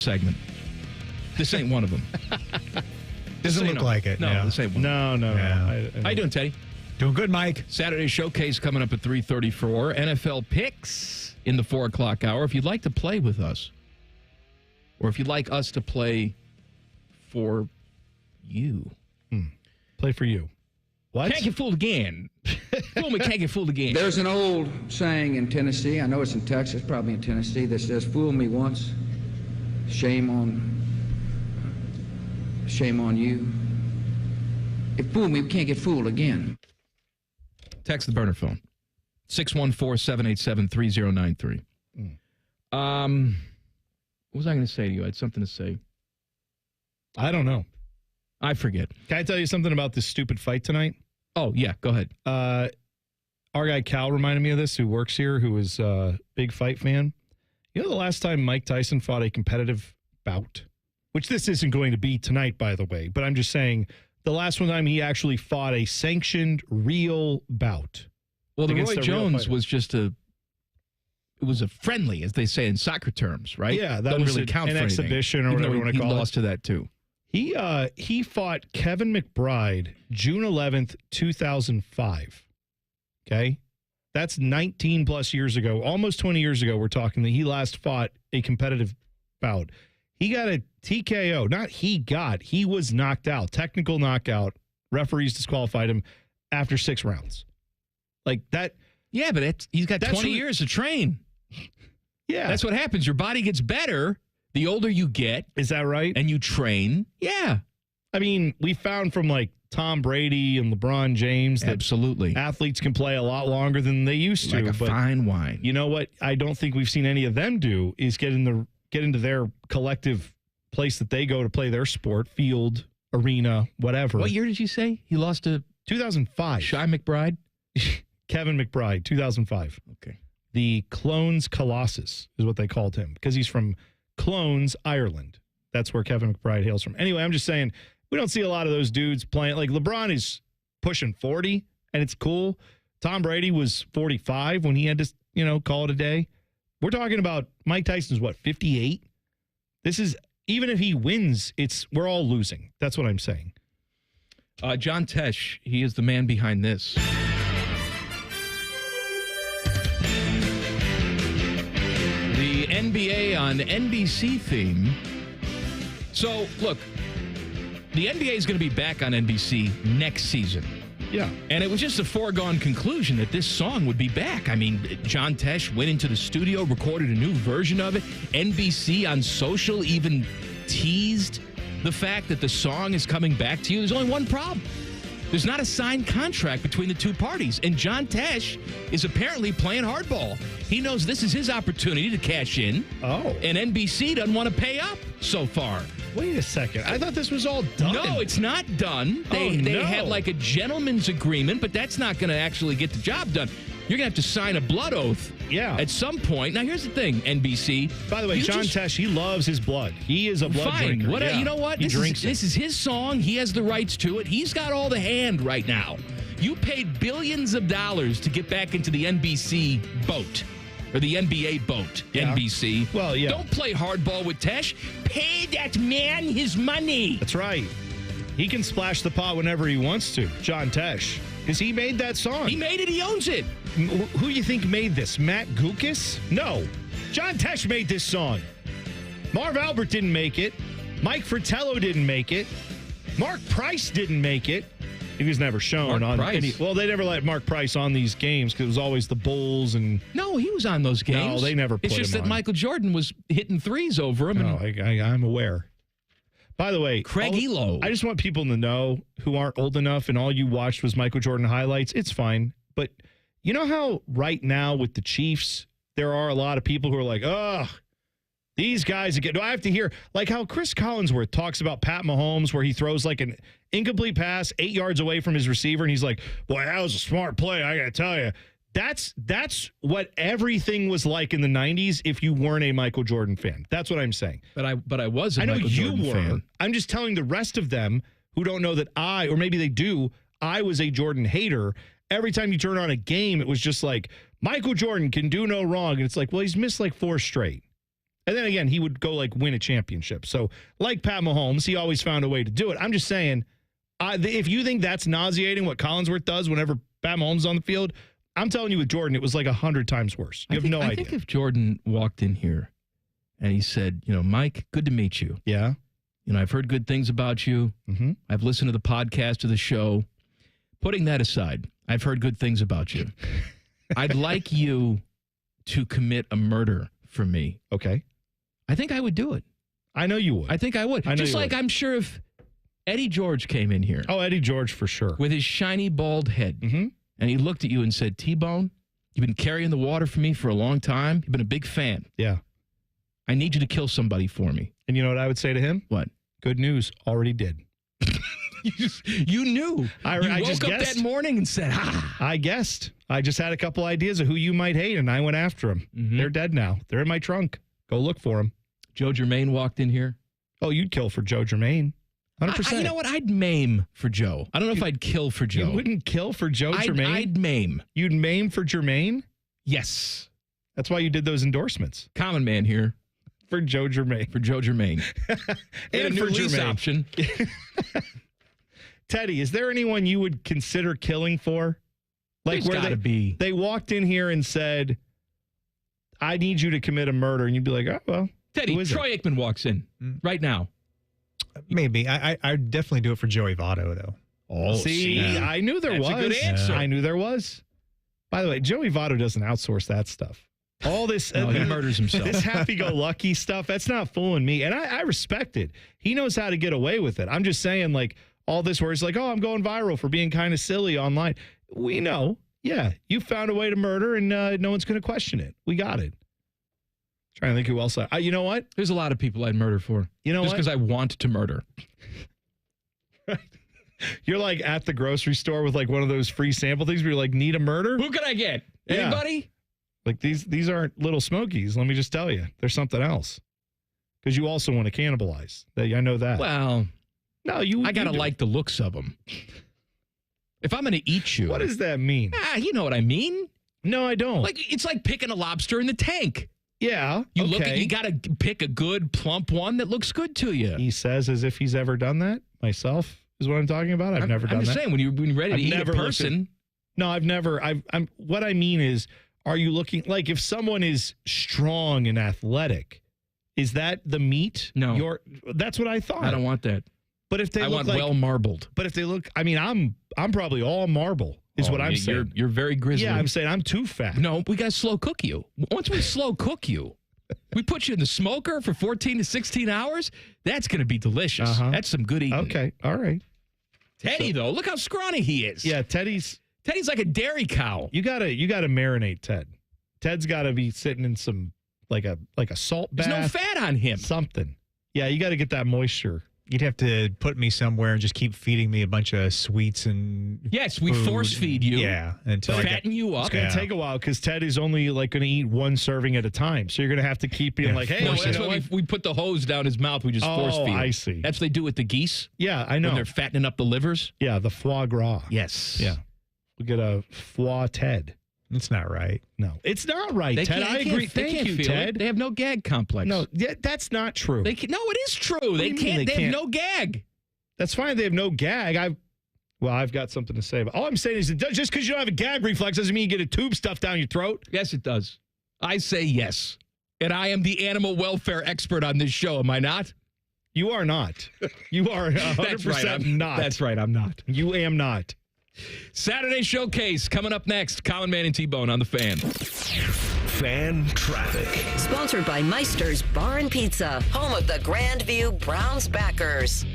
segment. This ain't one of them. Doesn't look like it. No, this ain't one. No. How you doing, Teddy? Doing good, Mike. Saturday Showcase coming up at 3:34. NFL picks in the 4 o'clock hour. If you'd like to play with us, or if you'd like us to play for you. Play for you. What? Can't get fooled again. Fool me, can't get fooled again. There's an old saying in Tennessee, I know it's in Texas, probably in Tennessee, that says, fool me once, shame on you. If fool me, we can't get fooled again. Text the burner phone. 614-787-3093. What was I going to say to you? I had something to say. I don't know. I forget. Can I tell you something about this stupid fight tonight? Oh, yeah, go ahead. Our guy Cal reminded me of this, who works here, who is a big fight fan. You know the last time Mike Tyson fought a competitive bout? Which this isn't going to be tonight, by the way, but I'm just saying the last one time he actually fought a sanctioned real bout. Well, the Roy Jones was just it was a friendly, as they say in soccer terms, right? Yeah, that Doesn't was really count an for exhibition anything. or whatever you want to call it. He lost to that, too. He fought Kevin McBride June 11th, 2005. Okay? That's 19 plus years ago, almost 20 years ago, we're talking that he last fought a competitive bout. He got a TKO. He was knocked out. Technical knockout. Referees disqualified him after 6 rounds. Like that. Yeah, but he's got 20 years to train. Yeah. That's what happens. Your body gets better the older you get. Is that right? And you train. Yeah. I mean, we found from like Tom Brady and LeBron James that absolutely athletes can play a lot longer than they used to. Like a fine wine. You know what I don't think we've seen any of them do is get into their collective place that they go to play their sport, field, arena, whatever. What year did you say he lost to? 2005. Shy McBride? Kevin McBride, 2005. Okay. The Clones Colossus is what they called him because he's from Clones, Ireland. That's where Kevin McBride hails from. Anyway, I'm just saying we don't see a lot of those dudes playing. Like LeBron is pushing 40, and it's cool. Tom Brady was 45 when he had to, call it a day. We're talking about Mike Tyson's, 58? This is, even if he wins, we're all losing. That's what I'm saying. John Tesh, he is the man behind this. The NBA on NBC theme. So, look, the NBA is going to be back on NBC next season. Yeah. And it was just a foregone conclusion that this song would be back. I mean, John Tesh went into the studio, recorded a new version of it. NBC on social even teased the fact that the song is coming back to you. There's only one problem. There's not a signed contract between the two parties. And John Tesh is apparently playing hardball. He knows this is his opportunity to cash in. Oh. And NBC doesn't want to pay up so far. Wait a second. I thought this was all done. No, it's not done. They had like a gentleman's agreement, but that's not going to actually get the job done. You're going to have to sign a blood oath at some point. Now, here's the thing, NBC. By the way, John Tesh, he loves his blood. He is a blood drinker. You know what? This is his song. He has the rights to it. He's got all the hand right now. You paid billions of dollars to get back into the NBC boat. Or the NBA boat, NBC. Well, yeah. Don't play hardball with Tesh. Pay that man his money. That's right. He can splash the pot whenever he wants to, John Tesh. Because he made that song. He made it. He owns it. Who you think made this? Matt Gukas? No. John Tesh made this song. Marv Albert didn't make it. Mike Fratello didn't make it. Mark Price didn't make it. He was never shown on any. Well, they never let Mark Price on these games because it was always the Bulls and. No, he was on those games. No, they never put him on. It's just that Michael Jordan was hitting threes over him. No, I'm aware. By the way, Craig Elo. I just want people to know who aren't old enough and all you watched was Michael Jordan highlights. It's fine. But you know how right now with the Chiefs, there are a lot of people who are like, these guys again. Do I have to hear like how Chris Collinsworth talks about Pat Mahomes where he throws like an incomplete pass 8 yards away from his receiver and he's like, boy, that was a smart play. I got to tell you. That's what everything was like in the 90s if you weren't a Michael Jordan fan. That's what I'm saying. But I was a Michael Jordan fan. I'm just telling the rest of them who don't know that or maybe they do, I was a Jordan hater. Every time you turn on a game, it was just like, Michael Jordan can do no wrong. And it's like, well, he's missed like 4 straight. And then again, he would go like win a championship. So like Pat Mahomes, he always found a way to do it. I'm just saying, if you think that's nauseating what Collinsworth does whenever Pat Mahomes is on the field, I'm telling you with Jordan, it was like 100 times worse. You have no idea. I think if Jordan walked in here and he said, Mike, good to meet you. Yeah. I've heard good things about you. Mm-hmm. I've listened to the podcast of the show. Putting that aside, I've heard good things about you. I'd like you to commit a murder for me. Okay. I think I would do it. I know you would. I think I would. Just like I'm sure if Eddie George came in here. Oh, Eddie George for sure. With his shiny bald head. Mm-hmm. And he looked at you and said, T-Bone, you've been carrying the water for me for a long time. You've been a big fan. Yeah. I need you to kill somebody for me. And you know what I would say to him? What? Good news. Already did. You knew. You woke up that morning and said, I guessed. I just had a couple ideas of who you might hate, and I went after them. Mm-hmm. They're dead now. They're in my trunk. Go look for them. Joe Germain walked in here. Oh, you'd kill for Joe Germain. 100%. You know what? I'd maim for Joe. I don't know if I'd kill for Joe. You wouldn't kill for Joe Germain? I'd maim. You'd maim for Germain? Yes. That's why you did those endorsements. Common man here. For Joe Germain. For Joe Germain. and for lease Germain. Option. Teddy, is there anyone you would consider killing for? Like where they walked in here and said, I need you to commit a murder. And you'd be like, oh, well. Teddy, Troy Aikman walks in right now. Maybe. I'd definitely do it for Joey Votto, though. Oh, see, I knew there was. That's a good answer. I knew there was. By the way, Joey Votto doesn't outsource that stuff. All this, he murders himself. This happy-go-lucky stuff, that's not fooling me. And I respect it. He knows how to get away with it. I'm just saying, like, all this where he's like, oh, I'm going viral for being kind of silly online. We know. Yeah, you found a way to murder, and no one's going to question it. We got it. Trying to think who else. You know what? There's a lot of people I'd murder for. You know just because I want to murder. Right. You're like at the grocery store with like one of those free sample things where you're like, need a murder? Who can I get? Anybody? Yeah. Like these aren't little smokies. Let me just tell you, there's something else. Because you also want to cannibalize. I know that. Well, no, I gotta like the looks of them. If I'm gonna eat you, what does that mean? You know what I mean? No, I don't. Like it's like picking a lobster in the tank. Yeah, you gotta pick a good plump one that looks good to you. He says as if he's ever done that. Myself is what I'm talking about. I've never done that. I'm just saying when you're ready to eat a person. No, I've never. I'm. What I mean is, are you looking like if someone is strong and athletic? Is that the meat? No, that's what I thought. I don't want that. But if they look like well marbled. But if they look, I mean, I'm probably all marble. Is what I'm saying. You're very grizzly. Yeah, I'm saying I'm too fat. No, we got to slow cook you. Once we slow cook you, we put you in the smoker for 14 to 16 hours. That's going to be delicious. Uh-huh. That's some good eating. Okay, all right. Teddy, though, look how scrawny he is. Yeah, Teddy's like a dairy cow. You gotta marinate Ted. Ted's got to be sitting in some like a salt bath. There's no fat on him. Something. Yeah, you got to get that moisture. You'd have to put me somewhere and just keep feeding me a bunch of sweets and yes, we force feed you. Yeah, until fatten you up. It's going to take a while because Ted is only like going to eat one serving at a time. So you're going to have to keep being like, hey, that's why we put the hose down his mouth. We just force feed. I see. That's what they do with the geese. Yeah, I know. When they're fattening up the livers. Yeah, the foie gras. Yes. Yeah, we'll get a foie Ted. It's not right. No, it's not right, Ted. I agree. Thank you, Ted. They have no gag complex. No, that's not true. No, it is true. They can't. They have no gag. That's fine. They have no gag. I've got something to say. But all I'm saying is that just because you don't have a gag reflex doesn't mean you get a tube stuffed down your throat. Yes, it does. I say yes. And I am the animal welfare expert on this show, am I not? You are not. You are 100% not. That's right, I'm not. You am not. Saturday Showcase coming up next. Common Man and T-Bone on the Fan. Fan Traffic. Sponsored by Meister's Bar and Pizza, home of the Grandview Browns backers.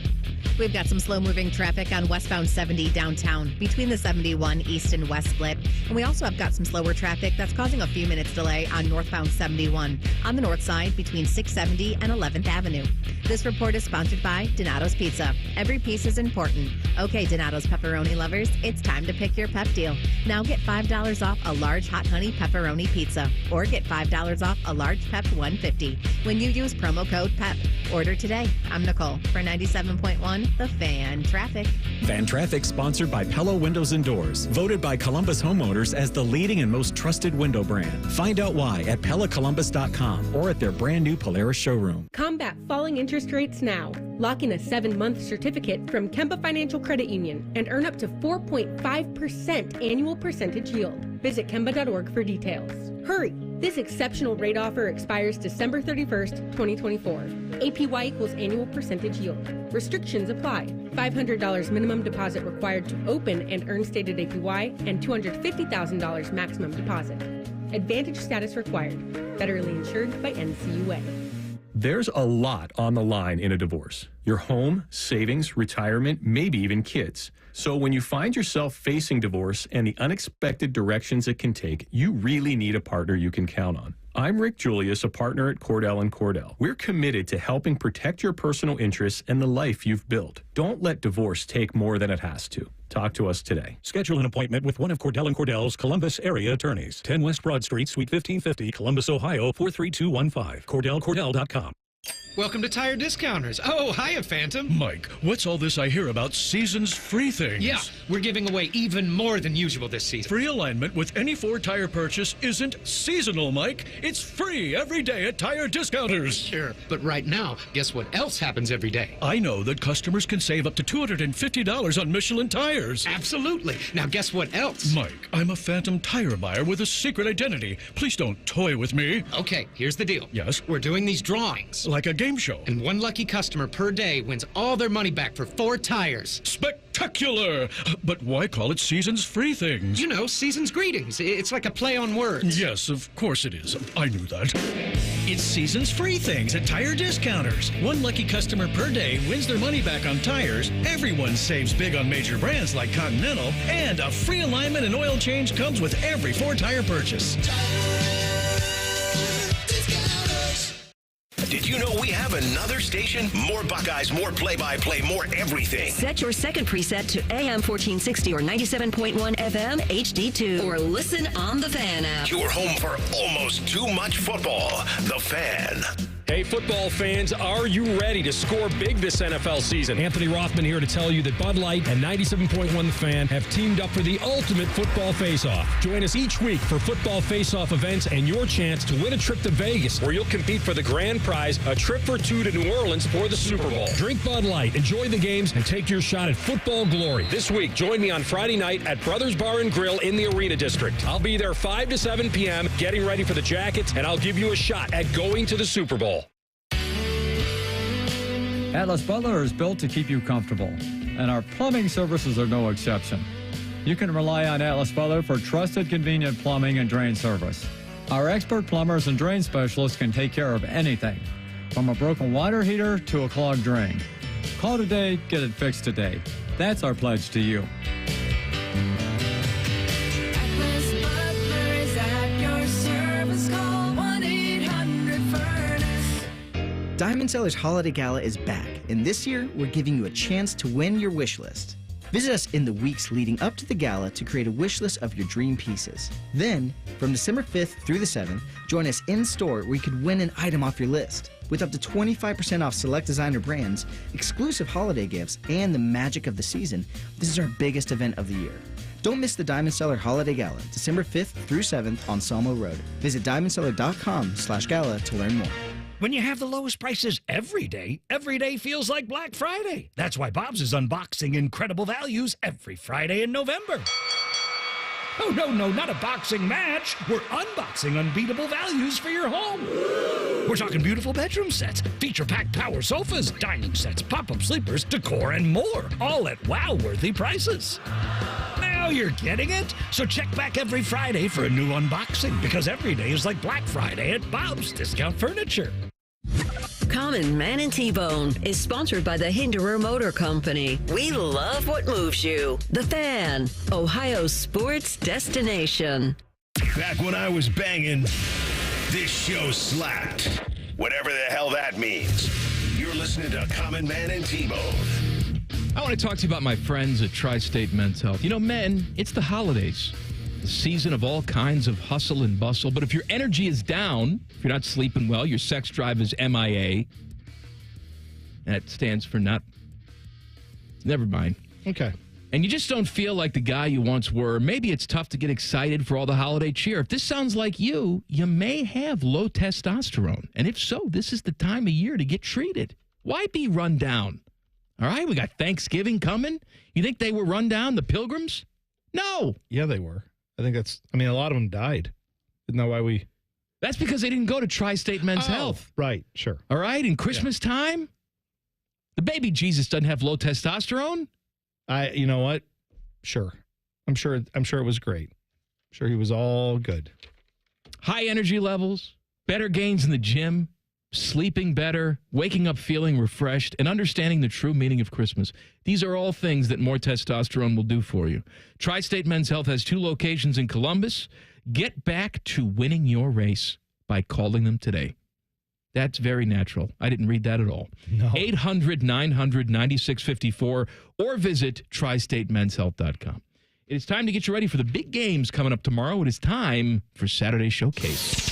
We've got some slow-moving traffic on westbound 70 downtown between the 71 east and west split. And we also have got some slower traffic that's causing a few minutes delay on northbound 71 on the north side between 670 and 11th Avenue. This report is sponsored by Donato's Pizza. Every piece is important. Okay, Donato's pepperoni lovers, it's time to pick your pep deal. Now get $5 off a large hot honey pepperoni pizza, or get $5 off a large pep $1.50 when you use promo code PEP. Order today. I'm Nicole for 97.1 The Fan Traffic. Fan Traffic sponsored by Pella Windows and Doors, voted by Columbus homeowners as the leading and most trusted window brand. Find out why at PellaColumbus.com or at their brand new Polaris showroom. Combat falling interest rates now. Lock in a 7-month certificate from Kemba Financial Credit Union and earn up to 4.5% annual percentage yield. Visit Kemba.org for details. Hurry! This exceptional rate offer expires December 31st, 2024. APY equals annual percentage yield. Restrictions apply. $500 minimum deposit required to open and earn stated APY and $250,000 maximum deposit. Advantage status required. Federally insured by NCUA. There's a lot on the line in a divorce. Your home, savings, retirement, maybe even kids. So when you find yourself facing divorce and the unexpected directions it can take, you really need a partner you can count on. I'm Rick Julius, a partner at Cordell & Cordell. We're committed to helping protect your personal interests and the life you've built. Don't let divorce take more than it has to. Talk to us today. Schedule an appointment with one of Cordell & Cordell's Columbus area attorneys. 10 West Broad Street, Suite 1550, Columbus, Ohio, 43215. CordellCordell.com. Welcome to Tire Discounters. Oh, hiya, Phantom. Mike, what's all this I hear about seasons free things? Yeah, we're giving away even more than usual this season. Free alignment with any Ford tire purchase isn't seasonal, Mike. It's free every day at Tire Discounters. Sure, but right now, guess what else happens every day? I know that customers can save up to $250 on Michelin tires. Absolutely. Now guess what else? Mike, I'm a phantom tire buyer with a secret identity. Please don't toy with me. Okay, here's the deal. Yes? We're doing these drawings. Like a game show. And one lucky customer per day wins all their money back for 4 tires. Spectacular! But why call it seasons free things? You know, season's greetings. It's like a play on words. Yes, of course it is. I knew that. It's seasons free things at Tire Discounters. One lucky customer per day wins their money back on tires. Everyone saves big on major brands like Continental. And a free alignment and oil change comes with every 4 tire purchase. Did you know we have another station? More Buckeyes, more play-by-play, more everything. Set your second preset to AM 1460 or 97.1 FM HD2. Or listen on the Fan app. Your home for almost too much football. The Fan. Hey, football fans, are you ready to score big this NFL season? Anthony Rothman here to tell you that Bud Light and 97.1 The Fan have teamed up for the ultimate football face-off. Join us each week for football face-off events and your chance to win a trip to Vegas, where you'll compete for the grand prize, a trip for 2 to New Orleans for the Super Bowl. Drink Bud Light, enjoy the games, and take your shot at football glory. This week, join me on Friday night at Brothers Bar and Grill in the Arena District. I'll be there 5 to 7 p.m. getting ready for the Jackets, and I'll give you a shot at going to the Super Bowl. Atlas Butler is built to keep you comfortable, and our plumbing services are no exception. You can rely on Atlas Butler for trusted, convenient plumbing and drain service. Our expert plumbers and drain specialists can take care of anything, from a broken water heater to a clogged drain. Call today, get it fixed today. That's our pledge to you. Atlas Butler is at your service. Call 1-800-FURNACE. Diamond Seller's Holiday Gala is back, and this year we're giving you a chance to win your wish list. Visit us in the weeks leading up to the gala to create a wish list of your dream pieces. Then, from December 5th through the 7th, join us in-store where you could win an item off your list. With up to 25% off select designer brands, exclusive holiday gifts, and the magic of the season, this is our biggest event of the year. Don't miss the Diamond Seller Holiday Gala, December 5th through 7th on Selma Road. Visit diamondseller.com/gala to learn more. When you have the lowest prices every day feels like Black Friday. That's why Bob's is unboxing incredible values every Friday in November. Oh, no, not a boxing match. We're unboxing unbeatable values for your home. We're talking beautiful bedroom sets, feature-packed power sofas, dining sets, pop-up sleepers, decor, and more, all at wow-worthy prices. Now you're getting it? So check back every Friday for a new unboxing, because every day is like Black Friday at Bob's Discount Furniture. Common Man and T-Bone is sponsored by the Hinderer Motor Company. We love what moves you. The Fan, Ohio's sports destination. Back when I was banging, this show slapped. Whatever the hell that means. You're listening listening to Common Man and T-Bone. I want to talk to you about my friends at Tri-State Men's Health. You know, men, it's the holidays, the season of all kinds of hustle and bustle. But if your energy is down, if you're not sleeping well, your sex drive is MIA. That stands for not. Never mind. Okay. And you just don't feel like the guy you once were. Maybe it's tough to get excited for all the holiday cheer. If this sounds like you may have low testosterone. And if so, this is the time of year to get treated. Why be run down? All right, we got Thanksgiving coming. You think they were run down, the Pilgrims? No. Yeah, they were. A lot of them died. Isn't that why we... That's because they didn't go to Tri-State Men's Health. Right, sure. All right, in Christmas time, the baby Jesus doesn't have low testosterone. You know what? Sure. I'm sure it was great. I'm sure he was all good. High energy levels, better gains in the gym, sleeping better, waking up feeling refreshed, and understanding the true meaning of Christmas. These are all things that more testosterone will do for you. Tri-State Men's Health has 2 locations in Columbus. Get back to winning your race by calling them today. That's very natural. I didn't read that at all. No. 800-900-9654 or visit tristatemenshealth.com. It is time to get you ready for the big games coming up tomorrow. It is time for Saturday Showcase.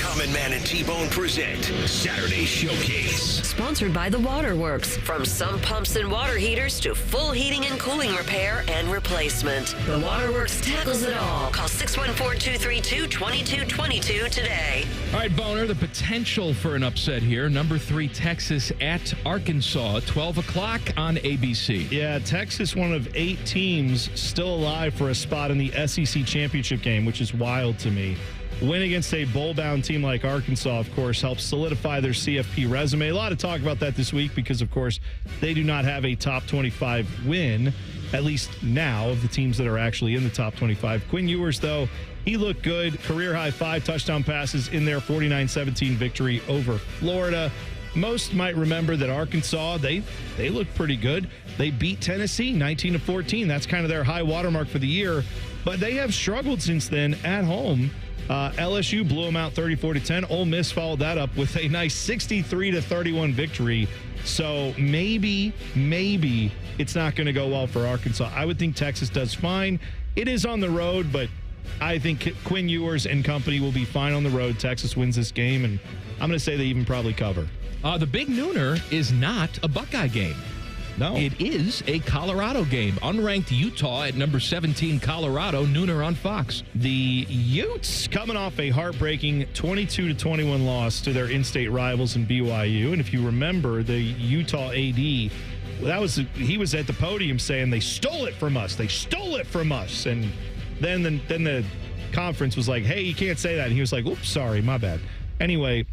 Common Man and T-Bone present Saturday Showcase. Sponsored by The Waterworks. From sump pumps and water heaters to full heating and cooling repair and replacement. The Waterworks tackles it all. Call 614-232-2222 today. All right, Boner, the potential for an upset here. Number 3, Texas at Arkansas, 12 o'clock on ABC. Yeah, Texas, one of 8 teams still alive for a spot in the SEC championship game, which is wild to me. Win against a bowl-bound team like Arkansas, of course, helps solidify their CFP resume. A lot of talk about that this week because, of course, they do not have a top 25 win, at least now, of the teams that are actually in the top 25. Quinn Ewers, though, he looked good. Career-high 5 touchdown passes in their 49-17 victory over Florida. Most might remember that Arkansas, they looked pretty good. They beat Tennessee 19-14. That's kind of their high watermark for the year. But they have struggled since then at home. LSU blew them out 34-10. Ole Miss followed that up with a nice 63-31 victory. So maybe it's not going to go well for Arkansas. I would think Texas does fine. It is on the road, but I think Quinn Ewers and company will be fine on the road. Texas wins this game, and I'm going to say they even probably cover. The big nooner is not a Buckeye game. No. It is a Colorado game. Unranked Utah at number 17, Colorado, nooner on Fox. The Utes coming off a heartbreaking 22-21 loss to their in-state rivals in BYU. And if you remember, the Utah AD, he was at the podium saying they stole it from us. They stole it from us. And then the conference was like, hey, you can't say that. And he was like, oops, sorry, my bad. Anyway,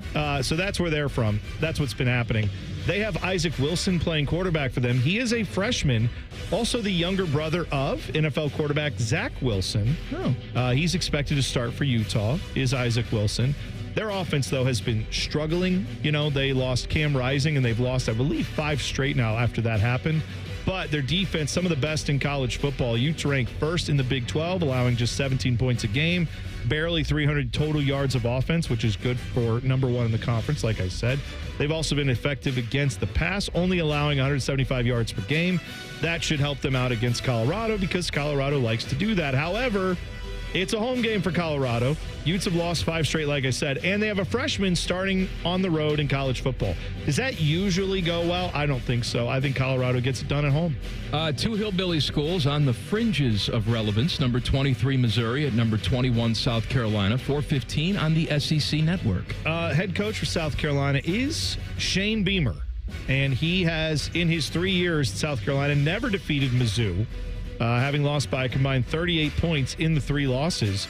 so that's where they're from. That's what's been happening. They have Isaac Wilson playing quarterback for them. He is a freshman, also the younger brother of NFL quarterback Zach Wilson. He's expected to start for Utah, is Isaac Wilson. Their offense, though, has been struggling. You know, they lost Cam Rising, and they've lost, I believe, 5 straight now after that happened. But their defense, some of the best in college football. Utes rank first in the Big 12, allowing just 17 points a game. Barely 300 total yards of offense, which is good for number 1 in the conference, like I said. They've also been effective against the pass, only allowing 175 yards per game. That should help them out against Colorado because Colorado likes to do that. However, it's a home game for Colorado. Utes have lost 5 straight, like I said, and they have a freshman starting on the road in college football. Does that usually go well? I don't think so. I think Colorado gets it done at home. 2 hillbilly schools on the fringes of relevance. Number 23, Missouri at number 21, South Carolina. 4:15 on the SEC network. Head coach for South Carolina is Shane Beamer, and he has, in his 3 years at South Carolina, never defeated Mizzou. Having lost by a combined 38 points in the 3 losses.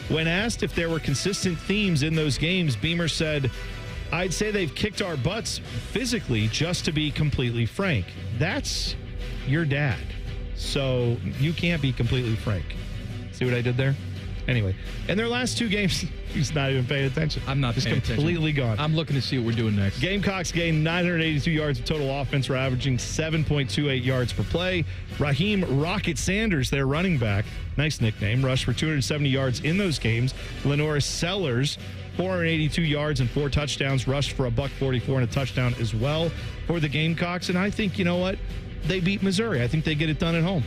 When asked if there were consistent themes in those games, Beamer said, I'd say they've kicked our butts physically, just to be completely frank. That's your dad. So you can't be completely frank. See what I did there? Anyway, in their last 2 games, he's not even paying attention. I'm not paying attention. Completely gone. I'm looking to see what we're doing next. Gamecocks gained 982 yards of total offense. We're averaging 7.28 yards per play. Raheem Rocket Sanders, their running back, nice nickname, rushed for 270 yards in those games. Lenora Sellers 482 yards and 4 touchdowns, rushed for $144 and a touchdown as well for the Gamecocks. And I think, you know what? They beat Missouri. I think they get it done at home.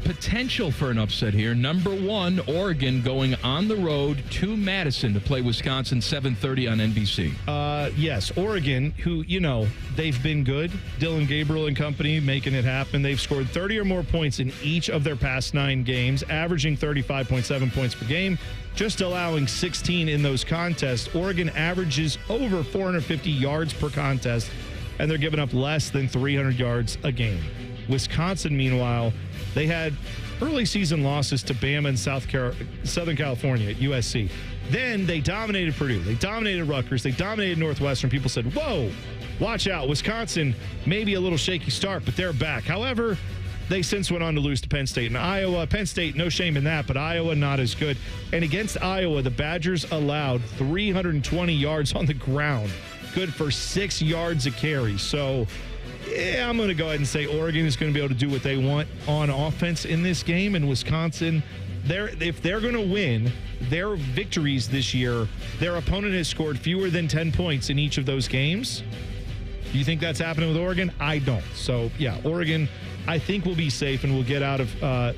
Potential for an upset here. Number 1, Oregon going on the road to Madison to play Wisconsin, 7:30 on NBC. Yes, Oregon, who, you know, they've been good. Dylan Gabriel and company making it happen. They've scored 30 or more points in each of their past 9 games, averaging 35.7 points per game, just allowing 16 in those contests. Oregon averages over 450 yards per contest, and they're giving up less than 300 yards a game. Wisconsin, meanwhile, they had early season losses to Bama and Southern California at USC. Then they dominated Purdue. They dominated Rutgers. They dominated Northwestern. People said, whoa, watch out. Wisconsin, maybe a little shaky start, but they're back. However, they since went on to lose to Penn State and Iowa. Penn State, no shame in that, but Iowa not as good. And against Iowa, the Badgers allowed 320 yards on the ground, good for 6 yards a carry. So, yeah, I'm going to go ahead and say Oregon is going to be able to do what they want on offense in this game. And Wisconsin, if they're going to win their victories this year, their opponent has scored fewer than 10 points in each of those games. Do you think that's happening with Oregon? I don't. So, yeah, Oregon, I think, will be safe and will get out of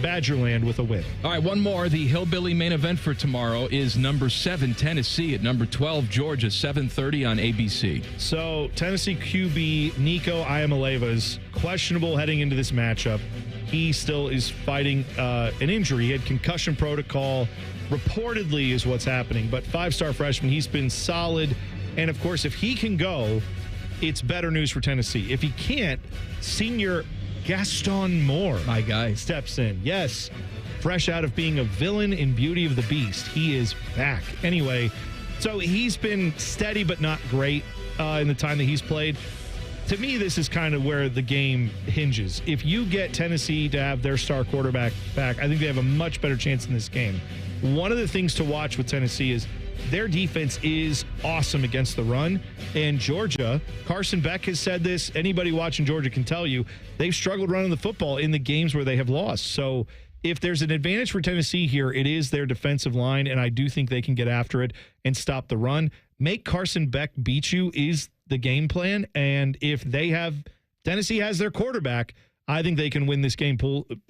Badgerland with a win. All right, one more. The Hillbilly main event for tomorrow is number 7, Tennessee, at number 12, Georgia, 7:30 on ABC. So, Tennessee QB Nico Iamaleava is questionable heading into this matchup. He still is fighting an injury. He had concussion protocol, reportedly, is what's happening. But 5-star freshman, he's been solid. And, of course, if he can go, it's better news for Tennessee. If he can't, senior Gaston Moore, my guy, steps in. Yes, fresh out of being a villain in Beauty of the Beast. He is back. Anyway, so he's been steady but not great in the time that he's played. To me, this is kind of where the game hinges. If you get Tennessee to have their star quarterback back, I think they have a much better chance in this game. One of the things to watch with Tennessee is their defense is awesome against the run. And Georgia, Carson Beck has said this. Anybody watching Georgia can tell you they've struggled running the football in the games where they have lost. So if there's an advantage for Tennessee here, it is their defensive line, and I do think they can get after it and stop the run. Make Carson Beck beat you is the game plan. And if Tennessee has their quarterback, I think they can win this game.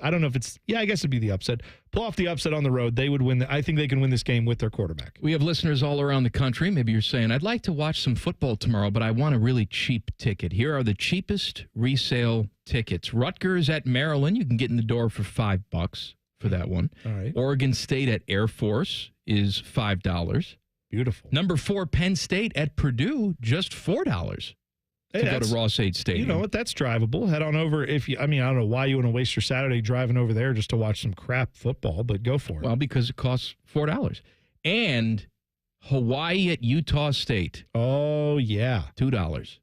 I don't know if it's, I guess it'd be the upset. Pull off the upset on the road. They would win. I think they can win this game with their quarterback. We have listeners all around the country. Maybe you're saying, I'd like to watch some football tomorrow, but I want a really cheap ticket. Here are the cheapest resale tickets. Rutgers at Maryland, you can get in the door for $5 for that one. All right. Oregon State at Air Force is $5. Beautiful. Number 4, Penn State at Purdue, just $4. To go to Ross-Ade Stadium. You know what? That's drivable. Head on over. I don't know why you want to waste your Saturday driving over there just to watch some crap football, but go for it. Well, because it costs $4. And Hawaii at Utah State. Oh, yeah. $2.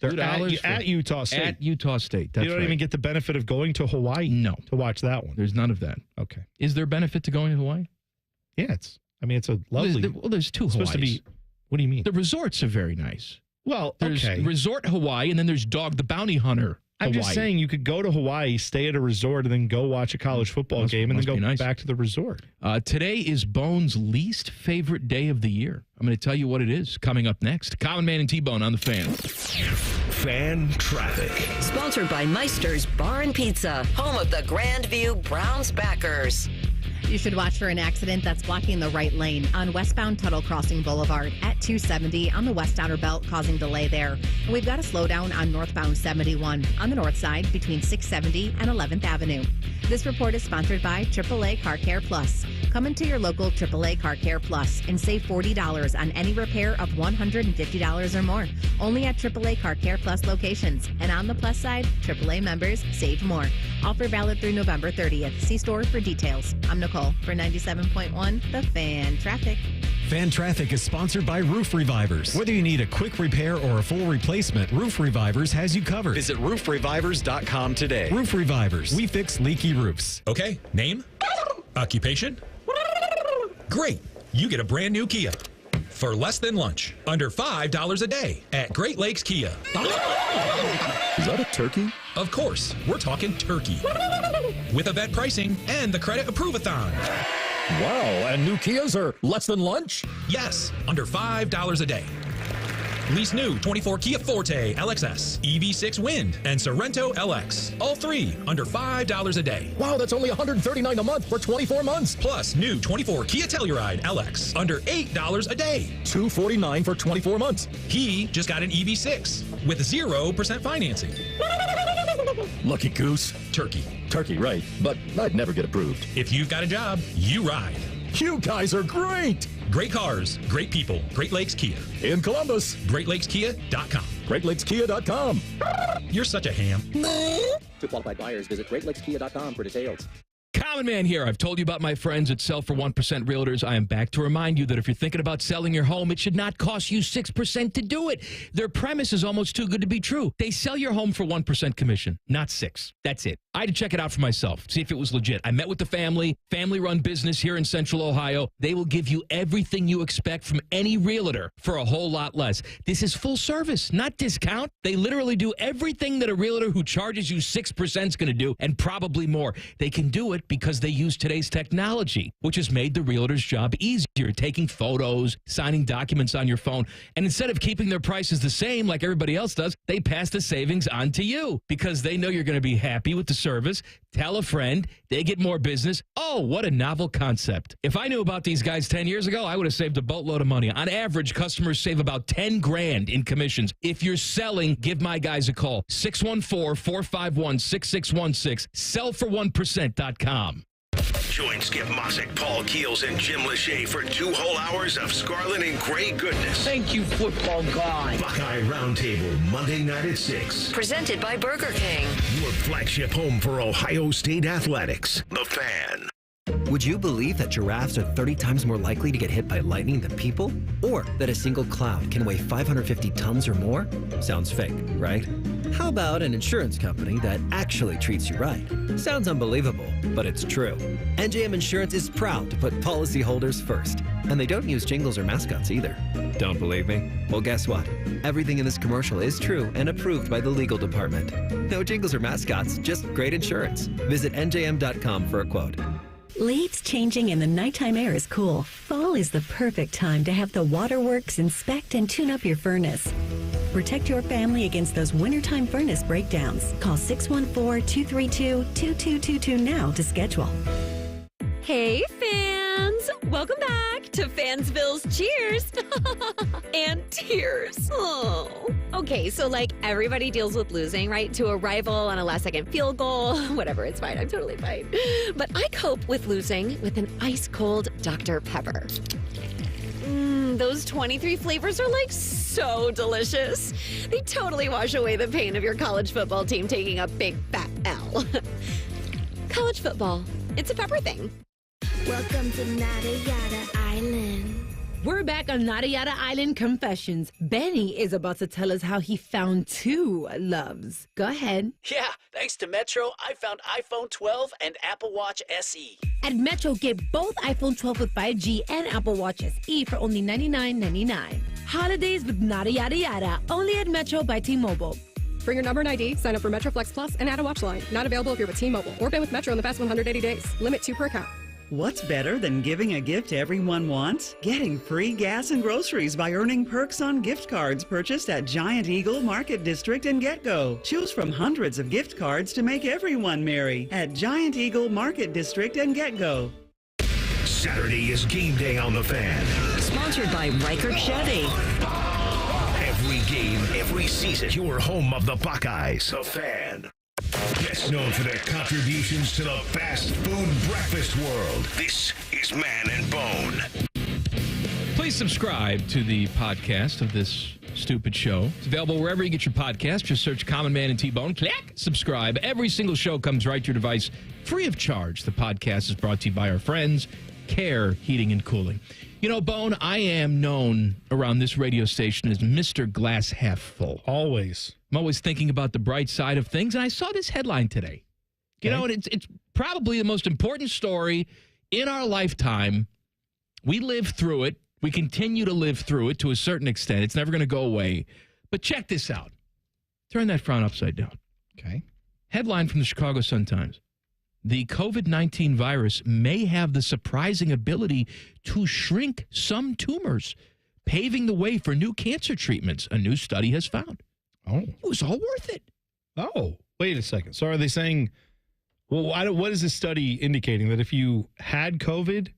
They're at Utah State. At Utah State. That's you don't even get the benefit of going to Hawaii to watch that one. There's none of that. Okay. Is there benefit to going to Hawaii? Yeah, it's a lovely. There's 2 Hawaiis. Supposed to be. What do you mean? The resorts are very nice. Well, there's Resort Hawaii, and then there's Dog the Bounty Hunter I'm just saying you could go to Hawaii, stay at a resort, and then go watch a college football game, and then go back to the resort. Today is Bone's least favorite day of the year. I'm going to tell you what it is coming up next. Common Man and T-Bone on the Fan. Fan Traffic. Sponsored by Meister's Bar and Pizza, home of the Grandview Browns backers. You should watch for an accident that's blocking the right lane on westbound Tuttle Crossing Boulevard at 270 on the west outer belt, causing delay there. And we've got a slowdown on northbound 71 on the north side between 670 and 11th Avenue. This report is sponsored by AAA Car Care Plus. Come into your local AAA Car Care Plus and save $40 on any repair of $150 or more. Only at AAA Car Care Plus locations. And on the plus side, AAA members save more. Offer valid through November 30th. See store for details. I'm Nicole for 97.1 The Fan Traffic. Fan Traffic is sponsored by Roof Revivers. Whether you need a quick repair or a full replacement, Roof Revivers has you covered. Visit roofrevivers.com today. Roof Revivers. We fix leaky roofs. Okay, name? Occupation? Great. You get a brand new Kia. For less than lunch. Under $5 a day at Great Lakes Kia. Is that a turkey? Of course. We're talking turkey. With event pricing and the credit approve-a-thon. Wow, and new Kias are less than lunch? Yes, under $5 a day. Lease new 24 Kia Forte LXS, EV6 Wind, and Sorrento LX. All three under $5 a day. Wow, that's only $139 a month for 24 months. Plus new 24 Kia Telluride LX under $8 a day. $249 for 24 months. He just got an EV6 with 0% financing. Lucky goose. Turkey. Turkey, right. But I'd never get approved. If you've got a job, you ride. You guys are great. Great cars, great people. Great Lakes Kia. In Columbus. GreatLakesKia.com. GreatLakesKia.com. You're such a ham. To qualified buyers, visit GreatLakesKia.com for details. Common Man here. I've told you about my friends at Sell for 1% Realtors. I am back to remind you that if you're thinking about selling your home, it should not cost you 6% to do it. Their premise is almost too good to be true. They sell your home for 1% commission, not 6. That's it. I had to check it out for myself, see if it was legit. I met with the family-run business here in Central Ohio. They will give you everything you expect from any realtor for a whole lot less. This is full service, not discount. They literally do everything that a realtor who charges you 6% is going to do, and probably more. They can do it because they use today's technology, which has made the realtor's job easier, taking photos, signing documents on your phone. And instead of keeping their prices the same like everybody else does, they pass the savings on to you because they know you're going to be happy with the service. Tell a friend, they get more business. Oh, what a novel concept. If I knew about these guys 10 years ago, I would have saved a boatload of money. On average, customers save about 10 grand in commissions. If you're selling, give my guys a call. 614-451-6616. Sellfor1%.com. Join Skip Mossick, Paul Keels, and Jim Lachey for 2 whole hours of Scarlet and Gray goodness. Thank you, football guy. Buckeye Roundtable, Monday night at 6. Presented by Burger King. Your flagship home for Ohio State athletics. The Fan. Would you believe that giraffes are 30 times more likely to get hit by lightning than people? Or that a single cloud can weigh 550 tons or more? Sounds fake, right? How about an insurance company that actually treats you right? Sounds unbelievable, but it's true. NJM Insurance is proud to put policyholders first. And they don't use jingles or mascots either. Don't believe me? Well, guess what? Everything in this commercial is true and approved by the legal department. No jingles or mascots, just great insurance. Visit njm.com for a quote. Leaves changing and the nighttime air is cool. Fall is the perfect time to have the Waterworks inspect and tune up your furnace. Protect your family against those wintertime furnace breakdowns. Call 614-232-2222 now to schedule. Hey, fans! Welcome back to Fansville's Cheers and Tears. Oh. Okay, so like everybody deals with losing, right? To a rival on a last-second field goal. Whatever, it's fine. I'm totally fine. But I cope with losing with an ice-cold Dr. Pepper. Those 23 flavors are like so delicious. They totally wash away the pain of your college football team taking a big fat L. College football, it's a pepper thing. Welcome to Nada Yada Island. We're back on Nada Yada Island Confessions. Benny is about to tell us how he found 2 loves. Go ahead. Yeah, thanks to Metro, I found iPhone 12 and Apple Watch SE. At Metro, get both iPhone 12 with 5G and Apple Watch SE for only $99.99. Holidays with Nada Yada Yada, only at Metro by T-Mobile. Bring your number and ID, sign up for Metro Flex Plus, and add a watch line. Not available if you're with T-Mobile or been with Metro in the past 180 days. Limit 2 per account. What's better than giving a gift everyone wants? Getting free gas and groceries by earning perks on gift cards purchased at Giant Eagle Market District and GetGo. Choose from hundreds of gift cards to make everyone merry at Giant Eagle Market District and GetGo. Saturday is game day on The Fan. Sponsored by Riker Chevy. Every game, every season, your home of the Buckeyes. The Fan. Best known for their contributions to the fast food breakfast world. This is Man and Bone. Please subscribe to the podcast of this stupid show. It's available wherever you get your podcast. Just search Common Man and T-Bone. Click subscribe. Every single show comes right to your device free of charge. The podcast is brought to you by our friends, Care Heating and Cooling. You know, Bone, I am known around this radio station as Mr. Glass Half Full. Always. I'm always thinking about the bright side of things, and I saw this headline today. You know, and it's probably the most important story in our lifetime. We live through it. We continue to live through it to a certain extent. It's never going to go away. But check this out. Turn that frown upside down. Okay. Headline from the Chicago Sun-Times. the COVID-19 virus may have the surprising ability to shrink some tumors, paving the way for new cancer treatments, a new study has found. Oh. It was all worth it. Oh, wait a second. So are they saying, well, what is this study indicating? That if you had COVID,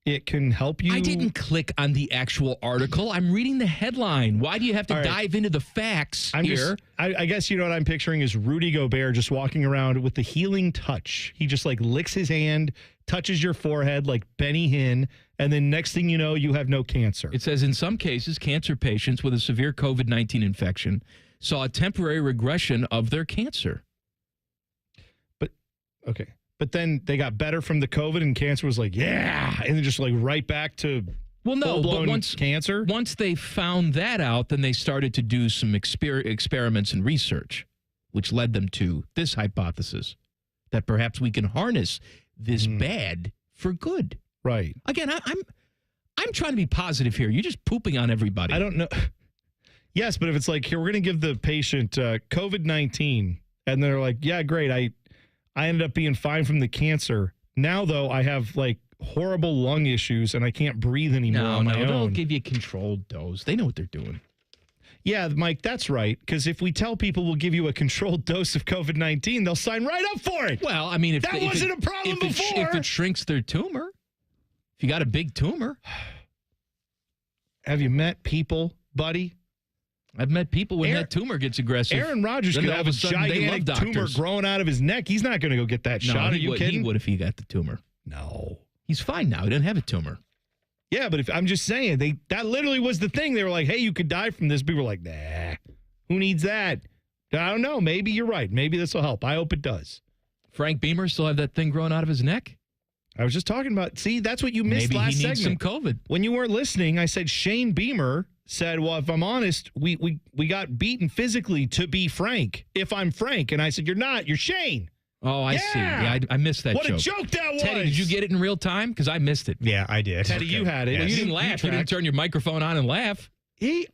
it can help you? I didn't click on the actual article. I'm reading the headline. Why do you have to dive into the facts here? I guess you know what I'm picturing is Rudy Gobert just walking around with the healing touch. He just like licks his hand, touches your forehead like Benny Hinn, and then next thing you know, you have no cancer. It says in some cases, cancer patients with a severe COVID-19 infection saw a temporary regression of their cancer. Okay. But then they got better from the COVID and cancer was like, yeah. And then just like right back to full-blown cancer. Once they found that out, then they started to do some experiments and research, which led them to this hypothesis that perhaps we can harness this bad for good. Right. Again, I'm trying to be positive here. You're just pooping on everybody. I don't know. Yes, but if it's like, here, we're going to give the patient COVID-19, and they're like, yeah, great, I ended up being fine from the cancer. Now, though, I have like horrible lung issues and I can't breathe anymore on my own. They'll give you a controlled dose. They know what they're doing. Yeah, Mike, that's right. Because if we tell people we'll give you a controlled dose of COVID-19, they'll sign right up for it. Well, I mean, that wasn't a problem before. If it shrinks their tumor, if you got a big tumor. Have you met people, buddy? I've met people when that tumor gets aggressive. Aaron Rodgers could have a gigantic tumor growing out of his neck. He's not going to go get that shot. Are you kidding? He would if he got the tumor. No. He's fine now. He doesn't have a tumor. Yeah, but I'm just saying, that literally was the thing. They were like, hey, you could die from this. People were like, nah, who needs that? I don't know. Maybe you're right. Maybe this will help. I hope it does. Frank Beamer still have that thing growing out of his neck? I was just talking about, see, that's what you missed last segment. Maybe he needs some COVID. When you weren't listening, I said Shane Beamer said, well, if I'm honest, we got beaten physically to be Frank. If I'm Frank. And I said, you're not. You're Shane. Oh, I see. Yeah, I missed that joke. What a joke that was. Teddy, did you get it in real time? Because I missed it. Yeah, I did. Teddy, you had it. Yes. Well, you didn't laugh. You didn't turn your microphone on and laugh.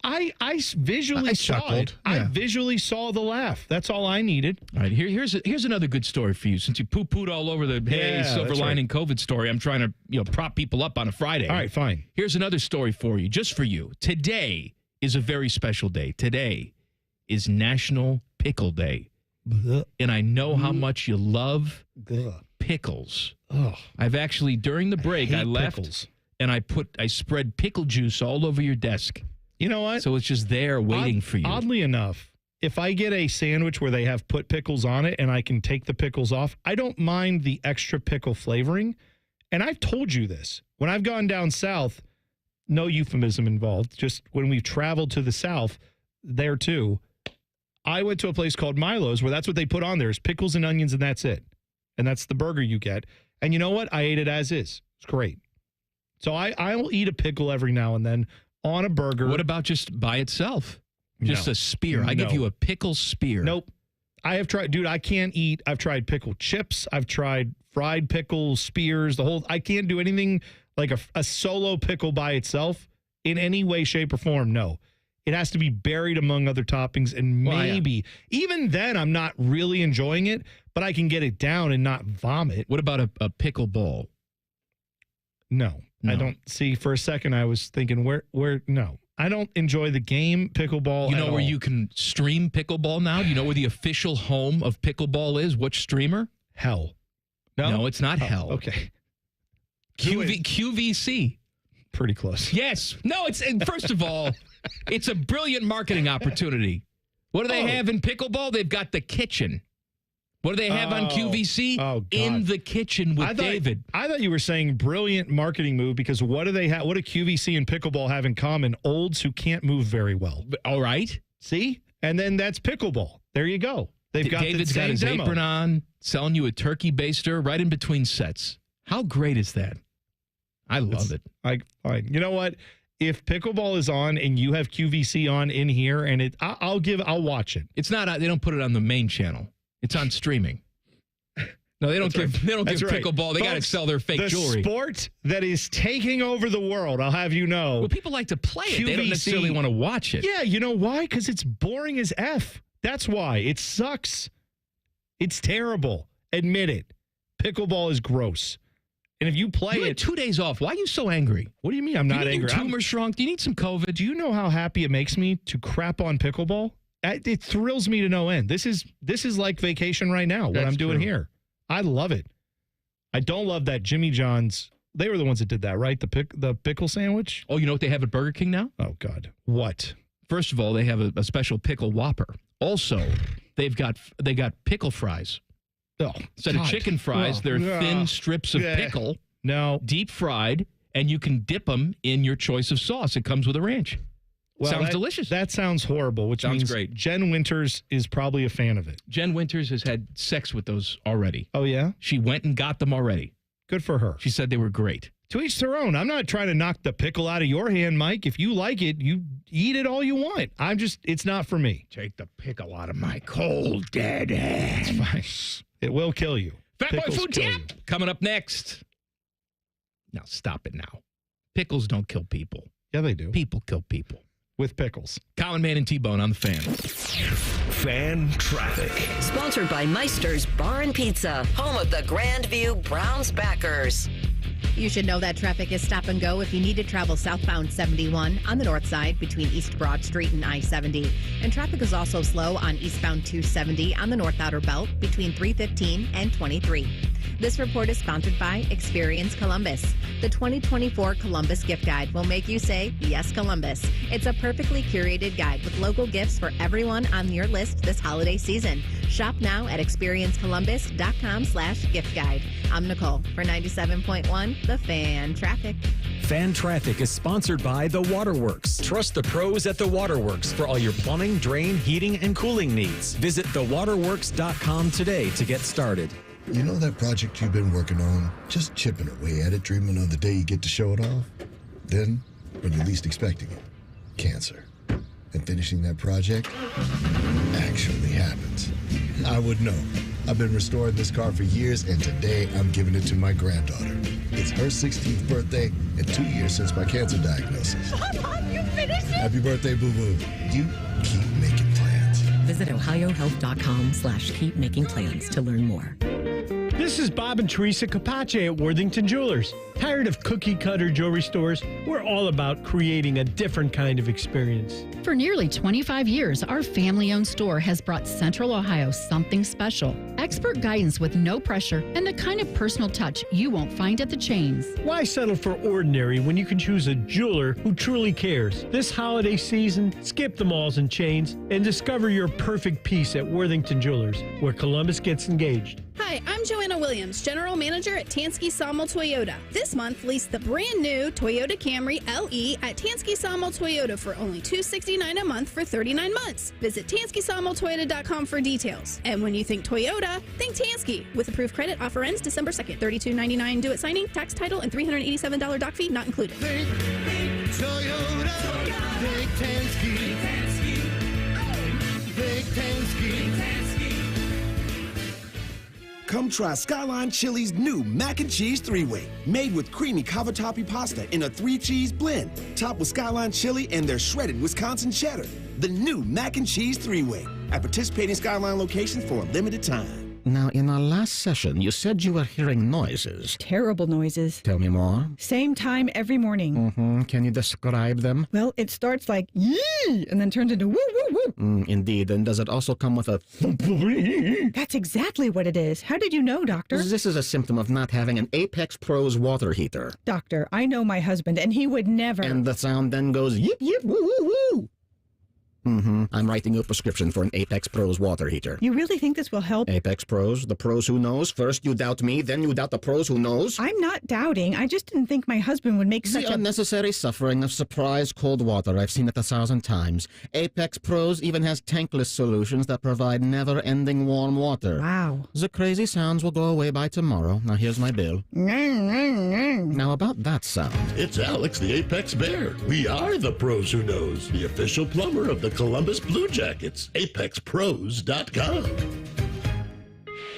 I visually saw it. Yeah. I visually saw the laugh. That's all I needed. All right, here's another good story for you. Since you poo-pooed all over the silver lining COVID story, I'm trying to prop people up on a Friday. All right, fine. Here's another story for you, just for you. Today is a very special day. Today is National Pickle Day. And I know how much you love pickles. Ugh. I've actually, during the break, I left pickles. And I spread pickle juice all over your desk. You know what? So it's just there waiting for you. Oddly enough, if I get a sandwich where they have put pickles on it and I can take the pickles off, I don't mind the extra pickle flavoring. And I've told you this. When I've gone down south, no euphemism involved, just when we've traveled to the south, there too, I went to a place called Milo's where that's what they put on there is pickles and onions and that's it. And that's the burger you get. And you know what? I ate it as is. It's great. So I will eat a pickle every now and then on a burger. What about just by itself? Just a spear. I give you a pickle spear. Nope. I have tried, dude, I can't eat. I've tried pickle chips. I've tried fried pickle spears, I can't do anything like a solo pickle by itself in any way, shape, or form. No. It has to be buried among other toppings, and maybe even then I'm not really enjoying it, but I can get it down and not vomit. What about a pickle ball? No. I don't see. For a second, I was thinking, no. I don't enjoy the game pickleball. You know where you can stream pickleball now? Do you know where the official home of pickleball is? Which streamer? Hell. No, it's not Hell. Okay. QVC. Pretty close. Yes. No, first of all, it's a brilliant marketing opportunity. What do they have in pickleball? They've got the kitchen. What do they have on QVC? In the kitchen with David. I thought you were saying brilliant marketing move because what do they have? What do QVC and pickleball have in common? Olds who can't move very well. All right. See? And then that's pickleball. There you go. David's got his apron on, selling you a turkey baster right in between sets. How great is that? I love it. Fine. You know what? If pickleball is on and you have QVC on in here, and I'll watch it. It's not. They don't put it on the main channel. It's on streaming. No, they don't give pickleball. They got to sell their fake jewelry. The sport that is taking over the world, I'll have you know. Well, people like to play it. They don't necessarily want to watch it. Yeah, you know why? Because it's boring as F. That's why. It sucks. It's terrible. Admit it. Pickleball is gross. And if you play You had 2 days off. Why are you so angry? What do you mean I'm not angry? angry? Your tumor shrunk? Do you need some COVID? Do you know how happy it makes me to crap on pickleball? It thrills me to no end. This is like vacation right now, what I'm doing here. I love it. I don't love that Jimmy John's. They were the ones that did that, right? The pickle sandwich? Oh, you know what they have at Burger King now? Oh, God. What? First of all, they have a special pickle Whopper. Also, they got pickle fries. Oh, instead of chicken fries, they're thin strips of pickle. No. Deep fried, and you can dip them in your choice of sauce. It comes with a ranch. Well, Sounds delicious. That sounds horrible, which Sounds means great. Jen Winters is probably a fan of it. Jen Winters has had sex with those already. Oh, yeah? She went and got them already. Good for her. She said they were great. To each their own. I'm not trying to knock the pickle out of your hand, Mike. If you like it, you eat it all you want. It's not for me. Take the pickle out of my cold, dead hand. It's fine. It will kill you. Fat Boy Food Tip coming up next. Now, stop it now. Pickles don't kill people. Yeah, they do. People kill people. With pickles. Common Man and T-Bone on the Fan. Fan traffic. Sponsored by Meister's Bar and Pizza, home of the Grandview Browns backers. You should know that traffic is stop and go if you need to travel southbound 71 on the north side between East Broad Street and I-70. And traffic is also slow on eastbound 270 on the North Outer Belt between 315 and 23. This report is sponsored by Experience Columbus. The 2024 Columbus Gift Guide will make you say, yes, Columbus. It's a perfectly curated guide with local gifts for everyone on your list this holiday season. Shop now at experiencecolumbus.com/gift guide. I'm Nicole for 97.1 The Fan Traffic. Fan Traffic is sponsored by The Waterworks. Trust the pros at The Waterworks for all your plumbing, drain, heating, and cooling needs. Visit thewaterworks.com today to get started. You know that project you've been working on? Just chipping away at it, dreaming of the day you get to show it off? Then, when you're least expecting it, cancer. And finishing that project actually happens. I would know. I've been restoring this car for years, and today I'm giving it to my granddaughter. It's her 16th birthday and 2 years since my cancer diagnosis. Mom, you finished it? Happy birthday, boo-boo. You keep making plans. Visit ohiohealth.com/keepmakingplans to learn more. This is Bob and Teresa Capace at Worthington Jewelers. Tired of cookie-cutter jewelry stores? We're all about creating a different kind of experience. For nearly 25 years, our family-owned store has brought Central Ohio something special. Expert guidance with no pressure and the kind of personal touch you won't find at the chains. Why settle for ordinary when you can choose a jeweler who truly cares? This holiday season, skip the malls and chains and discover your perfect piece at Worthington Jewelers, where Columbus gets engaged. Hi, I'm Joanna Williams, General Manager at Tansky Sawmill Toyota. This month, lease the brand new Toyota Camry LE at Tansky Sawmill Toyota for only $269 a month for 39 months. Visit TanskySawmillToyota.com for details. And when you think Toyota, think Tansky. With approved credit, offer ends December 2nd. $32.99 due at signing, tax, title, and $387 doc fee not included. Think Toyota. Think Tansky. Think Tansky. Come try Skyline Chili's new mac and cheese three-way, made with creamy cavatappi pasta in a 3-cheese blend, topped with Skyline chili and their shredded Wisconsin cheddar. The new mac and cheese three-way at participating Skyline locations for a limited time. Now, in our last session, you said you were hearing noises. Terrible noises. Tell me more. Same time every morning. Mm-hmm. Can you describe them? Well, it starts like yee and then turns into woo woo woo. Indeed. And does it also come with a That's exactly what it is. How did you know, Doctor? This is a symptom of not having an Apex Pros water heater. Doctor, I know my husband, and he would never. And the sound then goes yip yip woo woo woo. I'm writing you a prescription for an Apex Pros water heater. You really think this will help? Apex Pros, the pros who knows. First you doubt me, then you doubt the pros who knows. I'm not doubting. I just didn't think my husband would make such the unnecessary suffering of surprise cold water. I've seen it 1,000 times. Apex Pros even has tankless solutions that provide never-ending warm water. Wow. The crazy sounds will go away by tomorrow. Now here's my bill. Now about that sound. It's Alex, the Apex Bear. We are the pros who knows, the official plumber of the Columbus Blue Jackets. ApexPros.com.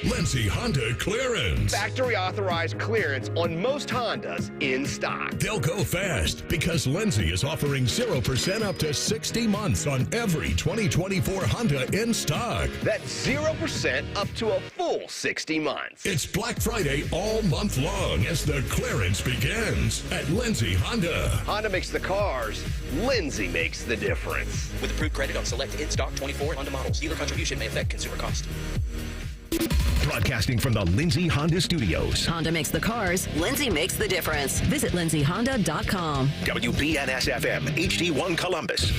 Lindsay Honda clearance. Factory authorized clearance on most Hondas in stock. They'll go fast because Lindsay is offering 0% up to 60 months on every 2024 Honda in stock. That's 0% up to a full 60 months. It's Black Friday all month long as the clearance begins at Lindsay Honda. Honda makes the cars. Lindsay makes the difference. With approved credit on select in-stock 24 Honda models. Dealer contribution may affect consumer cost. Broadcasting from the Lindsay Honda Studios. Honda makes the cars. Lindsay makes the difference. Visit lindsayhonda.com. WBNS-FM, HD1 Columbus.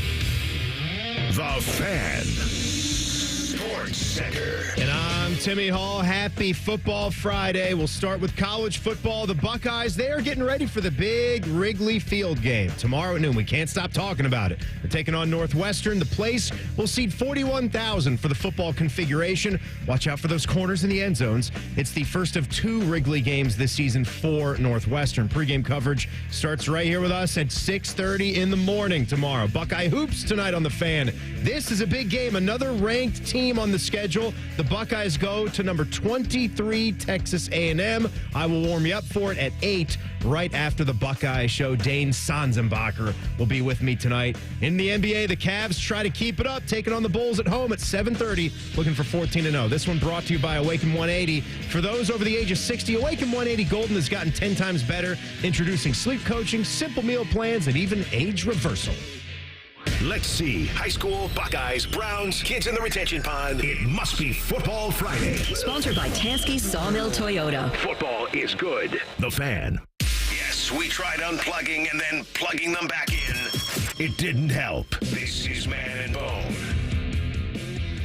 The Fan. Sports Center. And I'm Timmy Hall. Happy Football Friday. We'll start with college football. The Buckeyes, they are getting ready for the big Wrigley Field game tomorrow at noon. We can't stop talking about it. They're taking on Northwestern. The place will seat 41,000 for the football configuration. Watch out for those corners in the end zones. It's the first of 2 Wrigley games this season for Northwestern. Pregame coverage starts right here with us at 6:30 in the morning tomorrow. Buckeye Hoops tonight on The Fan. This is a big game. Another ranked team on the schedule. The Buckeyes go to number 23, Texas A&M. I will warm you up for it at 8 right after the Buckeye show. Dane Sanzenbacher will be with me tonight. In the NBA, the Cavs try to keep it up, taking on the Bulls at home at 7:30, looking for 14-0. This one brought to you by Awaken 180. For those over the age of 60, Awaken 180 Golden has gotten 10 times better, introducing sleep coaching, simple meal plans, and even age reversal. Let's see. High school, Buckeyes, Browns, kids in the retention pond. It must be Football Friday. Sponsored by Tansky Sawmill Toyota. Football is good. The Fan. Yes, we tried unplugging and then plugging them back in. It didn't help. This is Man and Bone.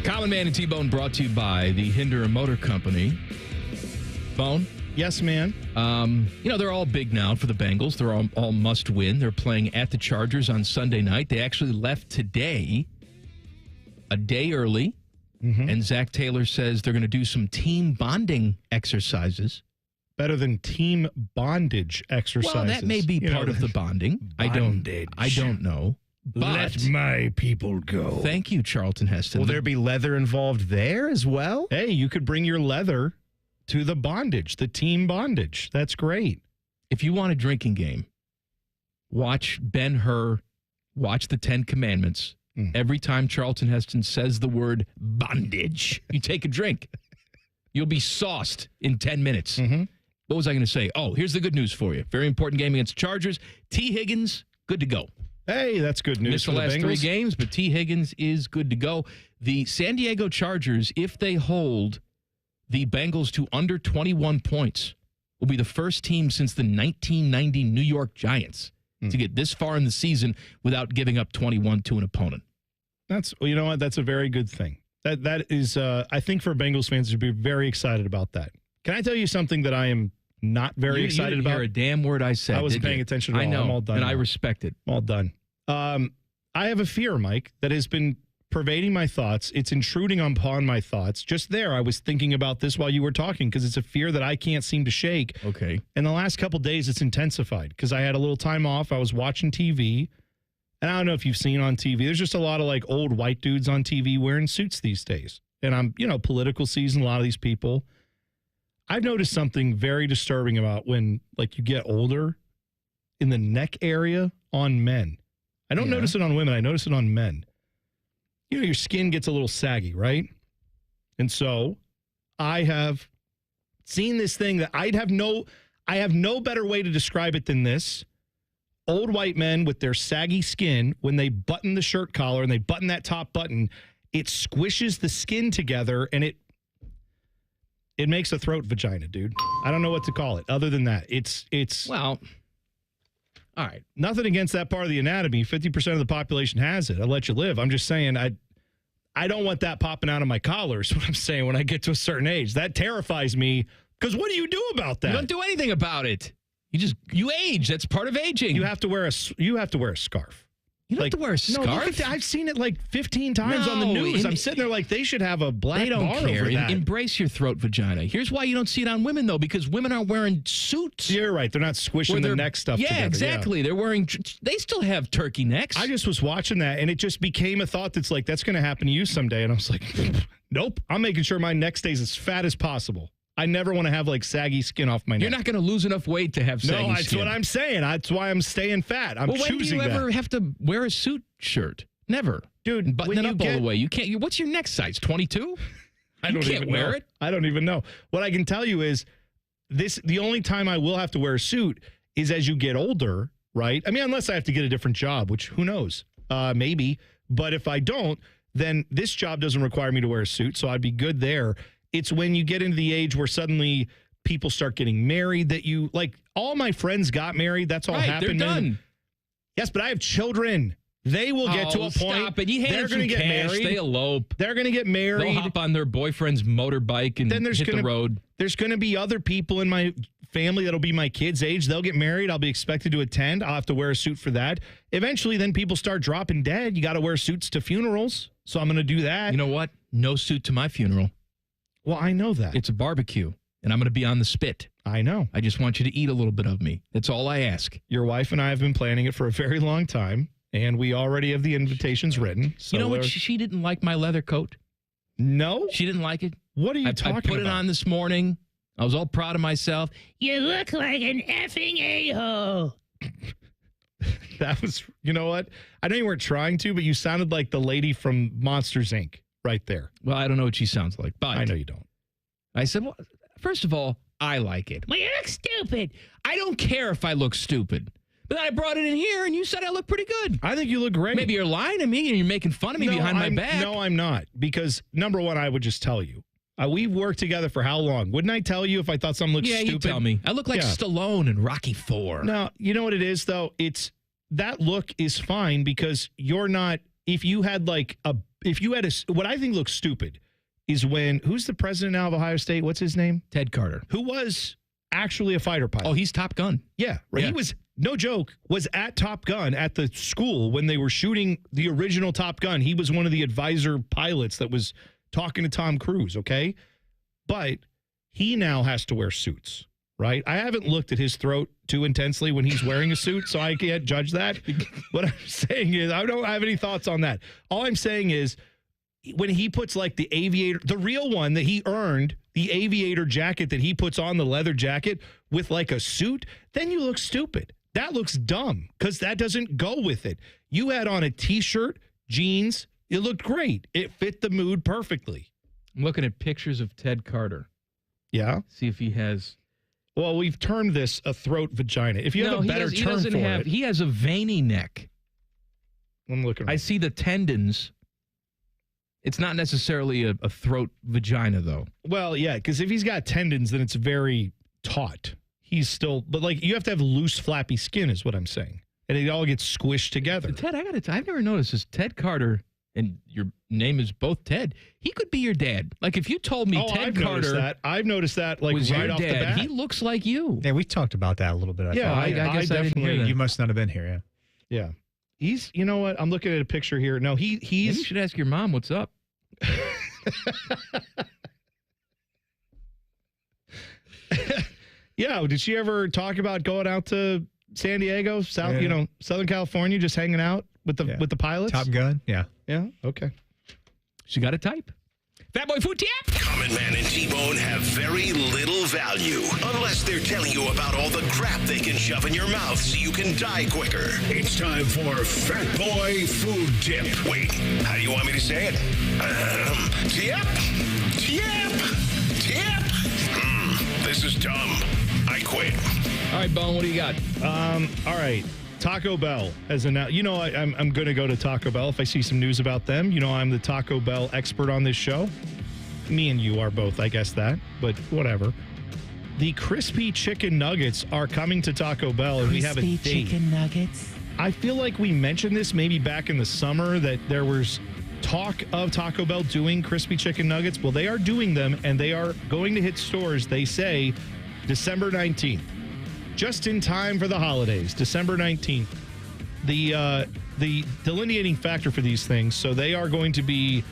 Common Man and T-Bone brought to you by the Hinder Motor Company. Bone? Yes, man. They're all big now for the Bengals. They're all must win. They're playing at the Chargers on Sunday night. They actually left today a day early. Mm-hmm. And Zach Taylor says they're going to do some team bonding exercises. Better than team bondage exercises. Well, that may be part of the bonding. Bondage. I don't know. But let my people go. Thank you, Charlton Heston. Will there be leather involved there as well? Hey, you could bring your leather to the bondage, the team bondage. That's great. If you want a drinking game, watch Ben-Hur, watch the 10 Commandments. Every time Charlton Heston says the word bondage, you take a drink. You'll be sauced in 10 minutes. Mm-hmm. What was I going to say? Oh, here's the good news for you. Very important game against the Chargers. T. Higgins, good to go. Hey, that's good news Missed for the the last Bengals. 3 games, but T. Higgins is good to go. The San Diego Chargers, if they hold the Bengals to under 21 points, will be the first team since the 1990 New York Giants to get this far in the season without giving up 21 to an opponent. You know what? That's a very good thing. That is, I think for Bengals fans to be very excited about that. Can I tell you something that I am not very excited about? You're a damn word I said. I wasn't paying attention at all. I know, I'm all done. and now. I respect it. I'm all done. I have a fear, Mike, that has been pervading my thoughts. It's intruding upon my thoughts. Just there, I was thinking about this while you were talking because it's a fear that I can't seem to shake. Okay. In the last couple days, it's intensified because I had a little time off. I was watching TV. And I don't know if you've seen on TV, there's just a lot of like old white dudes on TV wearing suits these days. And I'm, political season, a lot of these people. I've noticed something very disturbing about when like you get older in the neck area on men. I don't notice it on women. I notice it on men. Your skin gets a little saggy, right? And so I have seen this thing that I have no better way to describe it than this. Old white men with their saggy skin, when they button the shirt collar and they button that top button, it squishes the skin together and it makes a throat vagina, dude. I don't know what to call it other than that. It's well, all right. Nothing against that part of the anatomy. 50% of the population has it. I'll let you live. I'm just saying I don't want that popping out of my collar is what I'm saying when I get to a certain age. That terrifies me because what do you do about that? You don't do anything about it. You age. That's part of aging. You have to wear a scarf. You don't have to wear a scarf? No, look at that. I've seen it like 15 times on the news. I'm sitting there like they should have a black They don't bar care. over that. Embrace your throat vagina. Here's why you don't see it on women, though, because women aren't wearing suits. You're right. They're not squishing the neck stuff together. Yeah, exactly. They're wearing... They still have turkey necks. I just was watching that, and it just became a thought that's like, that's going to happen to you someday. And I was like, Nope. I'm making sure my neck stays as fat as possible. I never want to have like saggy skin off my neck. You're not going to lose enough weight to have saggy skin. No, that's what I'm saying. That's why I'm staying fat. I'm choosing that. When do you ever have to wear a suit shirt? Never. Dude, button it up all the way. You can't. What's your neck size? 22? I don't even wear know. it. I don't even know. What I can tell you is the only time I will have to wear a suit is as you get older, right? I mean, unless I have to get a different job, which who knows? Maybe. But if I don't, then this job doesn't require me to wear a suit, so I'd be good there. It's when you get into the age where suddenly people start getting married that you, like, all my friends got married. That's all happened. They're done. Yes, but I have children. They will get to a point. Stop it. You hand they're them some get cash, married. they elope. They're going to get married. They'll hop on their boyfriend's motorbike and then hit the road. There's going to be other people in my family that'll be my kids' age. They'll get married. I'll be expected to attend. I'll have to wear a suit for that. Eventually, then people start dropping dead. You got to wear suits to funerals. So I'm going to do that. You know what? No suit to my funeral. Well, I know that. It's a barbecue, and I'm going to be on the spit. I know. I just want you to eat a little bit of me. That's all I ask. Your wife and I have been planning it for a very long time, and we already have the invitations written. So you know what? She didn't like my leather coat. No? She didn't like it. What are you talking about? I put it on this morning. I was all proud of myself. You look like an effing a-hole. That was, you know what? I know you weren't trying to, but you sounded like the lady from Monsters, Inc. right there. Well, I don't know what she sounds like, but I know you don't. I said, well, first of all, I like it. Well, you look stupid. I don't care if I look stupid. But then I brought it in here, and you said I look pretty good. I think you look great. Maybe you're lying to me, and you're making fun of me behind my back. No, I'm not. Because, number one, I would just tell you. We've worked together for how long? Wouldn't I tell you if I thought something looked stupid? Yeah, you tell me. I look like Stallone in Rocky IV. No, you know what it is, though? It's that look is fine because you're not, what I think looks stupid is when, who's the president now of Ohio State? What's his name? Ted Carter. Who was actually a fighter pilot. Oh, he's Top Gun. Yeah, right. He was, no joke, was at Top Gun at the school when they were shooting the original Top Gun. He was one of the advisor pilots that was talking to Tom Cruise, okay? But he now has to wear suits, right? I haven't looked at his throat too intensely when he's wearing a suit, so I can't judge that. What I'm saying is, I don't have any thoughts on that. All I'm saying is, when he puts like the aviator, the real one that he earned, the aviator jacket that he puts on, the leather jacket with like a suit, then you look stupid. That looks dumb because that doesn't go with it. You had on a t-shirt, jeans. It looked great. It fit the mood perfectly. I'm looking at pictures of Ted Carter. Yeah? See if he has... Well, we've termed this a throat vagina. If you have a better term for it... He has a veiny neck. I'm looking right. I see the tendons. It's not necessarily a throat vagina, though. Well, yeah, because if he's got tendons, then it's very taut. He's still... But, like, you have to have loose, flappy skin is what I'm saying. And it all gets squished together. Ted, I've never noticed this. Ted Carter... and your name is both Ted, he could be your dad. Like, if you told me Ted Carter... I've noticed that, like, was right your off dad, the bat. He looks like you. Yeah, we talked about that a little bit. I guess I didn't hear that. You must not have been here, yeah. Yeah. He's, you know what? I'm looking at a picture here. No, he's... Maybe you should ask your mom what's up. Yeah, did she ever talk about going out to San Diego, Southern California, just hanging out with the pilots? Top Gun, yeah. Yeah, okay. She got a type. Fat Boy Food Tap. Common Man and T-Bone have very little value unless they're telling you about all the crap they can shove in your mouth so you can die quicker. It's time for Fat Boy Food Tip. Wait, how do you want me to say it? Tip. This is dumb. I quit. All right, Bone, what do you got? All right. Taco Bell has announced, I'm going to go to Taco Bell if I see some news about them. I'm the Taco Bell expert on this show. Me and you are both, I guess that, but whatever. The crispy chicken nuggets are coming to Taco Bell, and we have a date. Crispy chicken nuggets. I feel like we mentioned this maybe back in the summer that there was talk of Taco Bell doing crispy chicken nuggets. Well, they are doing them, and they are going to hit stores, they say, December 19th. Just in time for the holidays, December 19th. The delineating factor for these things, so they are going to be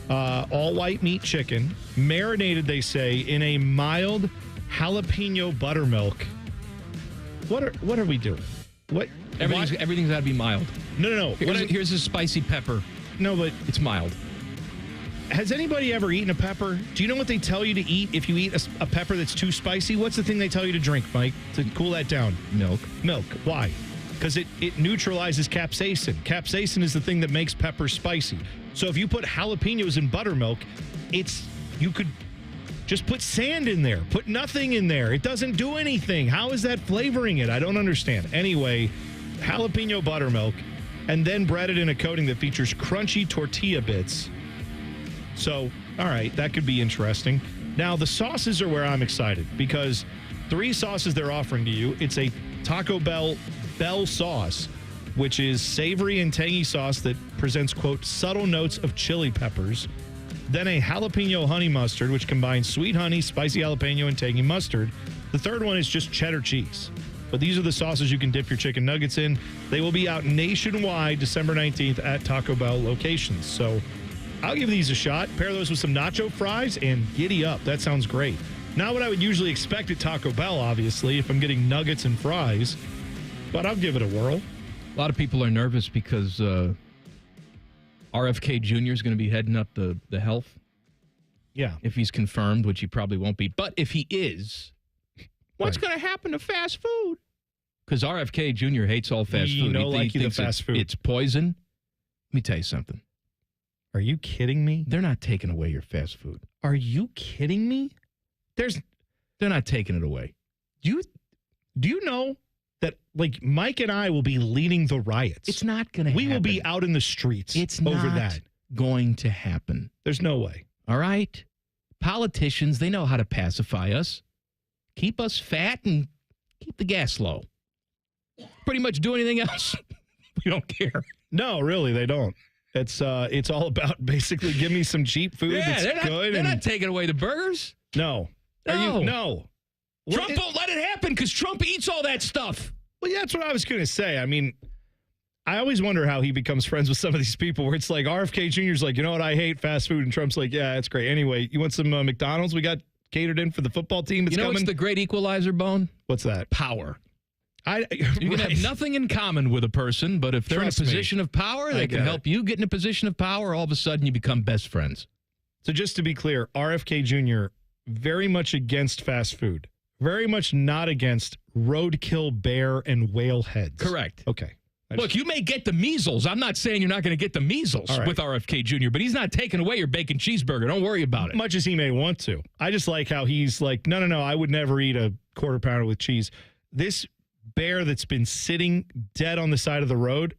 all white meat chicken, marinated, they say, in a mild jalapeno buttermilk. What are we doing? What? Everything's got to be mild. No. Here's a spicy pepper. No, but it's mild. has anybody ever eaten a pepper? Do you know what they tell you to eat if you eat a pepper that's too spicy? What's the thing they tell you to drink, Mike, to cool that down? Milk. Milk. Why? Because it neutralizes capsaicin. Capsaicin is the thing that makes peppers spicy. So if you put jalapenos in buttermilk, you could just put sand in there. Put nothing in there. It doesn't do anything. How is that flavoring it? I don't understand. Anyway, jalapeno buttermilk, and then bread it in a coating that features crunchy tortilla bits. So, all right, that could be interesting. Now, the sauces are where I'm excited because 3 sauces they're offering to you. It's a Taco Bell sauce, which is savory and tangy sauce that presents, quote, subtle notes of chili peppers. Then a jalapeno honey mustard, which combines sweet honey, spicy jalapeno, and tangy mustard. The third one is just cheddar cheese. But these are the sauces you can dip your chicken nuggets in. They will be out nationwide December 19th at Taco Bell locations. So I'll give these a shot. Pair those with some nacho fries and giddy up. That sounds great. Not what I would usually expect at Taco Bell, obviously, if I'm getting nuggets and fries. But I'll give it a whirl. A lot of people are nervous because RFK Jr. is going to be heading up the health. Yeah. If he's confirmed, which he probably won't be. But if he is, what's going to happen to fast food? Because RFK Jr. hates all fast food. He thinks fast food. It's poison. Let me tell you something. Are you kidding me? They're not taking away your fast food. Are you kidding me? They're not taking it away. Do you know that, like, Mike and I will be leading the riots? It's not going to happen. We will be out in the streets over that. Going to happen. There's no way. All right? Politicians, they know how to pacify us. Keep us fat and keep the gas low. Pretty much do anything else. We don't care. No, really, they don't. It's all about basically give me some cheap food that's good. They're not taking away the burgers. No. No. Trump won't let it happen because Trump eats all that stuff. Well, yeah, that's what I was going to say. I mean, I always wonder how he becomes friends with some of these people where it's like RFK Jr.'s like, you know what, I hate fast food. And Trump's like, yeah, it's great. Anyway, you want some McDonald's? We got catered in for the football team. It's coming. What's the great equalizer, Bone? What's that? Power. You can right. have nothing in common with a person, but if they're Trust in a me. position of power, they can help you get in a position of power. All of a sudden, you become best friends. So just to be clear, RFK Jr. very much against fast food. Very much not against roadkill bear and whale heads. Correct. Okay. Look, you may get the measles. I'm not saying you're not going to get the measles with RFK Jr., but he's not taking away your bacon cheeseburger. Don't worry about it. Much as he may want to. I just like how he's like, no, I would never eat a quarter pounder with cheese. This bear that's been sitting dead on the side of the road,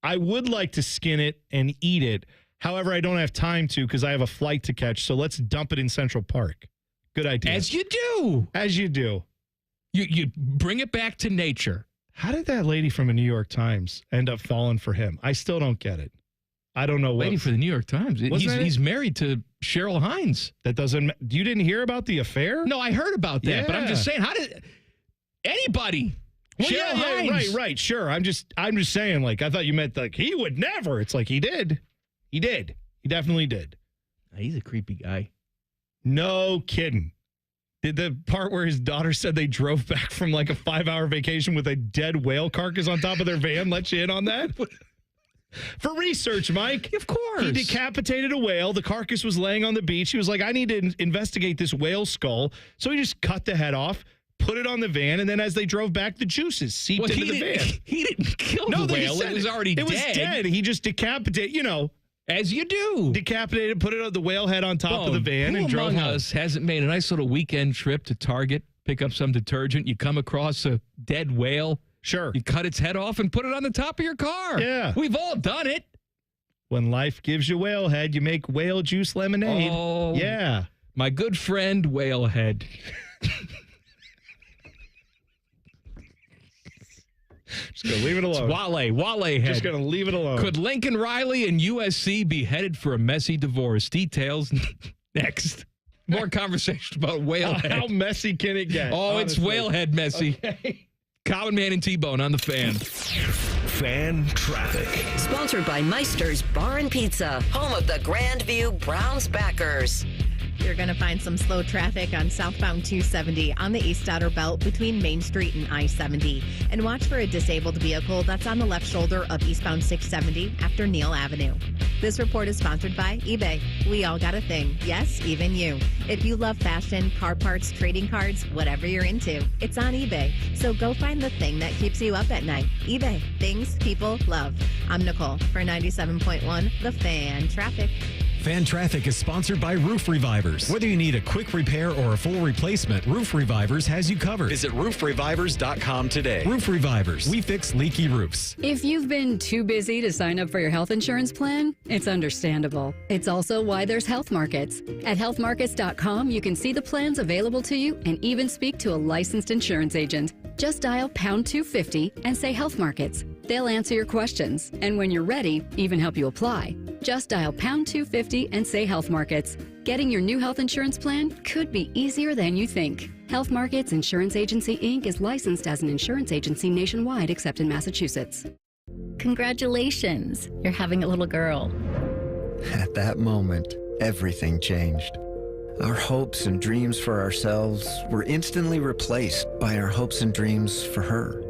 I would like to skin it and eat it. However, I don't have time to because I have a flight to catch. So let's dump it in Central Park. Good idea. As you do. As you do. You bring it back to nature. How did that lady from the New York Times end up falling for him? I still don't get it. I don't know what. Lady for the New York Times. He's married to Cheryl Hines. That doesn't. You didn't hear about the affair? No, I heard about that, but I'm just saying, how did anybody? Well, Cheryl Hines. Right. Sure. I'm just saying. Like, I thought you meant like he would never. It's like he did. He definitely did. He's a creepy guy. No kidding. Did the part where his daughter said they drove back from like a 5-hour vacation with a dead whale carcass on top of their van let you in on that? For research, Mike. Of course. He decapitated a whale. The carcass was laying on the beach. He was like, I need to investigate this whale skull. So he just cut the head off, put it on the van, and then as they drove back, the juices seeped into the van. He didn't kill the whale. It was already dead. It was dead. He just decapitated, as you do. Decapitated, put it on the whale head on top of the van and drove home. Who among us hasn't made a nice little weekend trip to Target, pick up some detergent, you come across a dead whale. Sure. You cut its head off and put it on the top of your car. Yeah. We've all done it. When life gives you whale head, you make whale juice lemonade. Oh. Yeah. My good friend, whale head. Just going to leave it alone. It's Wale head. Just going to leave it alone. Could Lincoln Riley and USC be headed for a messy divorce? Details next. More conversation about whale head. How messy can it get? Oh, honestly. It's whale head messy. Okay. Common Man and T-Bone on the Fan. Fan traffic. Sponsored by Meister's Bar and Pizza, home of the Grandview Browns backers. You're going to find some slow traffic on southbound 270 on the East Outer Belt between Main Street and I-70. And watch for a disabled vehicle that's on the left shoulder of eastbound 670 after Neal Avenue. This report is sponsored by eBay. We all got a thing. Yes, even you. If you love fashion, car parts, trading cards, whatever you're into, it's on eBay. So go find the thing that keeps you up at night. eBay. Things people love. I'm Nicole for 97.1 The Fan Traffic. Fan Traffic is sponsored by Roof Revivers. Whether you need a quick repair or a full replacement, Roof Revivers has you covered. Visit roofrevivers.com today. Roof Revivers. We fix leaky roofs. If you've been too busy to sign up for your health insurance plan, it's understandable. It's also why there's Health Markets. At healthmarkets.com, you can see the plans available to you and even speak to a licensed insurance agent. Just dial pound 250 and say Health Markets. They'll answer your questions, and when you're ready, even help you apply. Just dial pound 250 and say Health Markets. Getting your new health insurance plan could be easier than you think. Health Markets Insurance Agency, Inc. is licensed as an insurance agency nationwide except in Massachusetts. Congratulations, you're having a little girl. At that moment, everything changed. Our hopes and dreams for ourselves were instantly replaced by our hopes and dreams for her.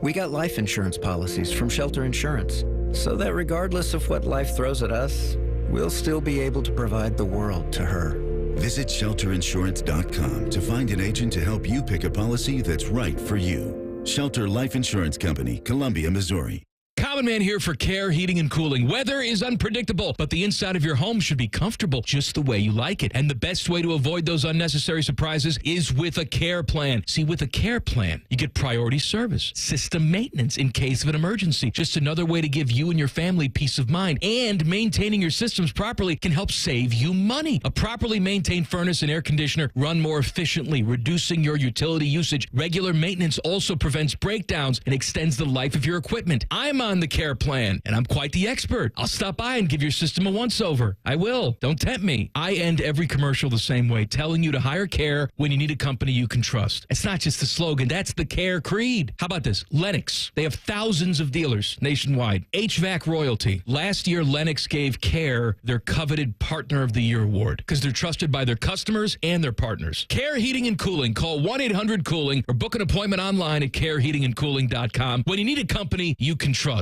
We got life insurance policies from Shelter Insurance, so that regardless of what life throws at us, we'll still be able to provide the world to her. Visit shelterinsurance.com to find an agent to help you pick a policy that's right for you. Shelter Life Insurance Company, Columbia, Missouri. Common Man here for Care Heating and Cooling. Weather is unpredictable, but the inside of your home should be comfortable just the way you like it. And the best way to avoid those unnecessary surprises is with a care plan. See, with a care plan, you get priority service, system maintenance in case of an emergency. Just another way to give you and your family peace of mind. And maintaining your systems properly can help save you money. A properly maintained furnace and air conditioner run more efficiently, reducing your utility usage. Regular maintenance also prevents breakdowns and extends the life of your equipment. I'm on the care plan, and I'm quite the expert. I'll stop by and give your system a once-over. I will. Don't tempt me. I end every commercial the same way, telling you to hire Care when you need a company you can trust. It's not just the slogan. That's the Care creed. How about this? Lennox. They have thousands of dealers nationwide. HVAC royalty. Last year, Lennox gave Care their coveted Partner of the Year award because they're trusted by their customers and their partners. Care Heating and Cooling. Call 1-800-COOLING or book an appointment online at careheatingandcooling.com when you need a company you can trust.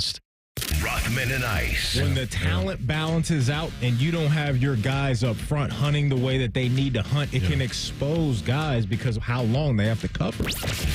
Rothman and Ice. When the talent balances out and you don't have your guys up front hunting the way that they need to hunt, it can expose guys because of how long they have to cover.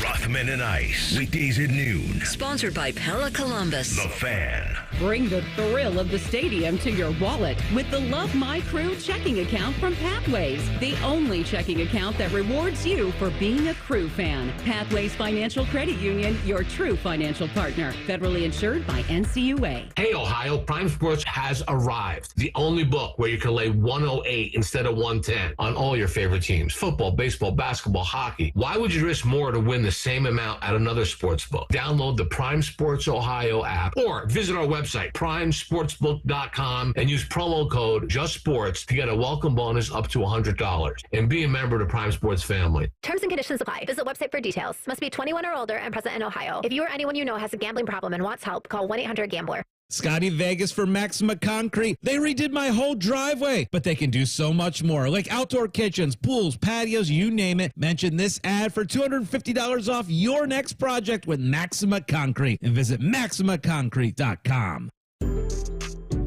Rothman and Ice. Weekdays at noon. Sponsored by Pella Columbus. The Fan. Bring the thrill of the stadium to your wallet with the Love My Crew checking account from Pathways, the only checking account that rewards you for being a Crew fan. Pathways Financial Credit Union, your true financial partner. Federally insured by NCUA. Hey, Ohio, Prime Sports has arrived. The only book where you can lay 108 instead of 110 on all your favorite teams. Football, baseball, basketball, hockey. Why would you risk more to win the same amount at another sports book? Download the Prime Sports Ohio app or visit our website, primesportsbook.com, and use promo code JUSTSPORTS to get a welcome bonus up to $100. And be a member of the Prime Sports family. Terms and conditions apply. Visit website for details. Must be 21 or older and present in Ohio. If you or anyone you know has a gambling problem and wants help, call 1-800-GAMBLER. Scotty Vegas for Maxima Concrete. They redid my whole driveway, but they can do so much more, like outdoor kitchens, pools, patios, you name it. Mention this ad for $250 off your next project with Maxima Concrete and visit MaximaConcrete.com.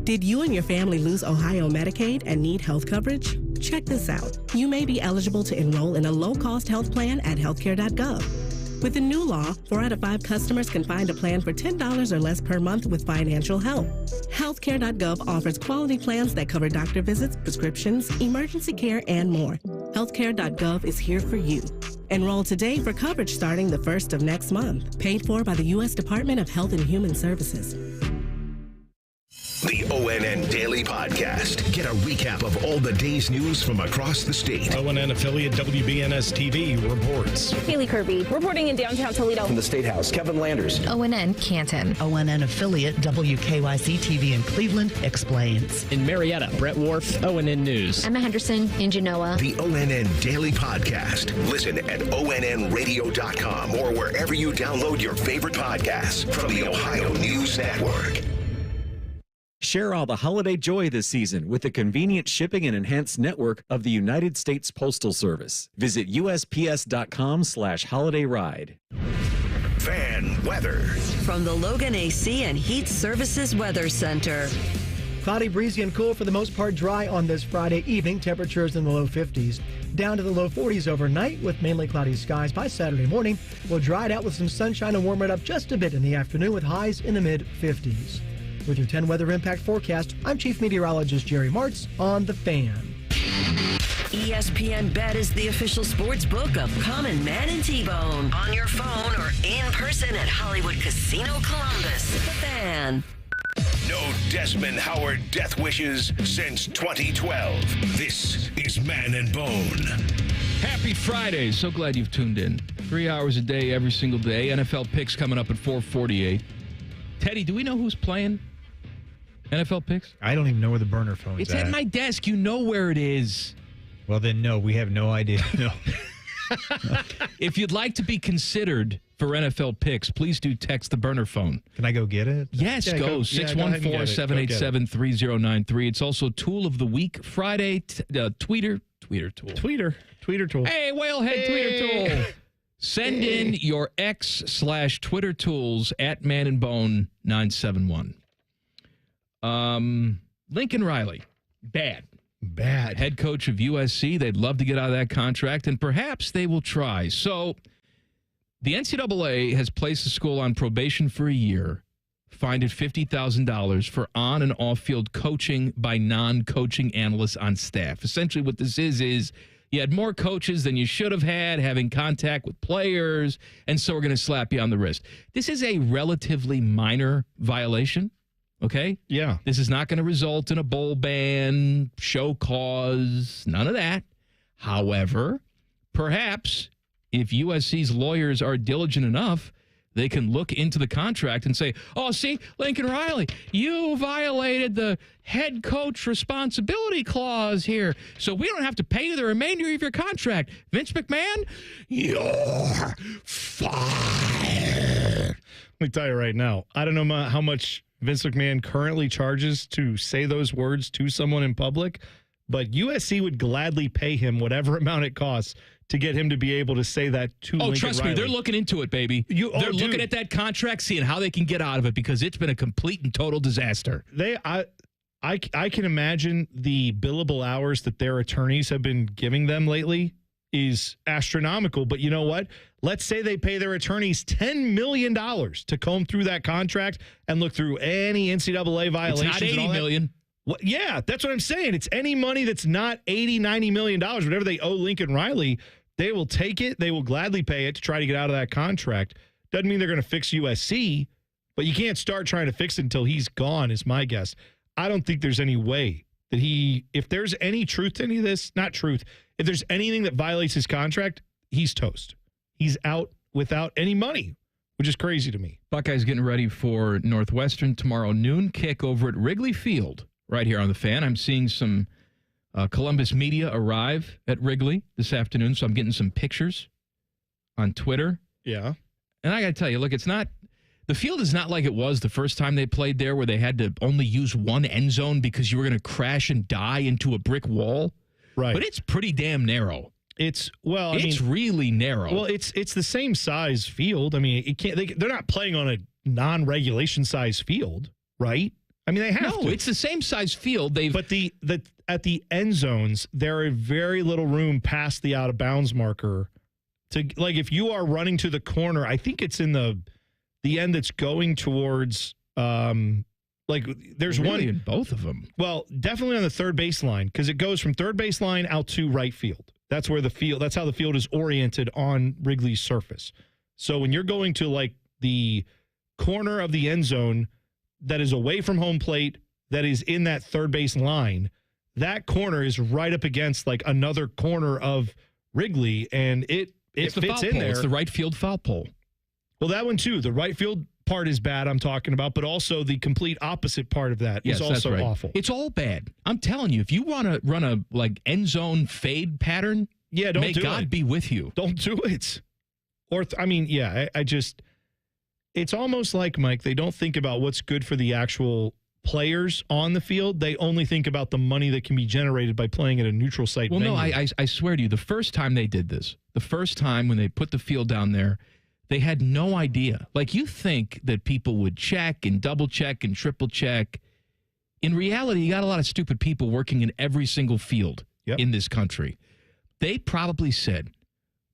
Did you and your family lose Ohio Medicaid and need health coverage? Check this out. You may be eligible to enroll in a low-cost health plan at healthcare.gov. With the new law, 4 out of 5 customers can find a plan for $10 or less per month with financial help. Healthcare.gov offers quality plans that cover doctor visits, prescriptions, emergency care, and more. Healthcare.gov is here for you. Enroll today for coverage starting the 1st of next month. Paid for by the U.S. Department of Health and Human Services. The ONN Daily Podcast. Get a recap of all the day's news from across the state. ONN affiliate WBNS TV reports. Haley Kirby reporting in downtown Toledo. From the State House, Kevin Landers. ONN Canton. ONN affiliate WKYC TV in Cleveland explains. In Marietta, Brett Wharf, ONN News. Emma Henderson in Genoa. The ONN Daily Podcast. Listen at ONNradio.com or wherever you download your favorite podcasts from the Ohio News Network. Share all the holiday joy this season with the convenient shipping and enhanced network of the United States Postal Service. Visit USPS.com/holidayride. Fan weather. From the Logan AC and Heat Services Weather Center. Cloudy, breezy, and cool, for the most part dry on this Friday evening. Temperatures in the low 50s. Down to the low 40s overnight with mainly cloudy skies by Saturday morning. We'll dry it out with some sunshine and warm it up just a bit in the afternoon with highs in the mid-50s. With your 10 weather impact forecast, I'm Chief Meteorologist Jerry Martz on The Fan. ESPN Bet is the official sports book of Common Man and T-Bone. On your phone or in person at Hollywood Casino Columbus. The Fan. No Desmond Howard death wishes since 2012. This is Man and Bone. Happy Friday. So glad you've tuned in. 3 hours a day, every single day. NFL picks coming up at 4:48. Teddy, do we know who's playing NFL picks? I don't even know where the burner phone is. It's at my desk. You know where it is. Well, then, no, we have no idea. No. If you'd like to be considered for NFL picks, please do text the burner phone. Can I go get it? Yes, Yeah, go. 614-787-3093. It's also Tool of the Week Friday. Tweeter tool. Tweeter tool. Hey, Whalehead Tweeter tool. Send in your X/Twitter tools at Man and Bone 971. Lincoln Riley, bad. Head coach of USC. They'd love to get out of that contract, and perhaps they will try. So the NCAA has placed the school on probation for a year, fined it $50,000 for on- and off-field coaching by non-coaching analysts on staff. Essentially what this is you had more coaches than you should have had having contact with players, and so we're going to slap you on the wrist. This is a relatively minor violation. Okay? Yeah. This is not going to result in a bowl ban, show cause, none of that. However, perhaps if USC's lawyers are diligent enough, they can look into the contract and say, oh, see, Lincoln Riley, you violated the head coach responsibility clause here, so we don't have to pay you the remainder of your contract. Vince McMahon, you're fired. Let me tell you right now, I don't know how much Vince McMahon currently charges to say those words to someone in public, but USC would gladly pay him whatever amount it costs to get him to be able to say that to Lincoln trust Riley. me, they're looking into it, baby. They're looking at that contract, seeing how they can get out of it, because it's been a complete and total disaster. I can imagine the billable hours that their attorneys have been giving them lately is astronomical. But you know what? Let's say they pay their attorneys $10 million to comb through that contract and look through any NCAA violations. It's not $80 million. Well, yeah, that's what I'm saying. It's any money that's not $80, $90 million, whatever they owe Lincoln Riley, they will take it. They will gladly pay it to try to get out of that contract. Doesn't mean they're going to fix USC, but you can't start trying to fix it until he's gone, is my guess. I don't think there's any way that if there's any truth to any of this, not truth, if there's anything that violates his contract, he's toast. He's out without any money, which is crazy to me. Buckeyes getting ready for Northwestern tomorrow noon kick over at Wrigley Field right here on The Fan. I'm seeing some Columbus media arrive at Wrigley this afternoon, so I'm getting some pictures on Twitter. Yeah. And I got to tell you, look, the field is not like it was the first time they played there, where they had to only use one end zone because you were going to crash and die into a brick wall. Right. But it's pretty damn narrow. It's really narrow. Well, it's the same size field. I mean, they're not playing on a non-regulation size field, right? I mean, they have to. No, it's the same size field. But at the end zones, there is very little room past the out of bounds marker to, like, if you are running to the corner, I think it's in the end that's going towards there's one in both of them. Well, definitely on the third baseline, because it goes from third baseline out to right field. That's where that's how the field is oriented on Wrigley's surface. So when you're going to like the corner of the end zone that is away from home plate, that is in that third base line, that corner is right up against like another corner of Wrigley, and it fits in there. It's the right field foul pole. Well, that one too. The right field part is bad, I'm talking about, but also the complete opposite part of that is also right. awful. It's all bad. I'm telling you, if you want to run a like end zone fade pattern, don't may do God it. be with you. Don't do it. Or I just, it's almost like, Mike, they don't think about what's good for the actual players on the field. They only think about the money that can be generated by playing at a neutral site venue. No, I swear to you, the first time they did this, the first time when they put the field down there, they had no idea. Like, you think that people would check and double check and triple check. In reality, you got a lot of stupid people working in every single field in this country. They probably said,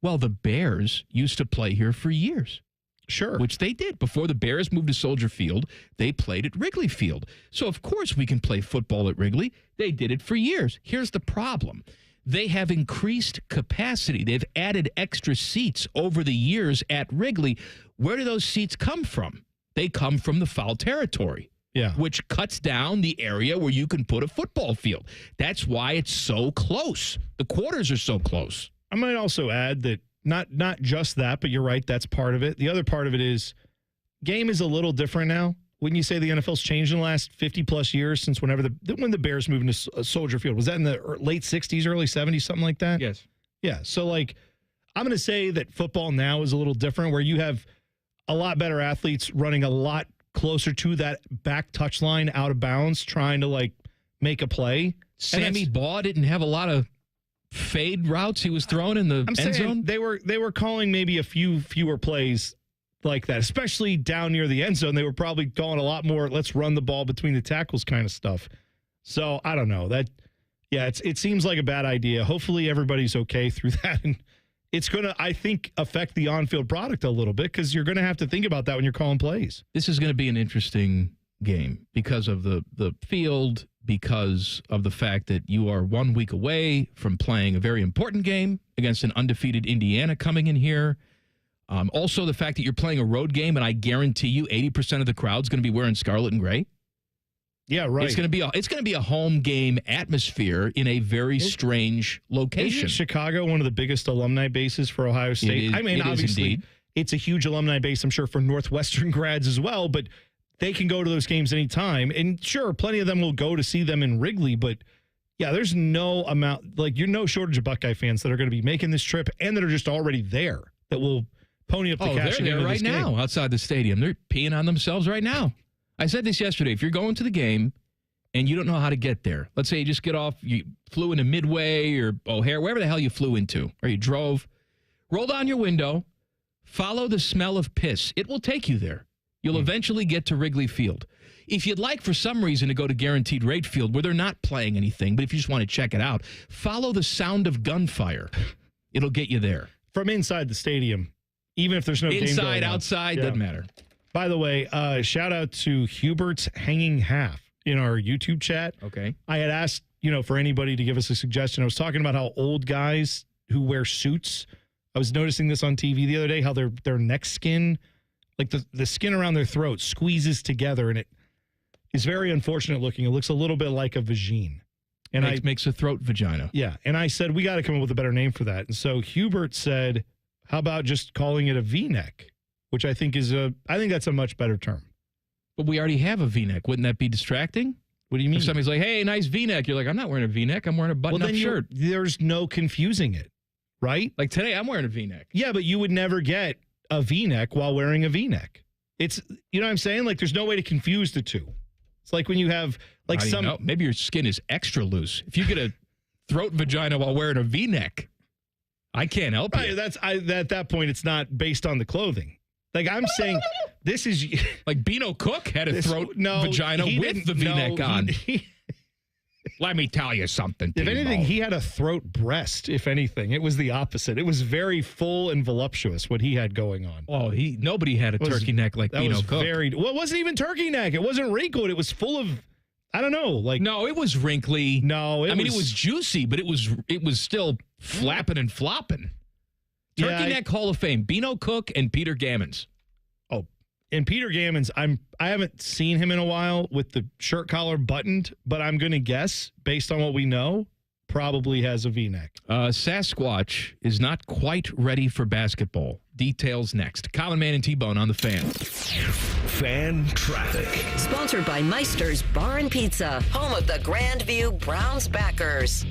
well, the Bears used to play here for years. Sure. Which they did. Before the Bears moved to Soldier Field, they played at Wrigley Field. So, of course, we can play football at Wrigley. They did it for years. Here's the problem. They have increased capacity. They've added extra seats over the years at Wrigley. Where do those seats come from? They come from the foul territory. Yeah. Which cuts down the area where you can put a football field. That's why it's so close. The quarters are so close. I might also add that not just that, but you're right, that's part of it. The other part of it is game is a little different now. Wouldn't you say the NFL's changed in the last 50-plus years since when the Bears moved into Soldier Field? Was that in the late 60s, early 70s, something like that? Yes. Yeah, so, like, I'm going to say that football now is a little different where you have a lot better athletes running a lot closer to that back touchline out of bounds trying to, like, make a play. Sammy Baugh didn't have a lot of fade routes he was throwing in the end zone? They were calling maybe a fewer plays like that, especially down near the end zone. They were probably calling a lot more, let's run the ball between the tackles kind of stuff. So, I don't know. It seems like a bad idea. Hopefully everybody's okay through that. And it's going to, I think, affect the on-field product a little bit because you're going to have to think about that when you're calling plays. This is going to be an interesting game because of the field, because of the fact that you are 1 week away from playing a very important game against an undefeated Indiana coming in here. Also, the fact that you're playing a road game, and I guarantee you 80% of the crowd's going to be wearing scarlet and gray. Yeah, right. It's going to be a home game atmosphere in a very strange location. Isn't Chicago one of the biggest alumni bases for Ohio State? Obviously, it's a huge alumni base, I'm sure, for Northwestern grads as well, but they can go to those games anytime. And sure, plenty of them will go to see them in Wrigley, but yeah, there's no amount, like, you're no shortage of Buckeye fans that are going to be making this trip and that are just already there that will pony up the cash. They're there right now outside the stadium. They're peeing on themselves right now. I said this yesterday. If you're going to the game and you don't know how to get there, let's say you just get off, you flew into Midway or O'Hare, wherever the hell you flew into, or you drove, roll down your window, follow the smell of piss. It will take you there. You'll eventually get to Wrigley Field. If you'd like, for some reason, to go to Guaranteed Rate Field, where they're not playing anything, but if you just want to check it out, follow the sound of gunfire. It'll get you there. From inside the stadium, even if there's no game inside, outside, doesn't matter. By the way, shout out to Hubert's Hanging Half in our YouTube chat. Okay. I had asked, for anybody to give us a suggestion. I was talking about how old guys who wear suits, I was noticing this on TV the other day, how their neck skin, like the skin around their throat squeezes together, and it is very unfortunate looking. It looks a little bit like a vagine. And it makes a throat vagina. Yeah. And I said, we got to come up with a better name for that. And so Hubert said, how about just calling it a V-neck? Which I think I think that's a much better term. But we already have a V-neck. Wouldn't that be distracting? What do you mean? If somebody's like, hey, nice V-neck. You're like, I'm not wearing a V-neck. I'm wearing a button-up shirt. There's no confusing it, right? Like today, I'm wearing a V-neck. Yeah, but you would never get a V-neck while wearing a V-neck. It's, you know what I'm saying? Like, there's no way to confuse the two. It's like when you have, like, maybe your skin is extra loose. If you get a throat vagina while wearing a V-neck, I can't help you. At that point, it's not based on the clothing. Like, I'm saying, this is... Like, Beano Cook had a throat vagina with the V-neck on. Let me tell you something, If anything, he had a throat breast, if anything. It was the opposite. It was very full and voluptuous, what he had going on. Oh, nobody had a turkey neck like Beano Cook. It wasn't even turkey neck. It wasn't wrinkled. It was full of... I don't know. Like, no, it was wrinkly. No, it was juicy, but it was still flapping and flopping. Turkey neck Hall of Fame, Beano Cook and Peter Gammons. Oh, and Peter Gammons, I haven't seen him in a while with the shirt collar buttoned, but I'm going to guess, based on what we know, probably has a V-neck. Sasquatch is not quite ready for basketball. Details next. Common Man and T-Bone on the Fan. Fan traffic. Sponsored by Meister's Bar and Pizza, home of the Grandview Browns backers.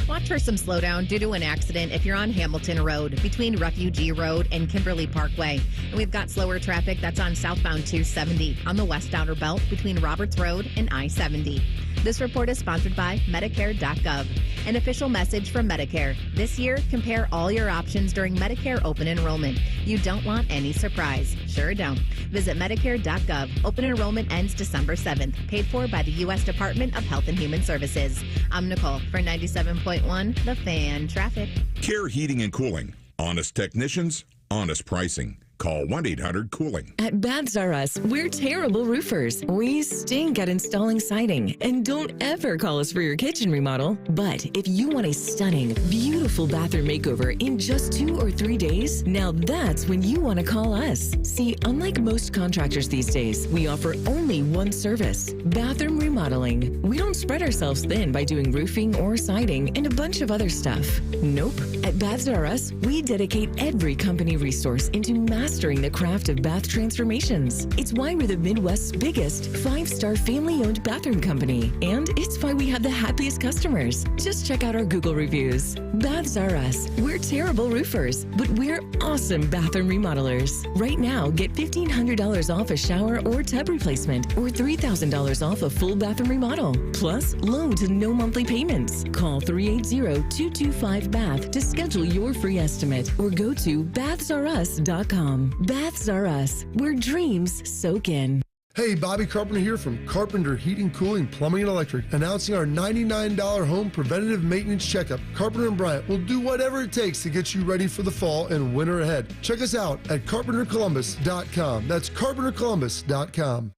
Watch for some slowdown due to an accident if you're on Hamilton Road between Refugee Road and Kimberly Parkway. And we've got slower traffic that's on southbound 270 on the west outer belt between Roberts Road and I-70. This report is sponsored by Medicare.gov, an official message from Medicare. This year, compare all your options during Medicare open enrollment. You don't want any surprise. Sure don't. Visit Medicare.gov. Open enrollment ends December 7th. Paid for by the U.S. Department of Health and Human Services. I'm Nicole for 97.1 The Fan Traffic. Care Heating and Cooling. Honest technicians, honest pricing. Call 1-800-COOLING. At Baths R Us, we're terrible roofers. We stink at installing siding. And don't ever call us for your kitchen remodel. But if you want a stunning, beautiful bathroom makeover in just 2 or 3 days, now that's when you want to call us. See, unlike most contractors these days, we offer only one service, bathroom remodeling. We don't spread ourselves thin by doing roofing or siding and a bunch of other stuff. Nope. At Baths R Us, we dedicate every company resource into mastering the craft of bath transformations. It's why we're the Midwest's biggest 5-star family-owned bathroom company. And it's why we have the happiest customers. Just check out our Google reviews. Baths R Us. We're terrible roofers, but we're awesome bathroom remodelers. Right now, get $1,500 off a shower or tub replacement or $3,000 off a full bathroom remodel. Plus, low to no monthly payments. Call 380-225-BATH to schedule your free estimate or go to bathsrus.com. Baths R Us, where dreams soak in. Hey, Bobby Carpenter here from Carpenter Heating, Cooling, Plumbing, and Electric, announcing our $99 home preventative maintenance checkup. Carpenter and Bryant will do whatever it takes to get you ready for the fall and winter ahead. Check us out at carpentercolumbus.com. That's carpentercolumbus.com.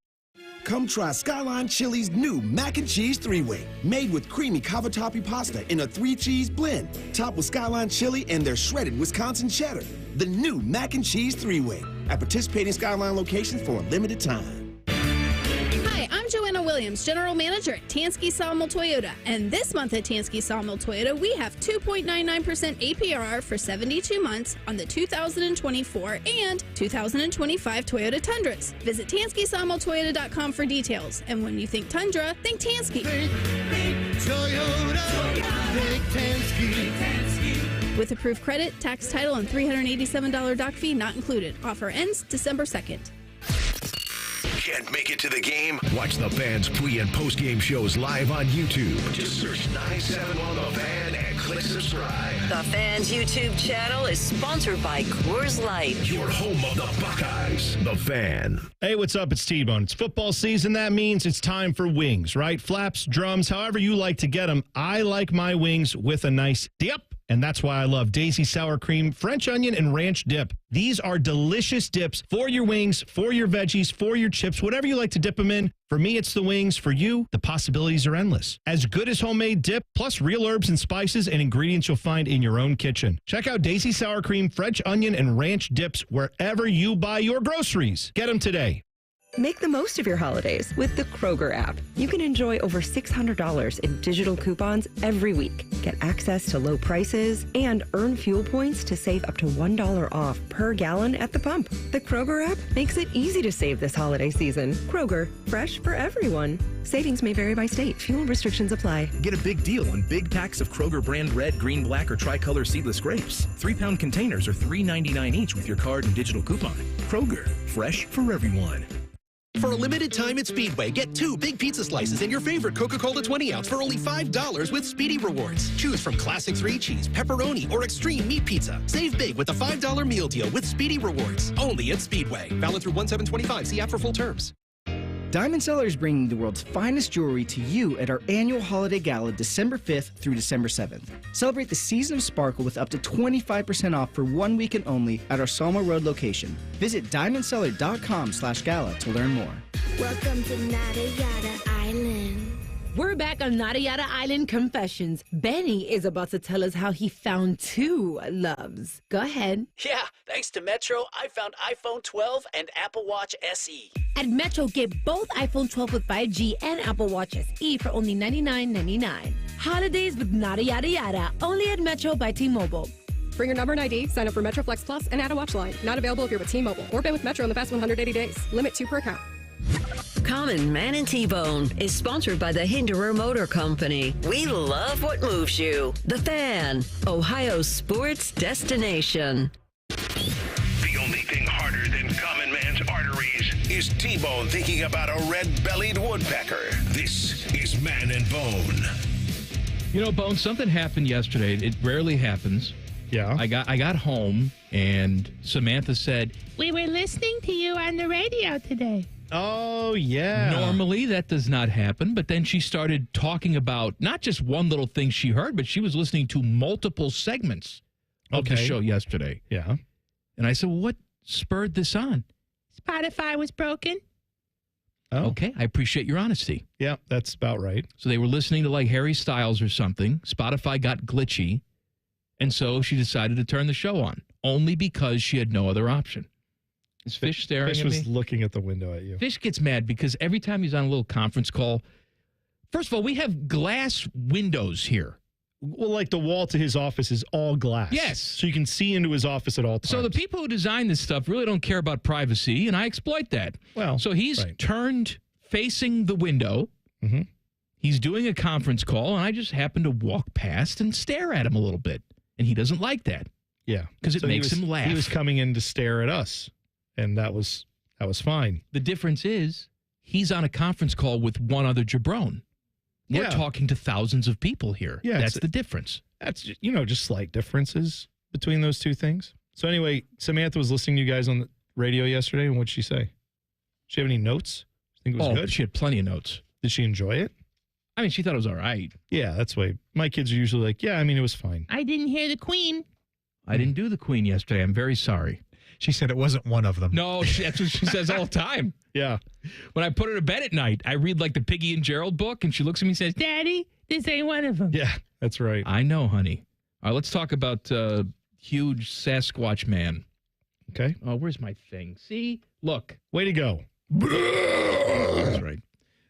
Come try Skyline Chili's new Mac and Cheese 3-Way, made with creamy cavatappi pasta in a 3-cheese blend, topped with Skyline Chili and their shredded Wisconsin cheddar. The new Mac and Cheese 3-Way at participating Skyline locations for a limited time. Hi, I'm Joanna Williams, General Manager at Tansky Sawmill Toyota. And this month at Tansky Sawmill Toyota, we have 2.99% APR for 72 months on the 2024 and 2025 Toyota Tundras. Visit TanskySawmillToyota.com for details. And when you think Tundra, think Tansky. Think Toyota. Think Tansky. With approved credit, tax title, and $387 doc fee not included. Offer ends December 2nd. Can't make it to the game? Watch the Fan's pre- and post-game shows live on YouTube. Just search 971 The Fan and click subscribe. The Fan's YouTube channel is sponsored by Coors Light. Your home of the Buckeyes. The Fan. Hey, what's up? It's T-Bone. It's football season. That means it's time for wings, right? Flaps, drums, however you like to get them. I like my wings with a nice dip. And that's why I love Daisy Sour Cream, French Onion, and Ranch Dip. These are delicious dips for your wings, for your veggies, for your chips, whatever you like to dip them in. For me, it's the wings. For you, the possibilities are endless. As good as homemade dip, plus real herbs and spices and ingredients you'll find in your own kitchen. Check out Daisy Sour Cream, French Onion, and Ranch Dips wherever you buy your groceries. Get them today. Make the most of your holidays with the Kroger app. You can enjoy over $600 in digital coupons every week. Get access to low prices and earn fuel points to save up to $1 off per gallon at the pump. The Kroger app makes it easy to save this holiday season. Kroger, fresh for everyone. Savings may vary by state. Fuel restrictions apply. Get a big deal on big packs of Kroger brand red, green, black, or tricolor seedless grapes. 3-pound containers are $3.99 each with your card and digital coupon. Kroger, fresh for everyone. For a limited time at Speedway, get 2 big pizza slices and your favorite Coca-Cola 20-ounce for only $5 with Speedy Rewards. Choose from Classic 3-Cheese, Pepperoni, or Extreme Meat Pizza. Save big with a $5 meal deal with Speedy Rewards. Only at Speedway. Valid through 1/7/25. See app for full terms. Diamond Cellar is bringing the world's finest jewelry to you at our annual holiday gala December 5th through December 7th. Celebrate the season of sparkle with up to 25% off for 1 weekend only at our Sawmill Road location. Visit diamondcellar.com/gala to learn more. Welcome to Nada Yada Island. We're back on Nada Yada Island Confessions. Benny is about to tell us how he found 2 loves. Go ahead. Yeah, thanks to Metro, I found iPhone 12 and Apple Watch SE. At Metro, get both iPhone 12 with 5G and Apple Watch SE for only $99.99. Holidays with Nada Yada Yada, only at Metro by T-Mobile. Bring your number and ID, sign up for Metro Flex Plus, and add a watch line. Not available if you're with T-Mobile or been with Metro in the past 180 days. Limit 2 per account. Common Man and T-Bone is sponsored by the Hinderer Motor Company. We love what moves you. The Fan, Ohio sports destination. The only thing harder than common man's arteries is T-Bone thinking about a red-bellied woodpecker. This is Man and Bone. You know, Bone, something happened yesterday. It rarely happens. Yeah. I got home and Samantha said, We were listening to you on the radio today. Oh, yeah. Normally that does not happen, but then she started talking about not just one little thing she heard, but she was listening to multiple segments of the show yesterday. Yeah. And I said, well, what spurred this on? Spotify was broken. Oh. Okay, I appreciate your honesty. Yeah, that's about right. So they were listening to like Harry Styles or something. Spotify got glitchy, and so she decided to turn the show on, only because she had no other option. Is Fish staring Fish at me? was looking at the window at you. Fish gets mad because every time he's on a little conference call, first of all, we have glass windows here. Well, like the wall to his office is all glass. Yes. So you can see into his office at all times. So the people who design this stuff really don't care about privacy, and I exploit that. Well, so he's right. turned facing the window. Mm-hmm. He's doing a conference call, and I just happen to walk past and stare at him a little bit. And he doesn't like that. Yeah. Because it makes him laugh. He was coming in to stare at us, and that was fine. The difference is he's on a conference call with one other jabron. We're talking to thousands of people here. Yeah, That's the difference. That's, just slight differences between those two things. So anyway, Samantha was listening to you guys on the radio yesterday, and what'd she say? Did she have any notes? I think it was good. She had plenty of notes. Did she enjoy it? I mean, she thought it was all right. Yeah, that's why my kids are usually like, yeah, I mean, it was fine. I didn't hear the Queen. I didn't do the Queen yesterday. I'm very sorry. She said it wasn't one of them. No, that's what she says all the time. Yeah. When I put her to bed at night, I read like the Piggy and Gerald book, and she looks at me and says, Daddy, this ain't one of them. Yeah, that's right. I know, honey. All right, let's talk about huge Sasquatch man. Okay. Oh, where's my thing? See? Look. Way to go. That's right.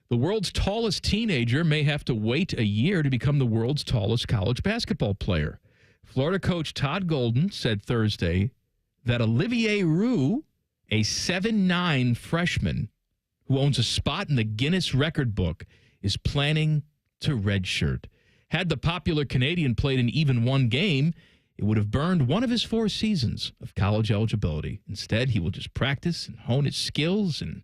The world's tallest teenager may have to wait a year to become the world's tallest college basketball player. Florida coach Todd Golden said Thursday that Olivier Roux, a 7'9" freshman who owns a spot in the Guinness record book, is planning to redshirt. Had the popular Canadian played an even one game, it would have burned one of his 4 seasons of college eligibility. Instead, he will just practice and hone his skills and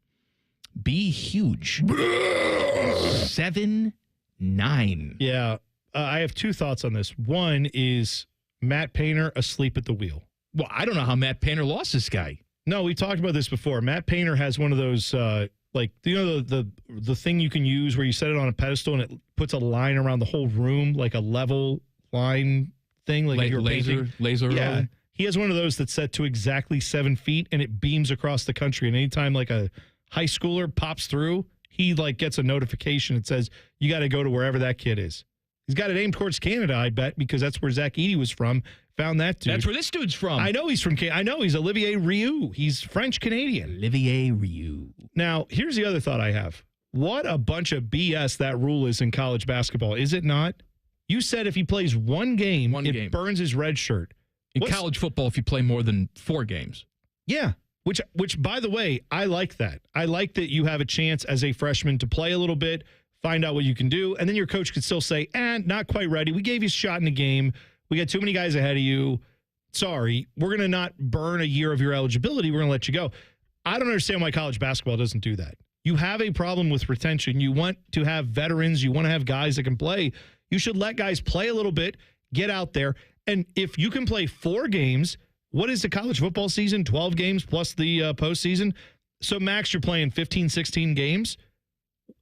be huge. 7'9". Yeah. I have 2 thoughts on this. One is Matt Painter asleep at the wheel. Well, I don't know how Matt Painter lost this guy. No, we talked about this before. Matt Painter has one of those, the thing you can use where you set it on a pedestal and it puts a line around the whole room, like a level line thing, like you're laser. Yeah, rolling. he has one of those that's set to exactly 7 feet, and it beams across the country. And anytime like a high schooler pops through, he like gets a notification that says you got to go to wherever that kid is. He's got it aimed towards Canada, I bet, because that's where Zach Edey was from. Found that dude. That's where this dude's from. I know he's from Canada. I know he's Olivier Roux. He's French-Canadian. Olivier Roux. Now, here's the other thought I have. What a bunch of BS that rule is in college basketball, is it not? You said if he plays one game, it burns his red shirt. In college football, if you play more than 4 games. Yeah, which by the way, I like that. I like that you have a chance as a freshman to play a little bit, find out what you can do, and then your coach could still say, not quite ready. We gave you a shot in the game. We got too many guys ahead of you. Sorry, we're going to not burn a year of your eligibility. We're going to let you go. I don't understand why college basketball doesn't do that. You have a problem with retention. You want to have veterans. You want to have guys that can play. You should let guys play a little bit, get out there. And if you can play 4 games, what is the college football season? 12 games plus the postseason. So max, you're playing 15, 16 games.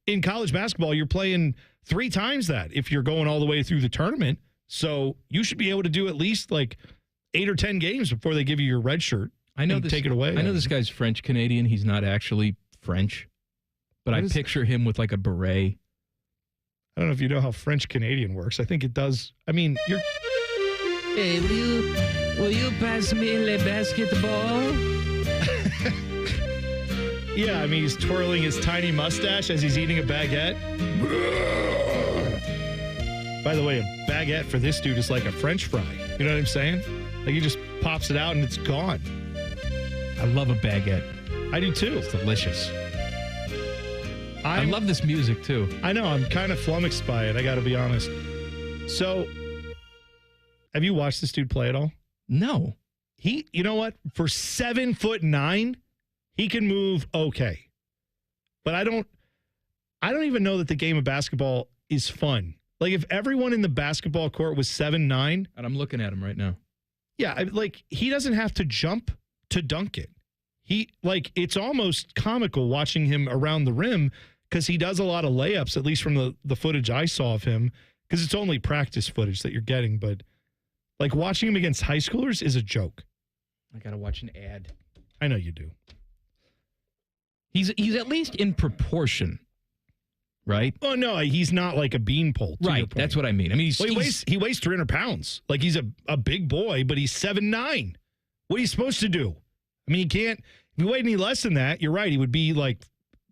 In college basketball, you're playing 3 times that if you're going all the way through the tournament. So you should be able to do at least like 8 or 10 games before they give you your red shirt. I know take it away. I know this guy's French Canadian. He's not actually French, but I picture him with like a beret. I don't know if you know how French Canadian works. I think it does. I mean, you're. Hey, will you pass me le basketball? Yeah, I mean, he's twirling his tiny mustache as he's eating a baguette. By the way, a baguette for this dude is like a French fry. You know what I'm saying? Like he just pops it out and it's gone. I love a baguette. I do too. It's delicious. I love this music too. I know. I'm kind of flummoxed by it. I got to be honest. So, have you watched this dude play at all? No. You know what? For 7'9", he can move okay. But I don't even know that the game of basketball is fun. Like, if everyone in the basketball court was 7'9", and I'm looking at him right now. Yeah, like, he doesn't have to jump to dunk it. It's almost comical watching him around the rim because he does a lot of layups, at least from the footage I saw of him, because it's only practice footage that you're getting. But, like, watching him against high schoolers is a joke. I got to watch an ad. I know you do. He's at least in proportion, right? Oh, no, he's not like a beanpole. Right, that's what I mean. I mean, he weighs 300 pounds. Like, he's a big boy, but he's 7'9". What are you supposed to do? I mean, you can't. If he weighed any less than that, you're right. He would be like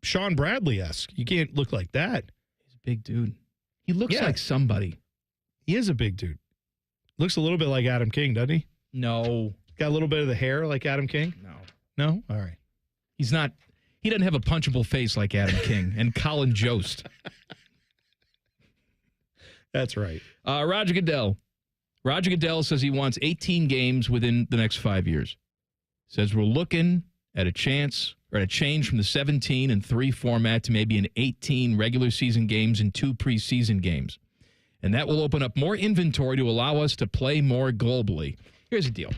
Sean Bradley-esque. You can't look like that. He's a big dude. He looks like somebody. He is a big dude. Looks a little bit like Adam King, doesn't he? No. Got a little bit of the hair like Adam King? No? All right. He's not. He doesn't have a punchable face like Adam King and Colin Jost. That's right. Roger Goodell. Roger Goodell says he wants 18 games within the next 5 years. Says we're looking at a change from the 17-3 format to maybe an 18 regular season games and 2 preseason games. And that will open up more inventory to allow us to play more globally. Here's the deal.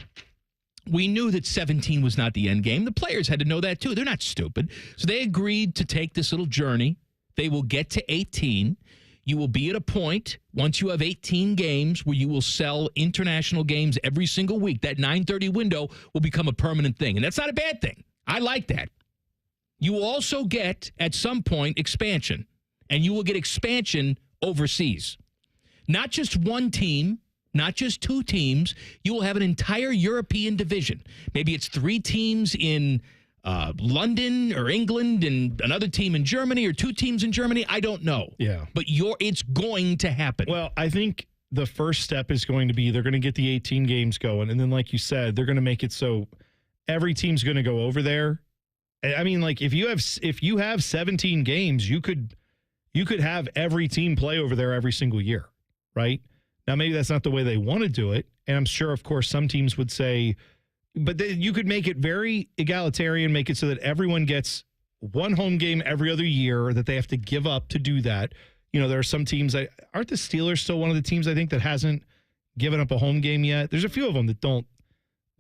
We knew that 17 was not the end game. The players had to know that too. They're not stupid. So they agreed to take this little journey. They will get to 18. You will be at a point, once you have 18 games, where you will sell international games every single week. That 9:30 window will become a permanent thing. And that's not a bad thing. I like that. You will also get, at some point, expansion. And you will get expansion overseas. Not just one team, not just 2 teams. You will have an entire European division. Maybe it's 3 teams in London or England and another team in Germany or 2 teams in Germany. I don't know. Yeah. But it's going to happen. Well, I think the first step is going to be they're going to get the 18 games going. And then, like you said, they're going to make it so every team's going to go over there. I mean, like, if you have 17 games, you could have every team play over there every single year, right? Now, maybe that's not the way they want to do it. And I'm sure, of course, some teams would say, but you could make it very egalitarian, make it so that everyone gets one home game every other year that they have to give up to do that. You know, there are some teams aren't the Steelers still one of the teams I think that hasn't given up a home game yet? There's a few of them that don't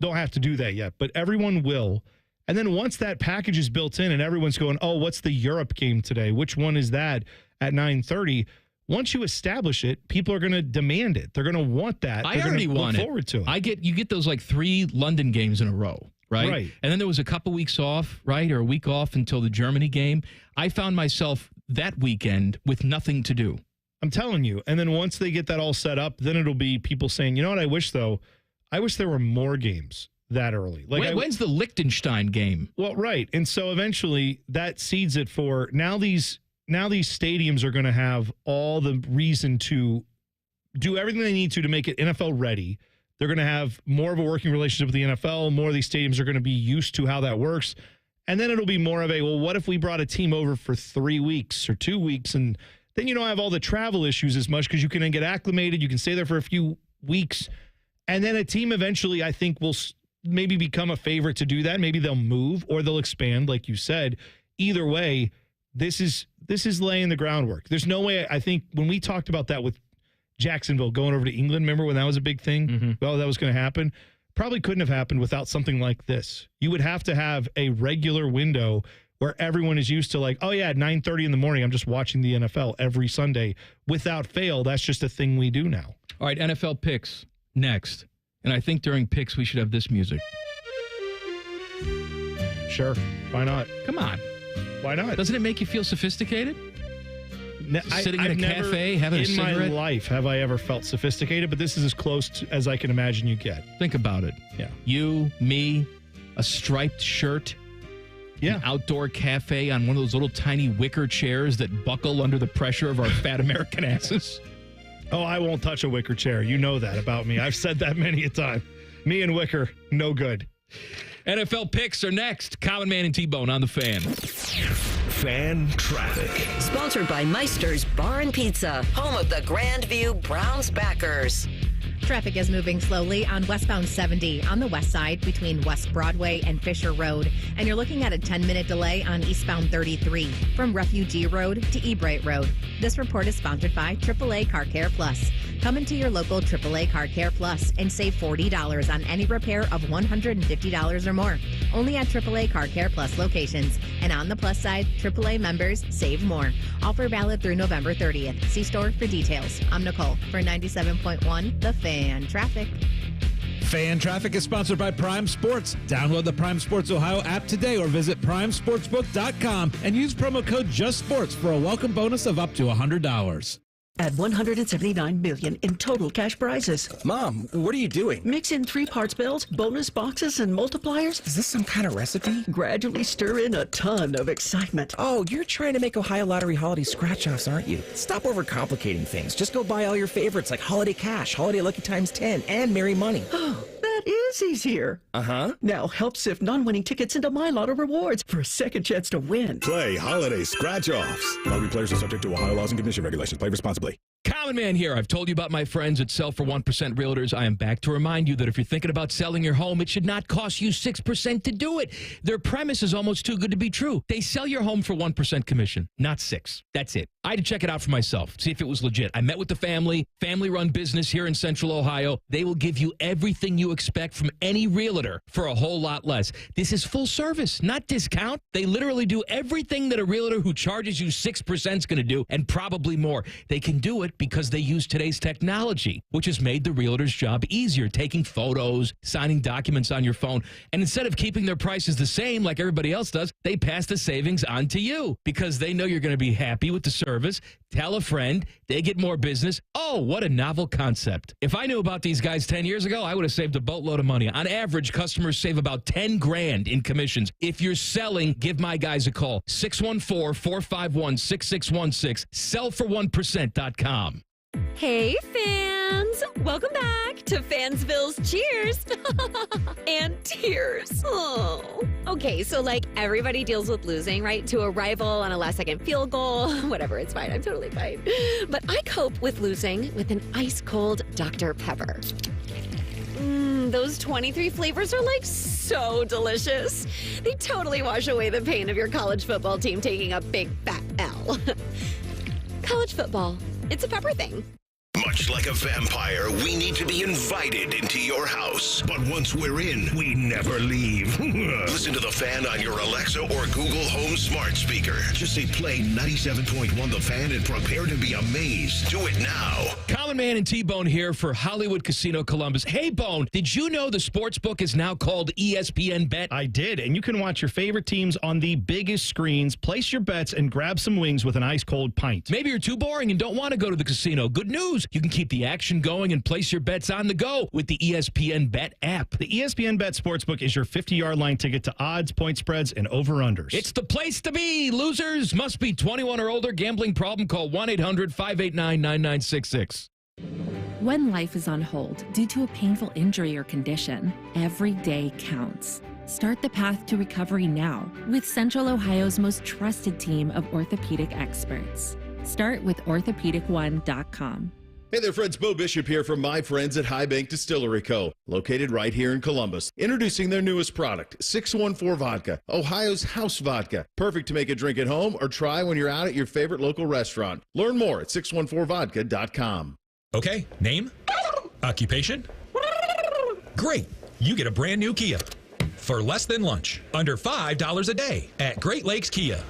have to do that yet, but everyone will. And then once that package is built in and everyone's going, oh, what's the Europe game today? Which one is that at 9:30? Once you establish it, people are going to demand it. They're going to want that. I already want it. Look forward to it. You get those like 3 London games in a row, right? Right. And then there was a couple weeks off, right, or a week off until the Germany game. I found myself that weekend with nothing to do. I'm telling you. And then once they get that all set up, then it'll be people saying, you know what I wish, though? I wish there were more games that early. Like, when's the Liechtenstein game? Well, right. And so eventually that seeds it for now these stadiums are going to have all the reason to do everything they need to make it NFL ready. They're going to have more of a working relationship with the NFL. More of these stadiums are going to be used to how that works. And then it'll be more of what if we brought a team over for 3 weeks or 2 weeks? And then you don't have all the travel issues as much because you can then get acclimated. You can stay there for a few weeks. And then a team eventually, I think, will maybe become a favorite to do that. Maybe they'll move or they'll expand, like you said. Either way, this is laying the groundwork. There's no way. I think when we talked about that with Jacksonville going over to England, remember when that was a big thing? Mm-hmm. Well, that was going to happen. Probably couldn't have happened without something like this. You would have to have a regular window where everyone is used to like, oh yeah, at 9:30 in the morning, I'm just watching the NFL every Sunday without fail. That's just a thing we do now. All right, NFL picks next. And I think during picks, we should have this music. Sure. Why not? Come on. Why not? Doesn't it make you feel sophisticated? Sitting in a cafe, having a cigarette? In my life have I ever felt sophisticated, but this is as close as I can imagine you get. Think about it. Yeah. You, me, a striped shirt. Yeah. An outdoor cafe on one of those little tiny wicker chairs that buckle under the pressure of our fat American asses. Oh, I won't touch a wicker chair. You know that about me. I've said that many a time. Me and wicker, no good. NFL picks are next. Common Man and T-Bone on the Fan. Fan traffic. Sponsored by Meister's Bar and Pizza, home of the Grandview Browns backers. Traffic is moving slowly on westbound 70 on the west side between West Broadway and Fisher Road. And you're looking at a 10-minute delay on eastbound 33 from Refugee Road to Ebright Road. This report is sponsored by AAA Car Care Plus. Come into your local AAA Car Care Plus and save $40 on any repair of $150 or more. Only at AAA Car Care Plus locations. And on the plus side, AAA members save more. Offer valid through November 30th. See store for details. I'm Nicole for 97.1 The Fan Traffic. Fan Traffic is sponsored by Prime Sports. Download the Prime Sports Ohio app today or visit primesportsbook.com and use promo code JUSTSPORTS for a welcome bonus of up to $100. At $179 million in total cash prizes. Mom, what are you doing? Mix in 3 parts bills, bonus boxes, and multipliers. Is this some kind of recipe? Gradually stir in a ton of excitement. Oh, you're trying to make Ohio Lottery holiday scratch-offs, aren't you? Stop overcomplicating things. Just go buy all your favorites like Holiday Cash, Holiday Lucky Times 10, and Merry Money. Oh, that is easier. Uh-huh. Now help sift non-winning tickets into My Lotto Rewards for a second chance to win. Play Holiday Scratch-Offs. Lottery players are subject to Ohio laws and condition regulations. Play responsibly. Common Man here. I've told you about my friends at Sell for 1% Realtors. I am back to remind you that if you're thinking about selling your home, it should not cost you 6% to do it. Their premise is almost too good to be true. They sell your home for 1% commission, not 6. That's it. I had to check it out for myself, see if it was legit. I met with the family-run business here in Central Ohio. They will give you everything you expect from any realtor for a whole lot less. This is full service, not discount. They literally do everything that a realtor who charges you 6% is going to do, and probably more. They can do it because they use today's technology, which has made the realtor's job easier, taking photos, signing documents on your phone. And instead of keeping their prices the same like everybody else does, they pass the savings on to you because they know you're going to be happy with the service. Tell a friend, they get more business. Oh, what a novel concept. If I knew about these guys 10 years ago, I would have saved a boatload of money. On average, customers save about $10,000 in commissions. If you're selling, give my guys a call. 614-451-6616. Sellfor1%.com. Hey, fans! Welcome back to Fansville's Cheers and Tears. Oh. Okay, so like everybody deals with losing, right? To a rival on a last-second field goal. Whatever, it's fine. I'm totally fine. But I cope with losing with an ice-cold Dr. Pepper. Those 23 flavors are like so delicious. They totally wash away the pain of your college football team taking a big fat L. College football. It's a pepper thing. Much like a vampire, we need to be invited into your house. But once we're in, we never leave. Listen to The Fan on your Alexa or Google Home smart speaker. Just say play 97.1 The Fan and prepare to be amazed. Do it now. Common Man and T-Bone here for Hollywood Casino Columbus. Hey, Bone, did you know the sports book is now called ESPN Bet? I did, and you can watch your favorite teams on the biggest screens, place your bets, and grab some wings with an ice-cold pint. Maybe you're too boring and don't want to go to the casino. Good news. You can keep the action going and place your bets on the go with the ESPN Bet app. The ESPN Bet Sportsbook is your 50-yard line ticket to odds, point spreads, and over-unders. It's the place to be. Losers must be 21 or older. Gambling problem? Call 1-800-589-9966. When life is on hold due to a painful injury or condition, every day counts. Start the path to recovery now with Central Ohio's most trusted team of orthopedic experts. Start with orthopedic1.com. Hey there, friends. Bo Bishop here from my friends at High Bank Distillery Co., located right here in Columbus. Introducing their newest product, 614 Vodka, Ohio's house vodka. Perfect to make a drink at home or try when you're out at your favorite local restaurant. Learn more at 614vodka.com. Okay, name? Occupation? Great. You get a brand new Kia. For less than lunch, under $5 a day at Great Lakes Kia.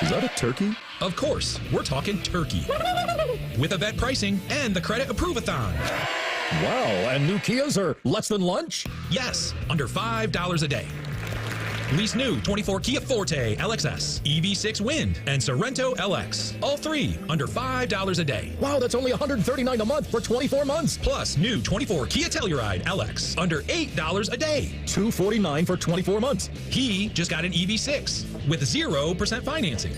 Is that a turkey? Of course, we're talking turkey. With a vet pricing and the credit approve-a-thon. Wow, and new Kias are less than lunch? Yes, under $5 a day. Lease new 24 Kia Forte LXS, EV6 Wind, and Sorrento LX. All three under $5 a day. Wow, that's only $139 a month for 24 months. Plus new 24 Kia Telluride LX under $8 a day. $249 for 24 months. He just got an EV6 with 0% financing.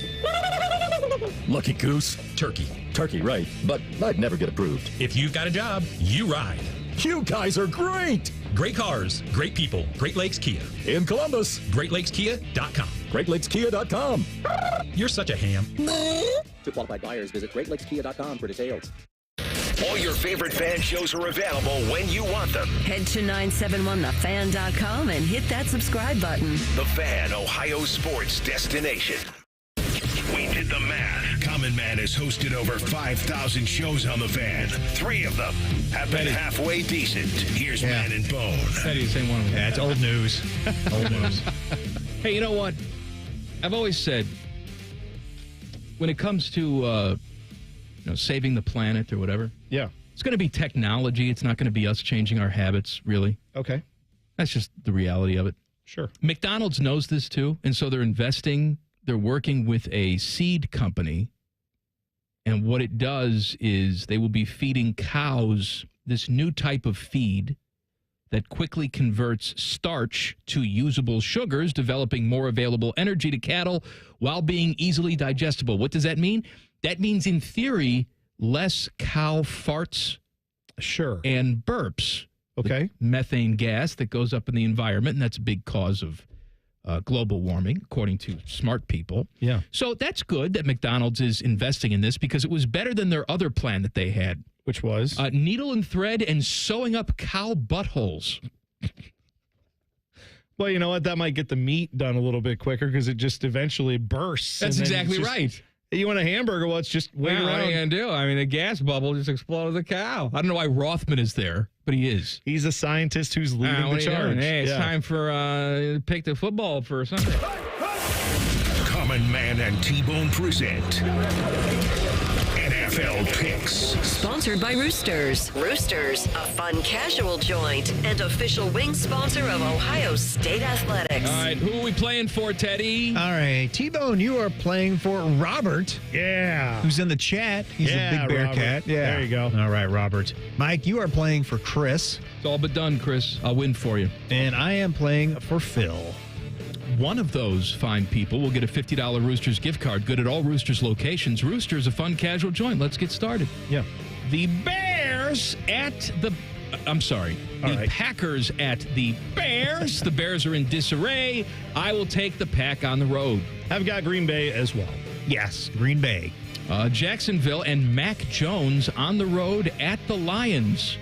Lucky goose. Turkey. Turkey, right. But I'd never get approved. If you've got a job, you ride. You guys are great. Great cars, great people. Great Lakes Kia. In Columbus. GreatLakesKia.com. GreatLakesKia.com. You're such a ham. To qualified buyers, visit GreatLakesKia.com for details. All your favorite fan shows are available when you want them. Head to 971thefan.com and hit that subscribe button. The Fan, Ohio sports destination. We did the math. Common Man has hosted over 5,000 shows on The Fan. 3 of them have been halfway decent. Here's Man and Bone. Petty, same one. Yeah, it's old news. Old news. Hey, you know what? I've always said, when it comes to saving the planet or whatever, it's going to be technology. It's not going to be us changing our habits, really. Okay. That's just the reality of it. Sure. McDonald's knows this, too, and so they're investing. They're working with a seed company, and what it does is they will be feeding cows this new type of feed that quickly converts starch to usable sugars, developing more available energy to cattle while being easily digestible. What does that mean? That means, in theory, less cow farts and burps. Okay. Methane gas that goes up in the environment, and that's a big cause of global warming, according to smart people. Yeah. So that's good that McDonald's is investing in this because it was better than their other plan that they had. Which was? Needle and thread and sewing up cow buttholes. Well, you know what? That might get the meat done a little bit quicker because it just eventually bursts. That's exactly right. You want a hamburger? Well, it's just wait around. What are you going to do? I mean, a gas bubble just exploded the cow. I don't know why Rothman is there, but he is. He's a scientist who's leading the charge. Hey, it's time for pick the football for Sunday. Common Man and T-Bone present NFL Picks. Sponsored by Roosters. Roosters, a fun casual joint and official wing sponsor of Ohio State Athletics. All right, who are we playing for, Teddy? All right, T-Bone, you are playing for Robert. Yeah. Who's in the chat. He's a big bear Robert. cat. Yeah. There you go. All right, Robert. Mike, you are playing for Chris. It's all but done, Chris. I'll win for you. And I am playing for Phil. One of those fine people will get a $50 Roosters gift card, good at all Roosters locations. Roosters, a fun casual joint. Let's get started. Yeah. The Bears at the... I'm sorry. The Packers at the Bears. The Bears are in disarray. I will take the Pack on the road. I've got Green Bay as well. Yes, Green Bay. Jacksonville and Mac Jones on the road at the Lions.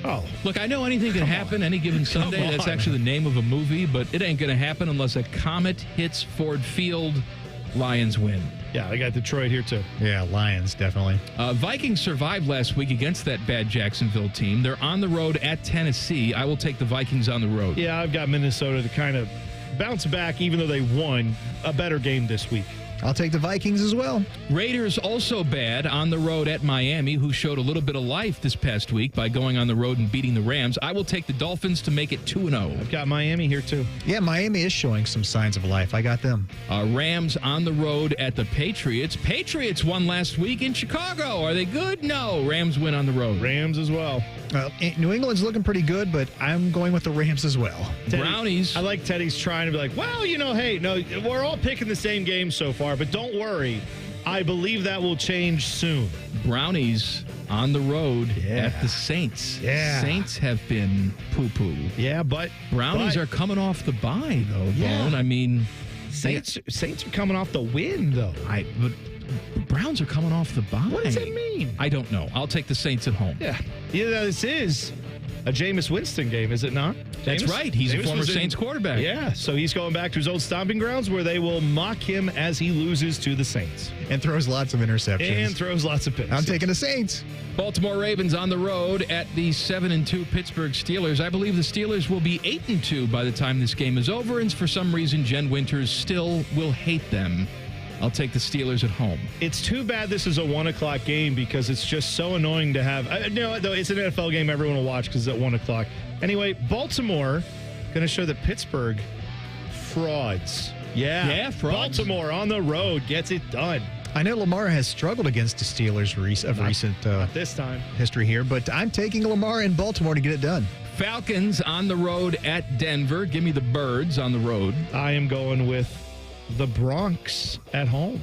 Oh. Look, I know anything can happen any given Sunday. That's actually the name of a movie, but it ain't going to happen unless a comet hits Ford Field. Lions win. Yeah, I got Detroit here, too. Yeah, Lions, definitely. Vikings survived last week against that bad Jacksonville team. They're on the road at Tennessee. I will take the Vikings on the road. Yeah, I've got Minnesota to kind of bounce back, even though they won a better game this week. I'll take the Vikings as well. Raiders also bad on the road at Miami, who showed a little bit of life this past week by going on the road and beating the Rams. I will take the Dolphins to make it 2-0. I've got Miami here, too. Yeah, Miami is showing some signs of life. I got them. Rams on the road at the Patriots. Patriots won last week in Chicago. Are they good? No. Rams win on the road. Rams as well. New England's looking pretty good, but I'm going with the Rams as well. Teddy, Brownies. I like Teddy's trying to be like, well, hey, no, we're all picking the same game so far, but don't worry. I believe that will change soon. Brownies on the road at the Saints. Yeah. Saints have been poo-poo. Yeah, but Brownies are coming off the bye, though, Bone. I mean, Saints are coming off the win, though. But Browns are coming off the bye. What does that mean? I don't know. I'll take the Saints at home. Yeah. This is a Jameis Winston game, is it not? That's right. He's a former Saints quarterback. Yeah, so he's going back to his old stomping grounds where they will mock him as he loses to the Saints. And throws lots of interceptions. And throws lots of picks. I'm taking the Saints. Baltimore Ravens on the road at the 7-2 Pittsburgh Steelers. I believe the Steelers will be 8-2 by the time this game is over, and for some reason, Jen Winters still will hate them. I'll take the Steelers at home. It's too bad this is a 1 o'clock game because it's just so annoying to have. Though it's an NFL game everyone will watch because it's at 1 o'clock. Anyway, Baltimore going to show that Pittsburgh frauds. Yeah, frauds. Baltimore on the road gets it done. I know Lamar has struggled against the Steelers recent this time history here, but I'm taking Lamar in Baltimore to get it done. Falcons on the road at Denver. Give me the Birds on the road. I am going with the Bronx at home.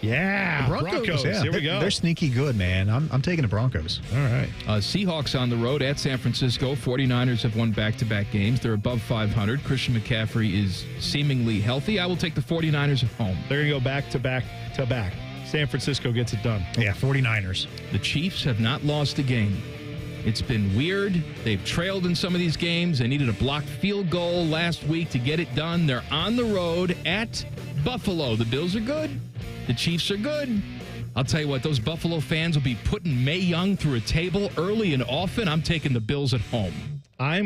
Yeah, the Broncos. Yeah. Here we go. They're sneaky good, man. I'm taking the Broncos. All right. Seahawks on the road at San Francisco. 49ers have won back-to-back games. They're above 500. Christian McCaffrey is seemingly healthy. I will take the 49ers at home. They're going to go back-to-back. San Francisco gets it done. Yeah, 49ers. The Chiefs have not lost a game. It's been weird. They've trailed in some of these games. They needed a blocked field goal last week to get it done. They're on the road at Buffalo. The Bills are good. The Chiefs are good. I'll tell you what, those Buffalo fans will be putting Mae Young through a table early and often. I'm taking the Bills at home.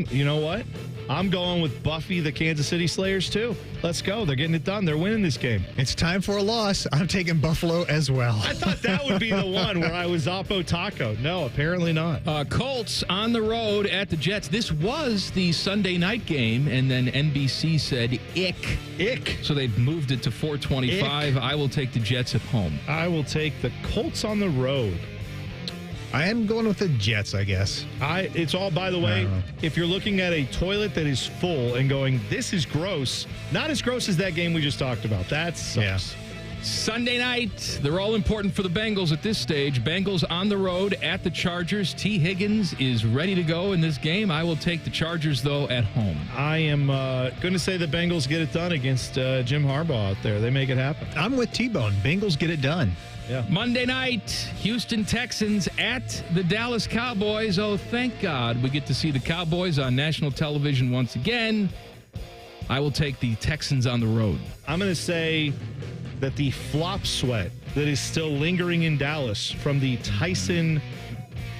You know what? I'm going with Buffy, the Kansas City Slayers, too. Let's go. They're getting it done. They're winning this game. It's time for a loss. I'm taking Buffalo as well. I thought that would be the one where I was Oppo Taco. No, apparently not. Colts on the road at the Jets. This was the Sunday night game, and then NBC said, ick. So they've moved it to 4:25. I will take the Jets at home. I will take the Colts on the road. I am going with the Jets, I guess. It's all, by the way, if you're looking at a toilet that is full and going, this is gross, not as gross as that game we just talked about. That sucks. Yeah. Sunday night, they're all important for the Bengals at this stage. Bengals on the road at the Chargers. T. Higgins is ready to go in this game. I will take the Chargers, though, at home. I am going to say the Bengals get it done against Jim Harbaugh out there. They make it happen. I'm with T-Bone. Bengals get it done. Yeah. Monday night, Houston Texans at the Dallas Cowboys. Oh, thank God we get to see the Cowboys on national television once again. I will take the Texans on the road. I'm going to say that the flop sweat that is still lingering in Dallas from the Tyson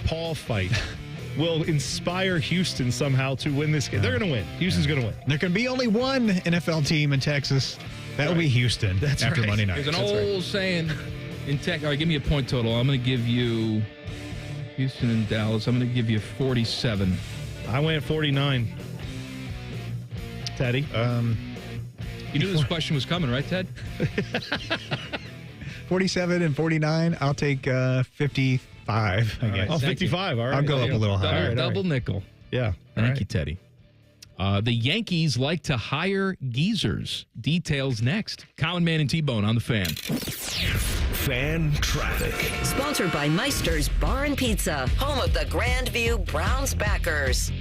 Paul fight will inspire Houston somehow to win this game. They're going to win. Houston's going to win. There can be only one NFL team in Texas. That will be Houston. That's after right. Monday night. There's an old saying in tech. All right, give me a point total. I'm going to give you Houston and Dallas. I'm going to give you 47. I went 49. Teddy? You knew this question was coming, right, Ted? 47 and 49. I'll take 55, I guess. Oh, 55. All right. I'll go up a little higher. Double nickel. Yeah. Thank you, Teddy. The Yankees like to hire geezers. Details next. Common Man and T-Bone on the Fan. Fan traffic. Sponsored by Meister's Bar and Pizza, home of the Grandview Browns backers.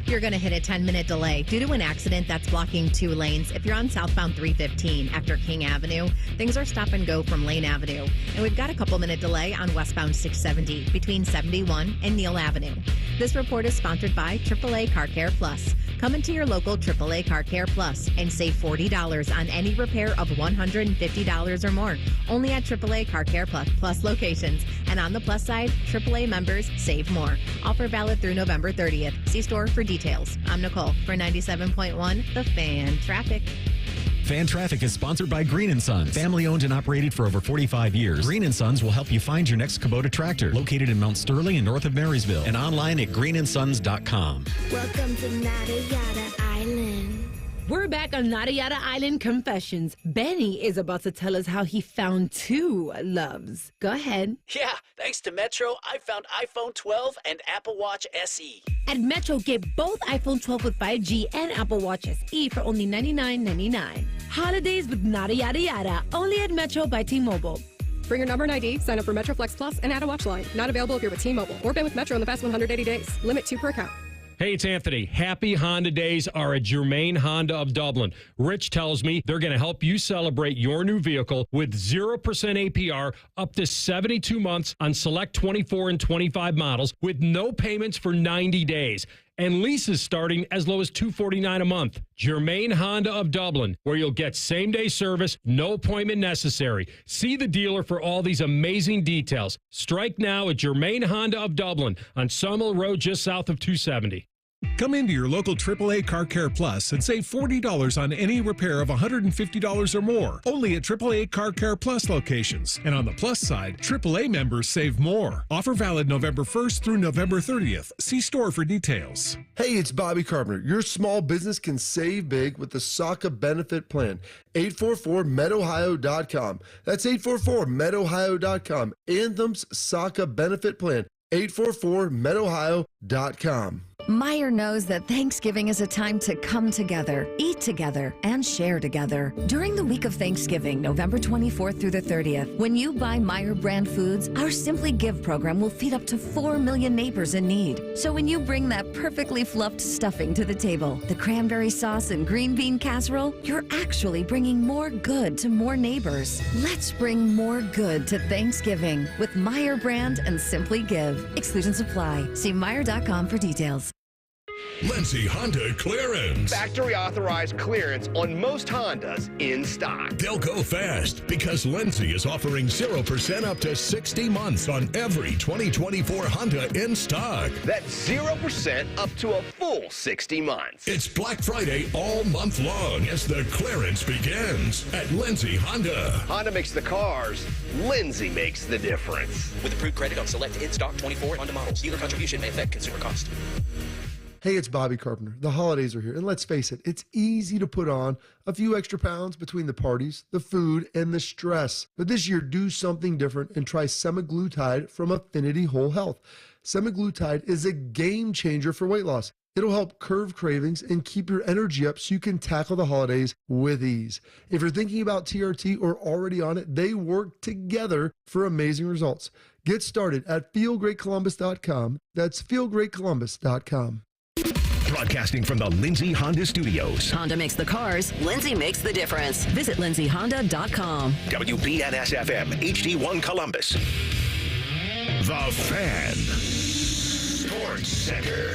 You're going to hit a 10-minute delay due to an accident that's blocking 2 lanes. If you're on southbound 315 after King Avenue, things are stop and go from Lane Avenue. And we've got a couple-minute delay on westbound 670 between 71 and Neal Avenue. This report is sponsored by AAA Car Care Plus. Come into your local AAA Car Care Plus and save $40 on any repair of $150 or more. Only at AAA Car Care Plus locations. And on the plus side, AAA members save more. Offer valid through November 30th. See store for details. I'm Nicole for 97.1 The Fan Traffic. Fan Traffic is sponsored by Green & Sons. Family owned and operated for over 45 years. Green & Sons will help you find your next Kubota tractor. Located in Mount Sterling and north of Marysville. And online at greensons.com. Welcome to Nada Yada Island. We're back on Nada Yada Island Confessions. Benny is about to tell us how he found 2 loves. Go ahead. Yeah, thanks to Metro, I found iPhone 12 and Apple Watch SE. At Metro, get both iPhone 12 with 5G and Apple Watch SE for only $99.99. Holidays with Nada Yada Yada, only at Metro by T-Mobile. Bring your number and ID, sign up for Metro Flex Plus, and add a watch line. Not available if you're with T-Mobile or been with Metro in the past 180 days. Limit 2 per account. Hey, it's Anthony. Happy Honda Days are at Germain Honda of Dublin. Rich tells me they're going to help you celebrate your new vehicle with 0% APR up to 72 months on select 24 and 25 models with no payments for 90 days. And leases starting as low as $249 a month. Germain Honda of Dublin, where you'll get same-day service, no appointment necessary. See the dealer for all these amazing details. Strike now at Germain Honda of Dublin on Sawmill Road just south of 270. Come into your local AAA Car Care Plus and save $40 on any repair of $150 or more. Only at AAA Car Care Plus locations. And on the plus side, AAA members save more. Offer valid November 1st through November 30th. See store for details. Hey, it's Bobby Carpenter. Your small business can save big with the SACA benefit plan. 844-MEDOhio.com. That's 844-MEDOhio.com. Anthem's SACA benefit plan. 844-MEDOhio.com. Meijer knows that Thanksgiving is a time to come together, eat together, and share together. During the week of Thanksgiving, November 24th through the 30th, when you buy Meijer brand foods, our Simply Give program will feed up to 4 million neighbors in need. So when you bring that perfectly fluffed stuffing to the table, the cranberry sauce and green bean casserole, you're actually bringing more good to more neighbors. Let's bring more good to Thanksgiving with Meijer brand and Simply Give. Exclusions apply. See Meijer.com for details. Lindsay Honda clearance. Factory authorized clearance on most Hondas in stock. They'll go fast because Lindsay is offering 0% up to 60 months on every 2024 Honda in stock. That's 0% up to a full 60 months. It's Black Friday all month long as the clearance begins at Lindsay Honda. Honda makes the cars. Lindsay makes the difference. With approved credit on select in-stock 24 Honda models. Dealer contribution may affect consumer cost. Hey, it's Bobby Carpenter. The holidays are here, and let's face it, it's easy to put on a few extra pounds between the parties, the food, and the stress. But this year, do something different and try semaglutide from Affinity Whole Health. Semaglutide is a game changer for weight loss. It'll help curb cravings and keep your energy up so you can tackle the holidays with ease. If you're thinking about TRT or already on it, they work together for amazing results. Get started at feelgreatcolumbus.com. That's feelgreatcolumbus.com. Broadcasting from the Lindsay Honda Studios. Honda makes the cars. Lindsay makes the difference. Visit lindsayhonda.com. WBNS-FM, HD1 Columbus. The Fan. Sports Center.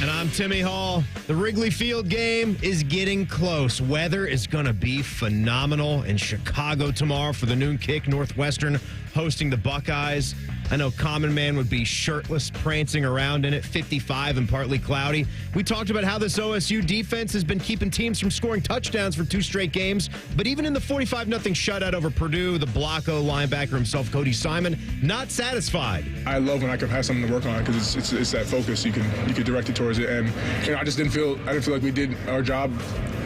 And I'm Timmy Hall. The Wrigley Field game is getting close. Weather is going to be phenomenal in Chicago tomorrow for the noon kick. Northwestern hosting the Buckeyes. I know Common Man would be shirtless, prancing around in it, 55 and partly cloudy. We talked about how this OSU defense has been keeping teams from scoring touchdowns for 2 straight games. But even in the 45-0 shutout over Purdue, the Blocko linebacker himself, Cody Simon, not satisfied. I love when I can have something to work on because it's that focus. You can direct it towards it. And I just didn't feel like we did our job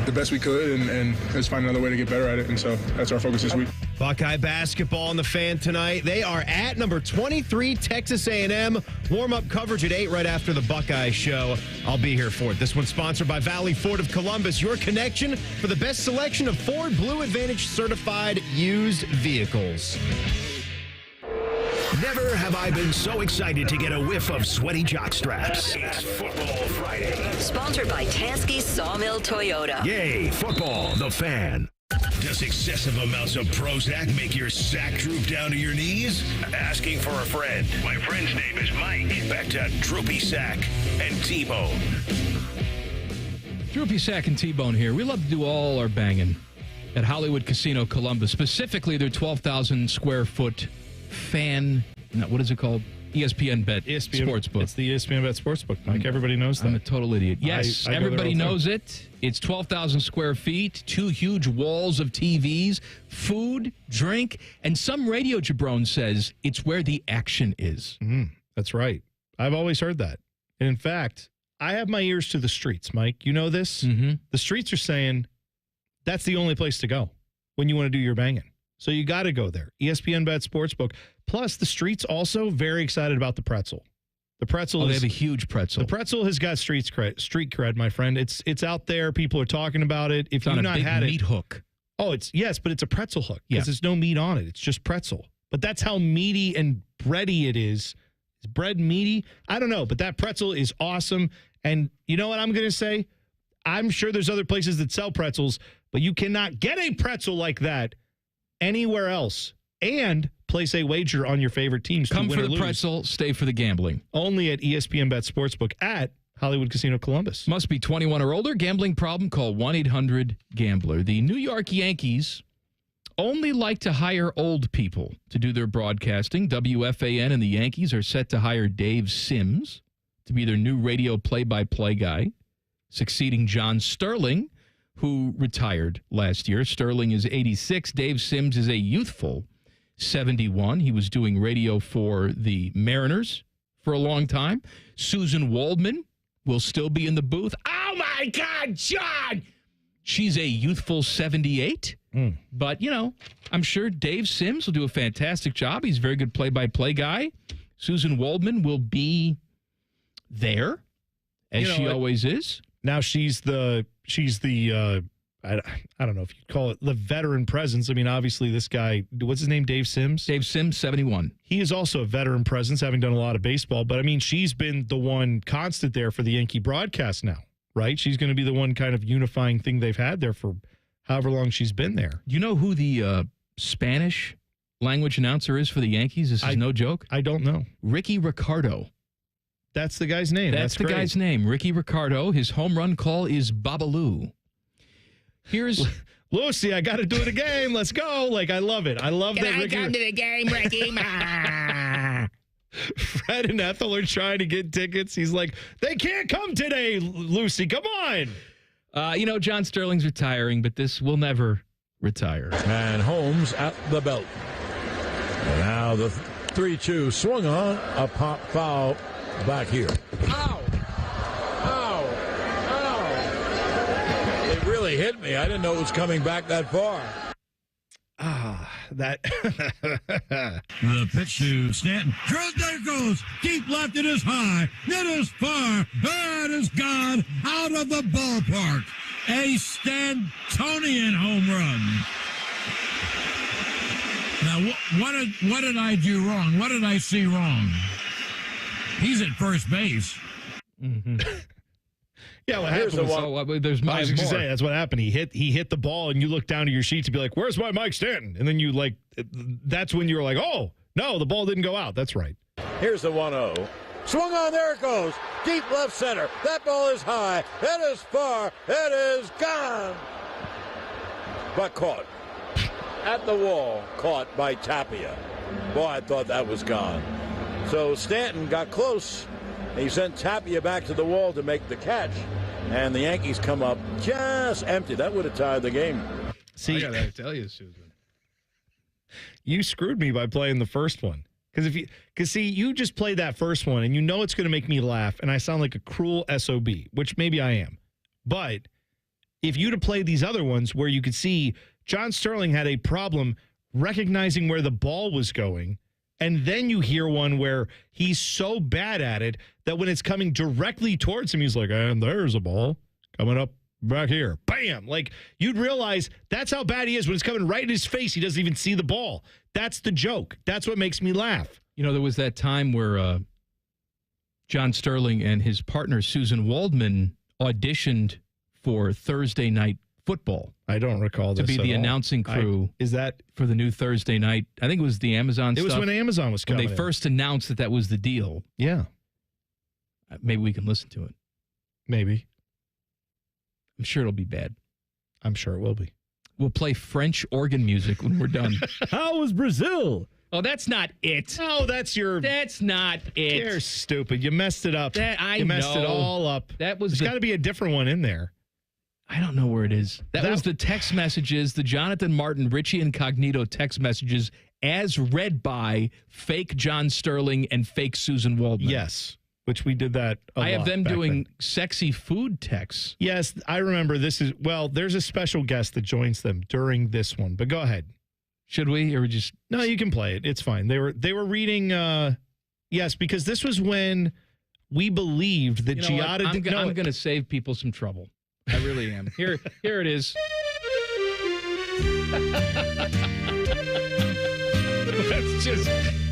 the best we could, and let's find another way to get better at it. And so that's our focus this week. Buckeye basketball on the Fan tonight. They are at number 23, Texas A&M. Warm-up coverage at 8 right after the Buckeye show. I'll be here for it. This one's sponsored by Valley Ford of Columbus, your connection for the best selection of Ford Blue Advantage certified used vehicles. Never have I been so excited to get a whiff of sweaty jock straps. It's Football Friday. Sponsored by Tansky Sawmill Toyota. Yay, football, the Fan. Does excessive amounts of Prozac make your sack droop down to your knees? Asking for a friend. My friend's name is Mike. Back to Droopy Sack and T-Bone. Droopy Sack and T-Bone here. We love to do all our banging at Hollywood Casino Columbus, specifically their 12,000 square foot fan, what is it called? ESPN Bet Sportsbook. It's the ESPN Bet Sportsbook, Mike. Everybody knows that. I'm a total idiot. Yes, I everybody knows it. It's 12,000 square feet, 2 huge walls of TVs, food, drink, and some radio jabron says it's where the action is. That's right. I've always heard that. And in fact, I have my ears to the streets, Mike. You know this? Mm-hmm. The streets are saying that's the only place to go when you want to do your banging. So you got to go there. ESPN Bet Sportsbook. Plus, the streets also very excited about the pretzel. The pretzel they have a huge pretzel. The pretzel has got street cred, my friend. It's out there. People are talking about it. If you've not had it, meat hook. Oh, but it's a pretzel hook because there's no meat on it. It's just pretzel. But that's how meaty and bready it is. Is bread meaty? I don't know, but that pretzel is awesome. And you know what I'm going to say? I'm sure there's other places that sell pretzels, but you cannot get a pretzel like that anywhere else. And place a wager on your favorite teams. Come to win for or the lose. pretzel, stay for the gambling. Only at ESPN Bet Sportsbook at Hollywood Casino Columbus. Must be 21 or older. Gambling problem? Call 1-800-GAMBLER. The New York Yankees only like to hire old people to do their broadcasting. WFAN and the Yankees are set to hire Dave Sims to be their new radio play-by-play guy, succeeding John Sterling, who retired last year. Sterling is 86. Dave Sims is a youthful 71. He was doing radio for the Mariners for a long time. Susan Waldman will still be in the booth. Oh, my God, John! She's a youthful 78. But, I'm sure Dave Sims will do a fantastic job. He's a very good play-by-play guy. Susan Waldman will be there, as she always is. Now she's the I don't know if you'd call it the veteran presence. I mean, obviously this guy, what's his name? Dave Sims? Dave Sims, 71. He is also a veteran presence, having done a lot of baseball. But, I mean, she's been the one constant there for the Yankee broadcast now, right? She's going to be the one kind of unifying thing they've had there for however long she's been there. You know who the Spanish language announcer is for the Yankees? This is no joke. I don't know. Ricky Ricardo. That's the guy's name. That's the guy's name, Ricky Ricardo. His home run call is Babalu. Here's Lucy. I got to do it again. Let's go. Like, I love it. I love that. Can I come to the game, Ricky? Fred and Ethel are trying to get tickets. He's like, they can't come today, Lucy. Come on. John Sterling's retiring, but this will never retire. And Holmes at the belt. And now the 3-2 swung on. A pop foul back here. Ow! It really hit me. I didn't know it was coming back that far. That. The pitch to Stanton. There it goes. Deep left. It is high. It is far. It is gone out of the ballpark. A Stantonian home run. Now, what did I do wrong? What did I see wrong? He's at first base. Mm-hmm. Yeah, what happened was, there's I was going to say, that's what happened. He hit the ball, and you look down to your sheet to be like, where's my Mike Stanton? And then you that's when you were like, oh, no, the ball didn't go out. That's right. Here's the 1-0. Swung on, there it goes. Deep left center. That ball is high. It is far. It is gone. But caught. At the wall, caught by Tapia. Boy, I thought that was gone. So Stanton got close. He sent Tapia back to the wall to make the catch. And the Yankees come up just empty. That would have tied the game. See, I gotta tell you, Susan. You screwed me by playing the first one. Because you just played that first one, and you know it's going to make me laugh, and I sound like a cruel SOB, which maybe I am. But if you'd have played these other ones where you could see John Sterling had a problem recognizing where the ball was going, and then you hear one where he's so bad at it that when it's coming directly towards him, he's like, and there's a ball coming up back here. Bam! Like, you'd realize that's how bad he is when it's coming right in his face. He doesn't even see the ball. That's the joke. That's what makes me laugh. There was that time where John Sterling and his partner, Susan Waldman, auditioned for Thursday Night Football. I don't recall this to be the announcing crew. Is that for the new Thursday night? I think it was the Amazon stuff. It was when Amazon was coming. When they first announced that was the deal. Yeah. Maybe we can listen to it. Maybe. I'm sure it'll be bad. I'm sure it will be. We'll play French organ music when we're done. How was Brazil? Oh, that's not it. No, that's not it. You're stupid. You messed it up. You messed it all up. There's got to be a different one in there. I don't know where it is. That was the text messages, the Jonathan Martin, Richie Incognito text messages as read by fake John Sterling and fake Susan Waldman. Yes, which we did that a lot. I have them doing then. sexy food texts. Yes, I remember there's a special guest that joins them during this one, but go ahead. Should we, or just? No, you can play it. It's fine. They were reading, yes, because this was when we believed that Giada I'm going to save people some trouble. I really am. Here it is.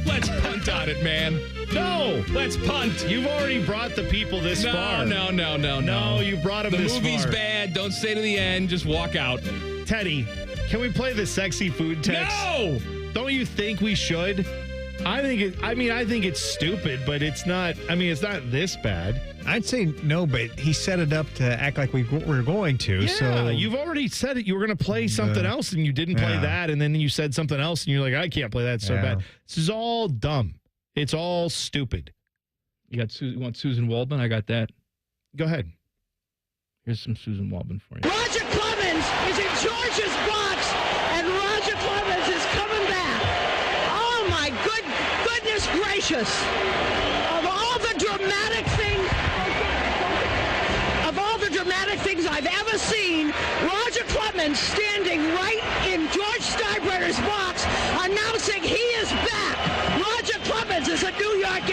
Let's punt on it, man. No, let's punt. You've already brought the people this far. No. No, you brought them this far. The movie's bad. Don't stay to the end. Just walk out. Teddy, can we play the sexy food text? No! Don't you think we should? I think it's stupid, but it's not. It's not this bad. I'd say no, but he set it up to act like we're going to. Yeah, so you've already said it. You were going to play something else, and you didn't play that, and then you said something else, and you're like, I can't play that. It's so bad. This is all dumb. It's all stupid. You want Susan Waldman? I got that. Go ahead. Here's some Susan Waldman for you. Roger Clemens is in George's box, and Roger Clemens is coming back. Oh, my goodness gracious. Of all the dramatic things I've ever seen, Roger Clemens standing right in George Steinbrenner's box announcing he is back. Roger Clemens is a New York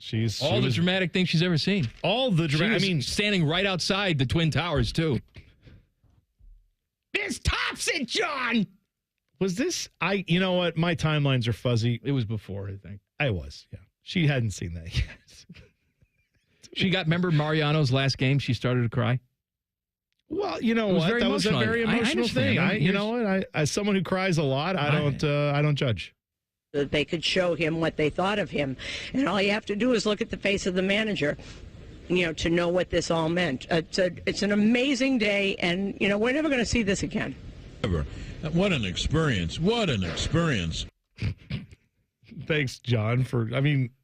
She's all the dramatic things she's ever seen. All the dramatic. I mean, standing right outside the Twin Towers too. This tops it, John. Was this? You know what? My timelines are fuzzy. It was before, I think. I was. Yeah. She hadn't seen that yet. She got. Remember Mariano's last game? She started to cry. Well, you know what? That was a very emotional thing. You know what? As someone who cries a lot, I don't judge. That they could show him what they thought of him, and all you have to do is look at the face of the manager, to know what this all meant. It's an amazing day, and we're never going to see this again. What an experience! What an experience! Thanks, John.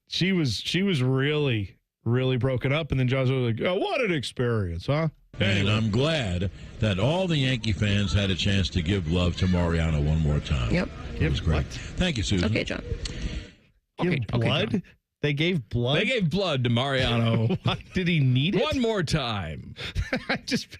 She was really, really broken up, and then John's like, "Oh, what an experience, huh?" And I'm glad that all the Yankee fans had a chance to give love to Mariano one more time. Yep. It was great. Thank you, Susan. Okay, John. Give blood? John. They gave blood? They gave blood to Mariano. Did he need it? One more time.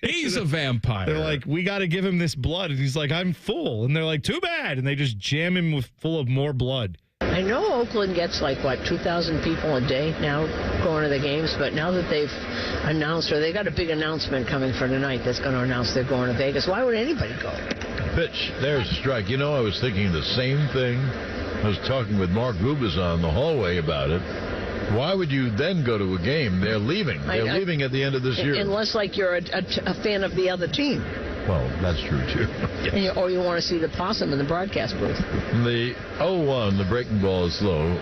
He's a it. vampire. They're like, we got to give him this blood. And he's like, I'm full. And they're like, too bad. And they just jam him full of more blood. I know Oakland gets 2,000 people a day now going to the games, but now that they've announced, or they got a big announcement coming for tonight that's going to announce they're going to Vegas, why would anybody go? Pitch, there's a strike. I was thinking the same thing. I was talking with Mark Gubicza in the hallway about it. Why would you then go to a game? They're leaving. They're leaving at the end of this year. Unless, you're a fan of the other team. Well, that's true, too. Yes. Or you want to see the possum in the broadcast booth. The 0-1, the breaking ball is slow.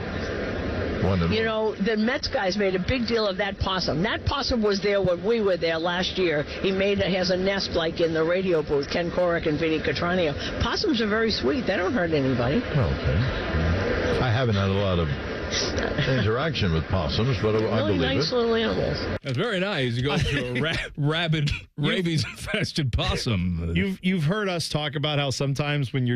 The Mets guys made a big deal of that possum. That possum was there when we were there last year. He has a nest in the radio booth, Ken Korek and Vinny Catranio. Possums are very sweet. They don't hurt anybody. Okay. I haven't had a lot of interaction with possums, but I believe nice it. Little animals. That's very nice. You go to a rabid, rabies-infested possum. You've heard us talk about how sometimes when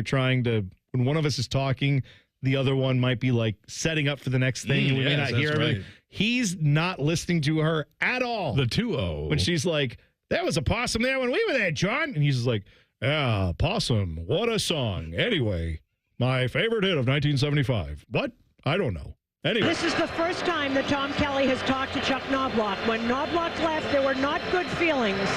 one of us is talking, the other one might be setting up for the next thing, and we may not hear everything. Right. He's not listening to her at all. The 2-0. When she's like, there was a possum there when we were there, John. And he's just like, yeah, possum, what a song. Anyway, my favorite hit of 1975. What? I don't know. Anyway. This is the first time that Tom Kelly has talked to Chuck Knobloch. When Knobloch left, there were not good feelings.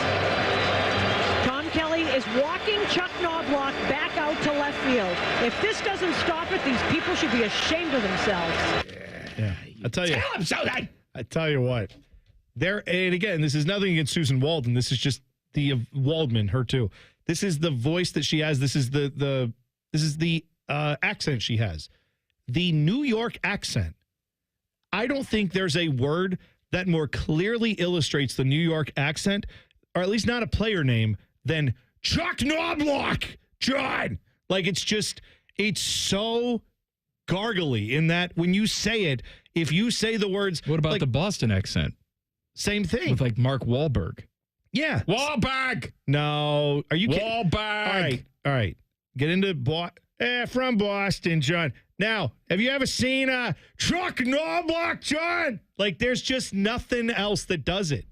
Tom Kelly is walking Chuck Knobloch back out to left field. If this doesn't stop it, these people should be ashamed of themselves. Yeah. I tell you. Tell him so, then. I tell you what. And again, this is nothing against Susan Waldman. This is just the Waldman, her too. This is the voice that she has. This is the accent she has. The New York accent. I don't think there's a word that more clearly illustrates the New York accent, or at least not a player name, than Chuck Knobloch, John. It's so gargly in that when you say it, if you say the words. What about the Boston accent? Same thing. With Mark Wahlberg. Yeah. Wahlberg. No. Are you kidding? Wahlberg. All right. Get into from Boston, John. Now, have you ever seen Chuck Knobloch, John? There's just nothing else that does it.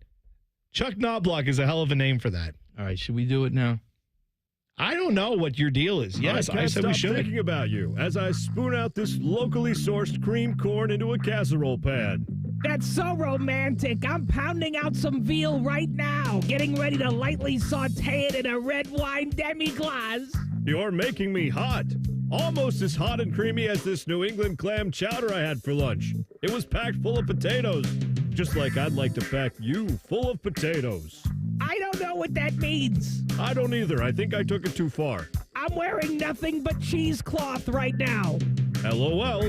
Chuck Knobloch is a hell of a name for that. All right, should we do it now? I don't know what your deal is. Yes, I said we should. Thinking about you as I spoon out this locally sourced cream corn into a casserole pan. That's so romantic. I'm pounding out some veal right now, getting ready to lightly saute it in a red wine demi-glace. You're making me hot. Almost as hot and creamy as this New England clam chowder I had for lunch. It was packed full of potatoes, just like I'd like to pack you full of potatoes. I don't know what that means. I don't either. I think I took it too far. I'm wearing nothing but cheesecloth right now. LOL.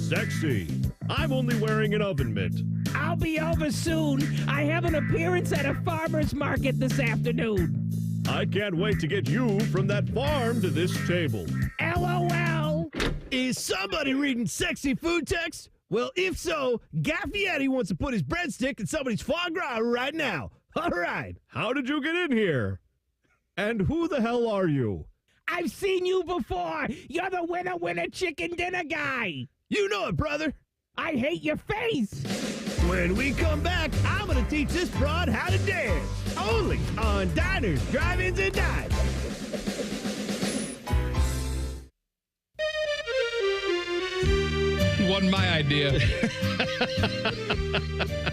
Sexy. I'm only wearing an oven mitt. I'll be over soon. I have an appearance at a farmer's market this afternoon. I can't wait to get you from that farm to this table. LOL. Is somebody reading sexy food text? Well, if so, Gaffietti wants to put his breadstick in somebody's foie gras right now. All right. How did you get in here? And who the hell are you? I've seen you before. You're the winner chicken dinner guy. You know it, brother. I hate your face. When we come back, I'm going to teach this broad how to dance. Only on Diners, Drive-Ins, and Dives. Wasn't my idea.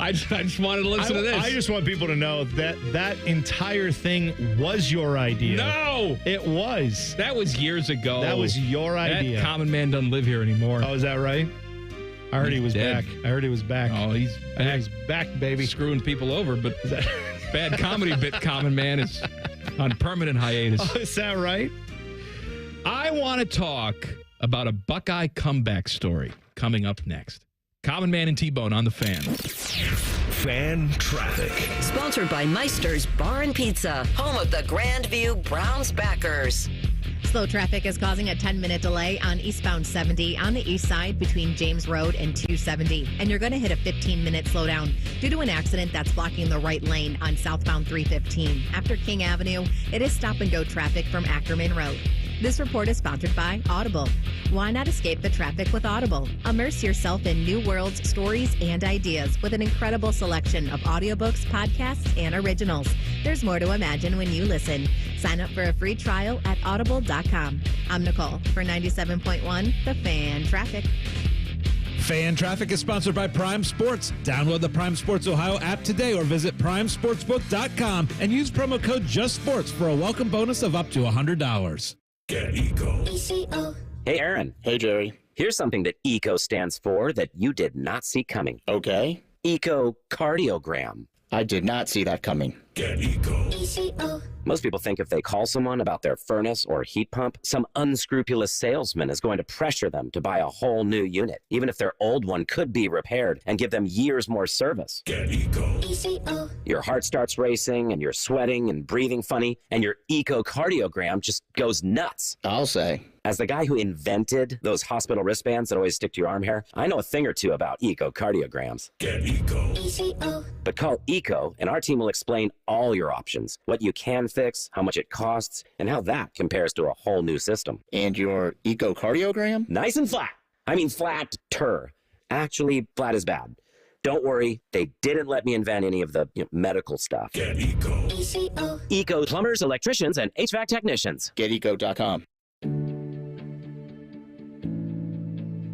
I just wanted to listen to this. I just want people to know that entire thing was your idea. No! It was. That was years ago. That was your idea. That common man doesn't live here anymore. Oh, is that right? I heard he was dead. back. I heard he was back. Oh, he's back. He's back, baby. Screwing people over, but bad comedy bit common man is on permanent hiatus. Oh, is that right? I want to talk about a Buckeye comeback story coming up next. Common Man and T-Bone on the Fan. Fan traffic. Sponsored by Meister's Bar and Pizza, home of the Grandview Browns backers. Slow traffic is causing a 10-minute delay on eastbound 70 on the east side between James Road and 270. And you're going to hit a 15-minute slowdown due to an accident that's blocking the right lane on southbound 315. After King Avenue, it is stop-and-go traffic from Ackerman Road. This report is sponsored by Audible. Why not escape the traffic with Audible? Immerse yourself in new worlds, stories, and ideas with an incredible selection of audiobooks, podcasts, and originals. There's more to imagine when you listen. Sign up for a free trial at audible.com. I'm Nicole for 97.1 The Fan Traffic. Fan Traffic is sponsored by Prime Sports. Download the Prime Sports Ohio app today or visit primesportsbook.com and use promo code JUSTSPORTS for a welcome bonus of up to $100. Get Eco. Hey, Aaron. Hey, Jerry. Here's something that ECO stands for that you did not see coming. Okay. Echocardiogram. I did not see that coming. Get Eco. Most people think if they call someone about their furnace or heat pump, some unscrupulous salesman is going to pressure them to buy a whole new unit, even if their old one could be repaired and give them years more service. Get Eco. Your heart starts racing and you're sweating and breathing funny, and your echocardiogram just goes nuts. I'll say. As the guy who invented those hospital wristbands that always stick to your arm hair, I know a thing or two about echocardiograms. Get Eco. But call ECO and our team will explain all your options, what you can fix, how much it costs, and how that compares to a whole new system. And your echocardiogram? Nice and flat. I mean flat-ter. Actually, flat is bad. Don't worry, they didn't let me invent any of the medical stuff. Get Eco. ECO plumbers, electricians, and HVAC technicians. GetEco.com.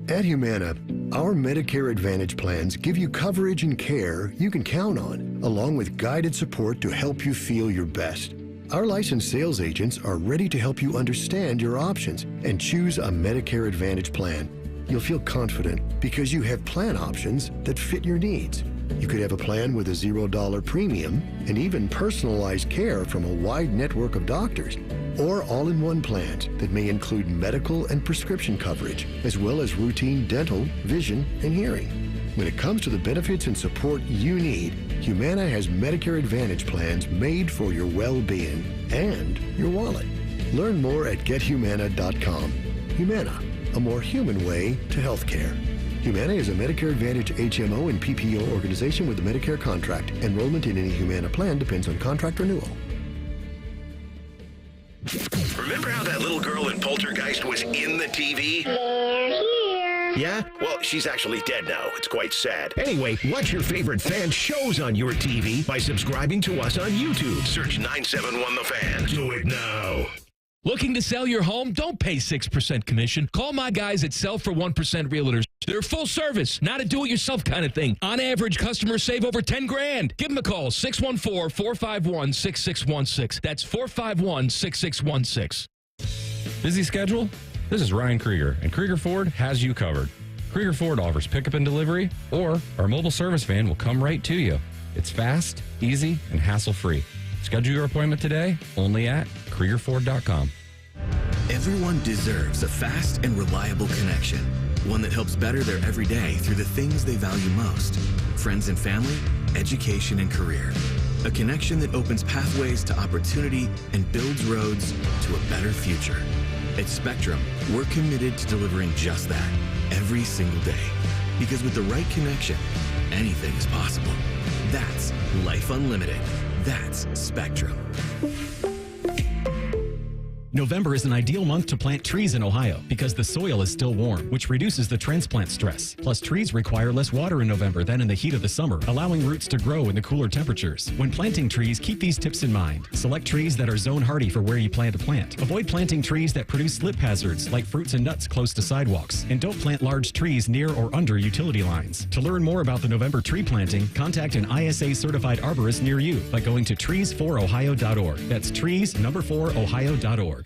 At Humana, our Medicare Advantage plans give you coverage and care you can count on, along with guided support to help you feel your best. Our licensed sales agents are ready to help you understand your options and choose a Medicare Advantage plan. You'll feel confident because you have plan options that fit your needs. You could have a plan with a $0 premium and even personalized care from a wide network of doctors, or all-in-one plans that may include medical and prescription coverage, as well as routine dental, vision, and hearing. When it comes to the benefits and support you need, Humana has Medicare Advantage plans made for your well-being and your wallet. Learn more at gethumana.com. Humana, a more human way to healthcare. Humana is a Medicare Advantage HMO and PPO organization with a Medicare contract. Enrollment in any Humana plan depends on contract renewal. Remember how that little girl in Poltergeist was in the TV? They're here. Yeah? Well, she's actually dead now. It's quite sad. Anyway, watch your favorite fan shows on your TV by subscribing to us on YouTube. Search 971 The Fan. Do it now. Looking to sell your home? Don't pay 6% commission. Call my guys at Sell for 1% Realtors. They're full service, not a do-it-yourself kind of thing. On average, customers save over $10,000. Give them a call, 614-451-6616. That's 451-6616. Busy schedule? This is Ryan Krieger, and Krieger Ford has you covered. Krieger Ford offers pickup and delivery, or our mobile service van will come right to you. It's fast, easy, and hassle-free. Schedule your appointment today only at KriegerFord.com. Everyone deserves a fast and reliable connection, one that helps better their everyday through the things they value most: friends and family, education and career. A connection that opens pathways to opportunity and builds roads to a better future. At Spectrum, we're committed to delivering just that every single day. Because with the right connection, anything is possible. That's Life Unlimited. That's Spectrum. November is an ideal month to plant trees in Ohio because the soil is still warm, which reduces the transplant stress. Plus, trees require less water in November than in the heat of the summer, allowing roots to grow in the cooler temperatures. When planting trees, keep these tips in mind. Select trees that are zone hardy for where you plan to plant. Avoid planting trees that produce slip hazards like fruits and nuts close to sidewalks. And don't plant large trees near or under utility lines. To learn more about the November tree planting, contact an ISA certified arborist near you by going to trees4ohio.org. That's trees4ohio.org.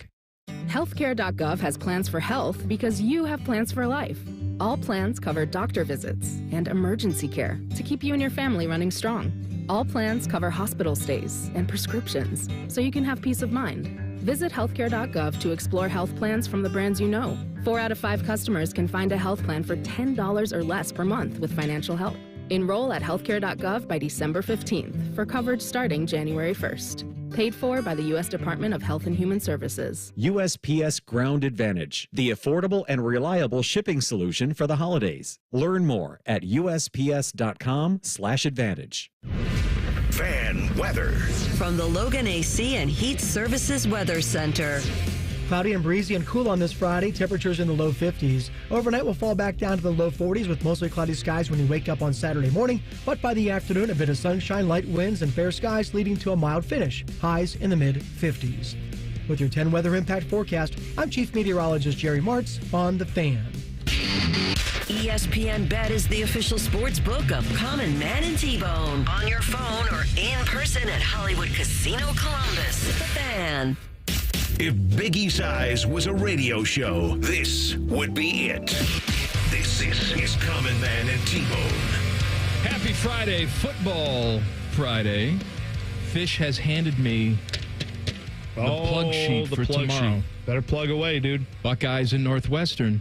Healthcare.gov has plans for health because you have plans for life. All plans cover doctor visits and emergency care to keep you and your family running strong. All plans cover hospital stays and prescriptions so you can have peace of mind. Visit healthcare.gov to explore health plans from the brands you know. 4 out of 5 customers can find a health plan for $10 or less per month with financial help. Enroll at healthcare.gov by December 15th for coverage starting January 1st. Paid for by the U.S. Department of Health and Human Services. USPS Ground Advantage, the affordable and reliable shipping solution for the holidays. Learn more at USPS.com/advantage. Fan weather. From the Logan AC and Heat Services Weather Center. Cloudy and breezy and cool on this Friday. Temperatures in the low 50s. Overnight will fall back down to the low 40s with mostly cloudy skies when you wake up on Saturday morning. But by the afternoon, a bit of sunshine, light winds, and fair skies leading to a mild finish. Highs in the mid-50s. With your 10 weather impact forecast, I'm Chief Meteorologist Jerry Martz on The Fan. ESPN Bet is the official sports book of Common Man and T-Bone. On your phone or in person at Hollywood Casino Columbus. The Fan. If Biggie Size was a radio show, this would be it. This is Common Man and T-Bone. Happy Friday, Football Friday. Fish has handed me the plug sheet for tomorrow. Sheet. Better plug away, dude. Buckeyes and Northwestern.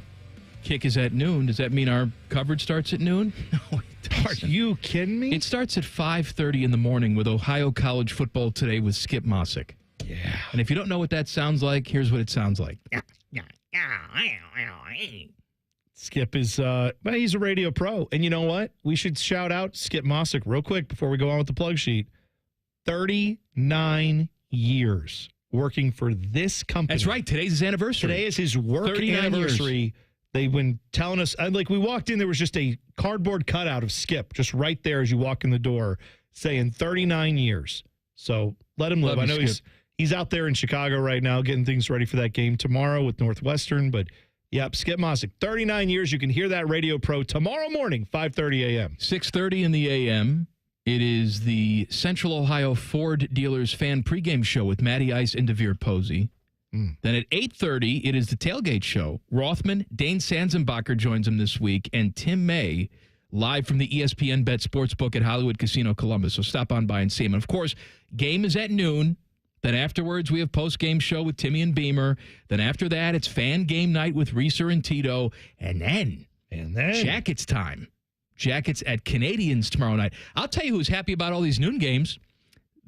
Kick is at noon. Does that mean our coverage starts at noon? No, it doesn't. Are you kidding me? It starts at 5:30 in the morning with Ohio College football today with Skip Mossick. Yeah. And if you don't know what that sounds like, here's what it sounds like. Skip is, he's a radio pro. And you know what? We should shout out Skip Mossick real quick before we go on with the plug sheet. 39 years working for this company. That's right. Today's his anniversary. Today is his work anniversary. Years. They've been telling us, like we walked in, there was just a cardboard cutout of Skip just right there as you walk in the door saying 39 years. So let him live. Love I know he's out there in Chicago right now getting things ready for that game tomorrow with Northwestern. But, yep, Skip Mossick, 39 years. You can hear that radio pro tomorrow morning, 5:30 a.m. 6:30 in the a.m. It is the Central Ohio Ford Dealers fan pregame show with Matty Ice and DeVere Posey. Then at 8:30, it is the tailgate show. Rothman, Dane Sanzenbacher joins him this week, and Tim May live from the ESPN Bet Sportsbook at Hollywood Casino Columbus. So stop on by and see him. And, of course, game is at noon. Then afterwards, we have post-game show with Timmy and Beamer. Then after that, it's fan game night with Reeser and Tito. And then Jackets time. Jackets at Canadians tomorrow night. I'll tell you who's happy about all these noon games.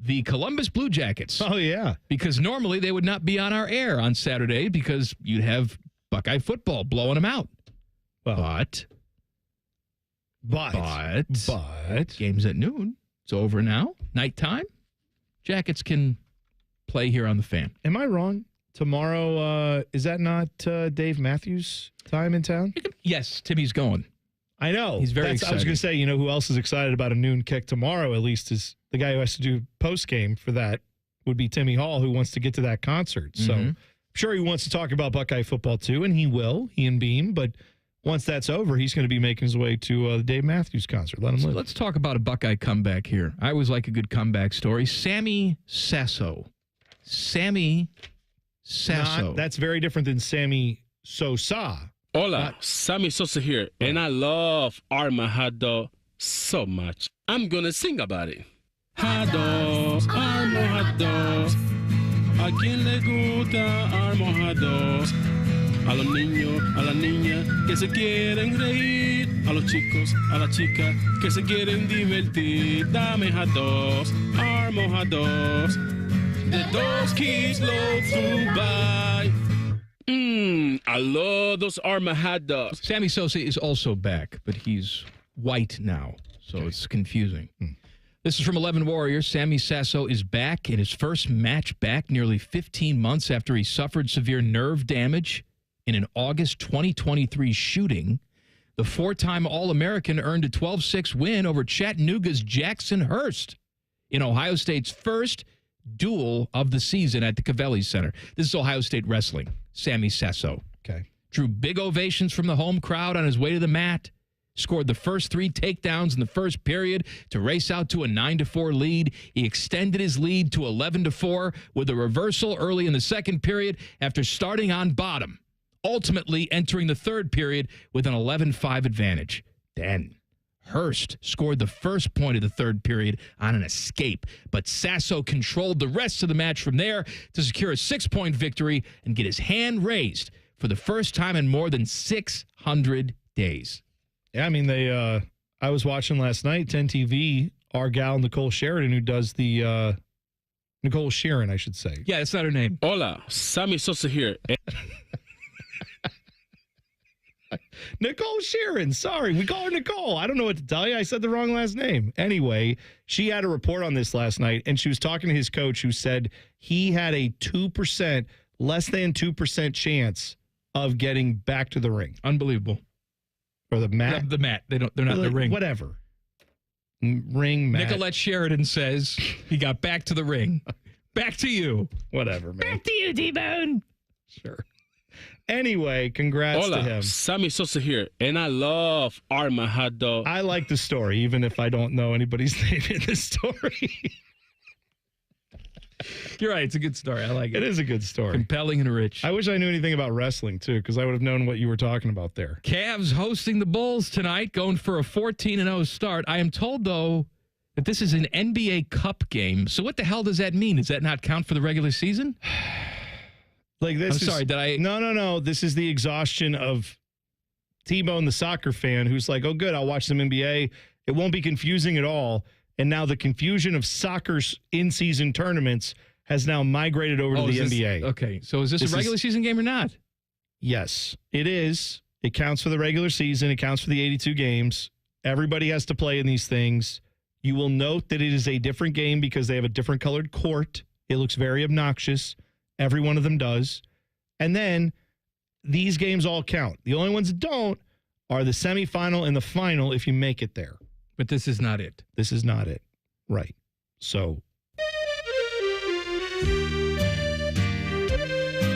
The Columbus Blue Jackets. Oh, yeah. Because normally they would not be on our air on Saturday because you'd have Buckeye football blowing them out. But game's at noon. It's over now. Nighttime. Jackets can play here on the Fan. Am I wrong? Tomorrow, is that not Dave Matthews' time in town? Yes, Timmy's going. I know. He's very excited. I was going to say, you know, who else is excited about a noon kick tomorrow, at least, is the guy who has to do post-game for that would be Timmy Hall, who wants to get to that concert. So I'm sure he wants to talk about Buckeye football, too, and he will, he and Beam. But once that's over, he's going to be making his way to the Dave Matthews concert. Let him live. Let's talk about a Buckeye comeback here. I always like a good comeback story. Sami Sasso. Sami Sasso. That's very different than Sammy Sosa. Hola, Sami Sosa here, and I love Arma hot dog so much. I'm going to sing about it. Hot dogs, Arma hot dogs. ¿A quién le gusta Arma hot dogs? A los niños, a las niñas que se quieren reír. A los chicos, a las chicas que se quieren divertir. Dame hot dogs, Arma hot dogs. The dogs kids love to buy. I love those Arma hot dogs. Sammy Sosa is also back, but he's white now, so it's confusing. This is from 11 Warriors. Sami Sasso is back in his first match back nearly 15 months after he suffered severe nerve damage in an August 2023 shooting. The four-time All-American earned a 12-6 win over Chattanooga's Jackson Hurst in Ohio State's first duel of the season at the Cannibalism Center. This is Ohio State wrestling. Sami Sasso. Okay. Drew big ovations from the home crowd on his way to the mat. Scored the first 3 takedowns in the first period to race out to a 9-4 lead. He extended his lead to 11-4 with a reversal early in the second period after starting on bottom, ultimately entering the third period with an 11-5 advantage. Then Hurst scored the first point of the third period on an escape, but Sasso controlled the rest of the match from there to secure a 6-point victory and get his hand raised for the first time in more than 600 days. Yeah, I mean, I was watching last night, 10 TV, our gal Nicole Sheridan, who does the, Nicole Sheeran, I should say. Yeah, that's not her name. Hola, Sami Sasso here. Nicole Sheeran, sorry, we call her Nicole. I don't know what to tell you. I said the wrong last name. Anyway, she had a report on this last night, and she was talking to his coach who said he had a 2%, less than 2% chance of getting back to the ring. Unbelievable. Or the mat? The mat. They're not in the ring. Whatever. Ring, mat. Nicolette Sheridan says he got back to the ring. Back to you. Whatever, man. Back to you, T-Bone. Sure. Anyway, congrats Hola, to him. Sami Sasso here, and I love Arma hot dog. I like the story, even if I don't know anybody's name in the story. You're right. It's a good story. I like it. It is a good story. Compelling and rich. I wish I knew anything about wrestling, too, because I would have known what you were talking about there. Cavs hosting the Bulls tonight, going for a 14-0 start. I am told, though, that this is an NBA Cup game. So what the hell does that mean? Does that not count for the regular season? Like this sorry, did I? No. This is the exhaustion of T-Bone, the soccer fan, who's like, oh, good, I'll watch some NBA. It won't be confusing at all. And now the confusion of soccer's in-season tournaments has now migrated over to the NBA. Okay, so is this a regular season game or not? Yes, it is. It counts for the regular season. It counts for the 82 games. Everybody has to play in these things. You will note that it is a different game because they have a different colored court. It looks very obnoxious. Every one of them does. And then these games all count. The only ones that don't are the semifinal and the final if you make it there. But this is not it. This is not it. Right. So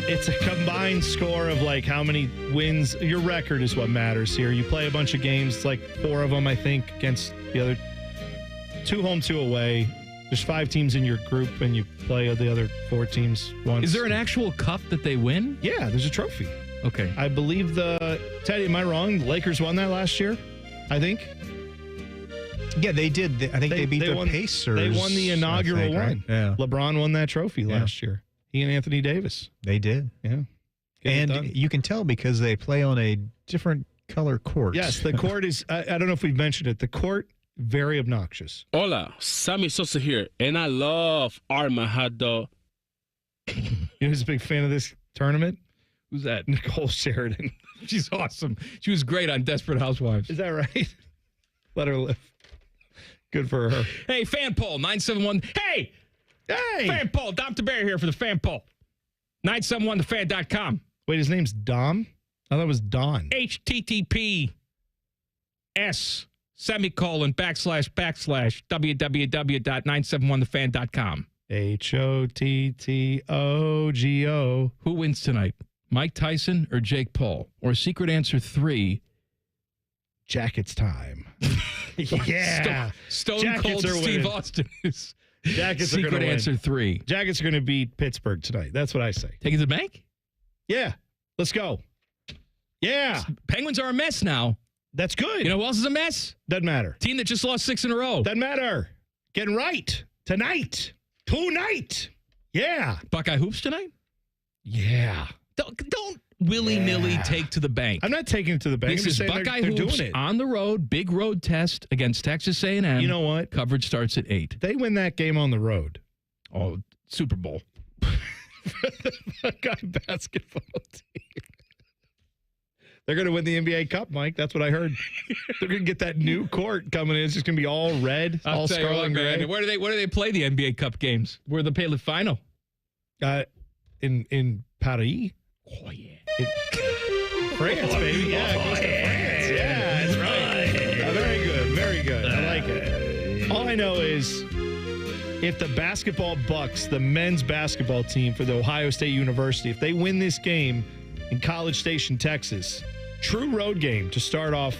it's a combined score of like how many wins. Your record is what matters here. You play a bunch of games, like 4 of them, I think, against the other 2 home, 2 away. There's 5 teams in your group, and you play the other 4 teams once. Is there an actual cup that they win? Yeah, there's a trophy. Okay. I believe Teddy, am I wrong? The Lakers won that last year, I think. Yeah, they did. I think they beat the Pacers. They won the inaugural one. Right? Yeah. LeBron won that trophy last year. He and Anthony Davis. They did. Yeah. And you can tell because they play on a different color court. Yes, the court is, I don't know if we've mentioned it, the court, very obnoxious. Hola, Sami Sasso here, and I love Arma hot dog. You know who's a big fan of this tournament? Who's that? Nicole Sheridan. She's awesome. She was great on Desperate Housewives. Is that right? Let her live. Good for her. Hey, fan poll, 971. Hey! Fan poll. Dom DeBerry here for the fan poll. 971thefan.com. Wait, his name's Dom? I thought it was Don. HTTPS www.971thefan.com. HOTTOGO. Who wins tonight? Mike Tyson or Jake Paul? Or secret answer 3. Jackets time. Yeah. Stone Jackets Cold are Steve winning. Austin is Jackets are secret going to answer win. 3. Jackets are going to beat Pittsburgh tonight. That's what I say. Take it to the bank? Yeah. Let's go. Yeah. Penguins are a mess now. That's good. You know who else is a mess? Doesn't matter. Team that just lost 6 in a row. Doesn't matter. Getting right. Tonight. Yeah. Buckeye hoops tonight? Yeah. Don't willy-nilly take to the bank. I'm not taking it to the bank. This is Buckeye they're hoops doing it. on the road, big road test against Texas A&M. You know what? Coverage starts at 8. They win that game on the road. Oh, Super Bowl. For the Buckeye basketball team. They're going to win the NBA Cup, Mike. That's what I heard. They're going to get that new court coming in. It's just going to be all red, all scarlet and gray. Where do they play the NBA Cup games? Where they play the final? In Paris. Oh yeah. France, baby. Yeah, it goes to France. Yeah, that's right. Very good. Very good. I like it. All I know is if the basketball Bucks, the men's basketball team for the Ohio State University, if they win this game in College Station, Texas, true road game to start off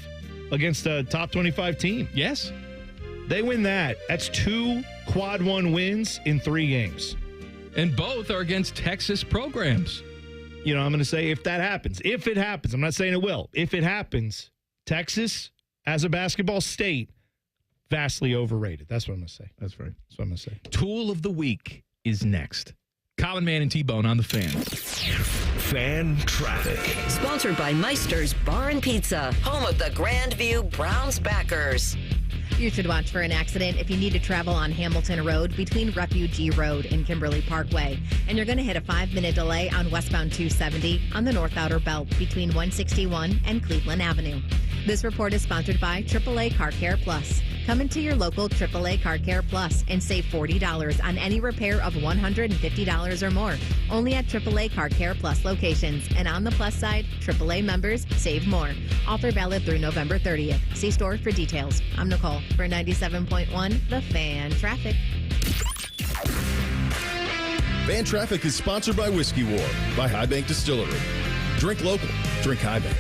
against a top 25 team. Yes. They win that. That's 2 quad 1 wins in 3 games. And both are against Texas programs. You know, I'm going to say if that happens. If it happens. I'm not saying it will. If it happens, Texas, as a basketball state, vastly overrated. That's what I'm going to say. That's right. That's what I'm going to say. Tool of the week is next. Common Man and T-Bone on the Fan. Fan Traffic. Sponsored by Meister's Bar and Pizza, home of the Grandview Browns backers. You should watch for an accident if you need to travel on Hamilton Road between Refugee Road and Kimberly Parkway. And you're going to hit a 5-minute delay on westbound 270 on the North Outer Belt between 161 and Cleveland Avenue. This report is sponsored by AAA Car Care Plus. Come into your local AAA Car Care Plus and save $40 on any repair of $150 or more. Only at AAA Car Care Plus locations. And on the plus side, AAA members save more. Offer valid through November 30th. See store for details. I'm Nicole for 97.1 The Fan Traffic. Fan Traffic is sponsored by Whiskey War by High Bank Distillery. Drink local. Drink High Bank.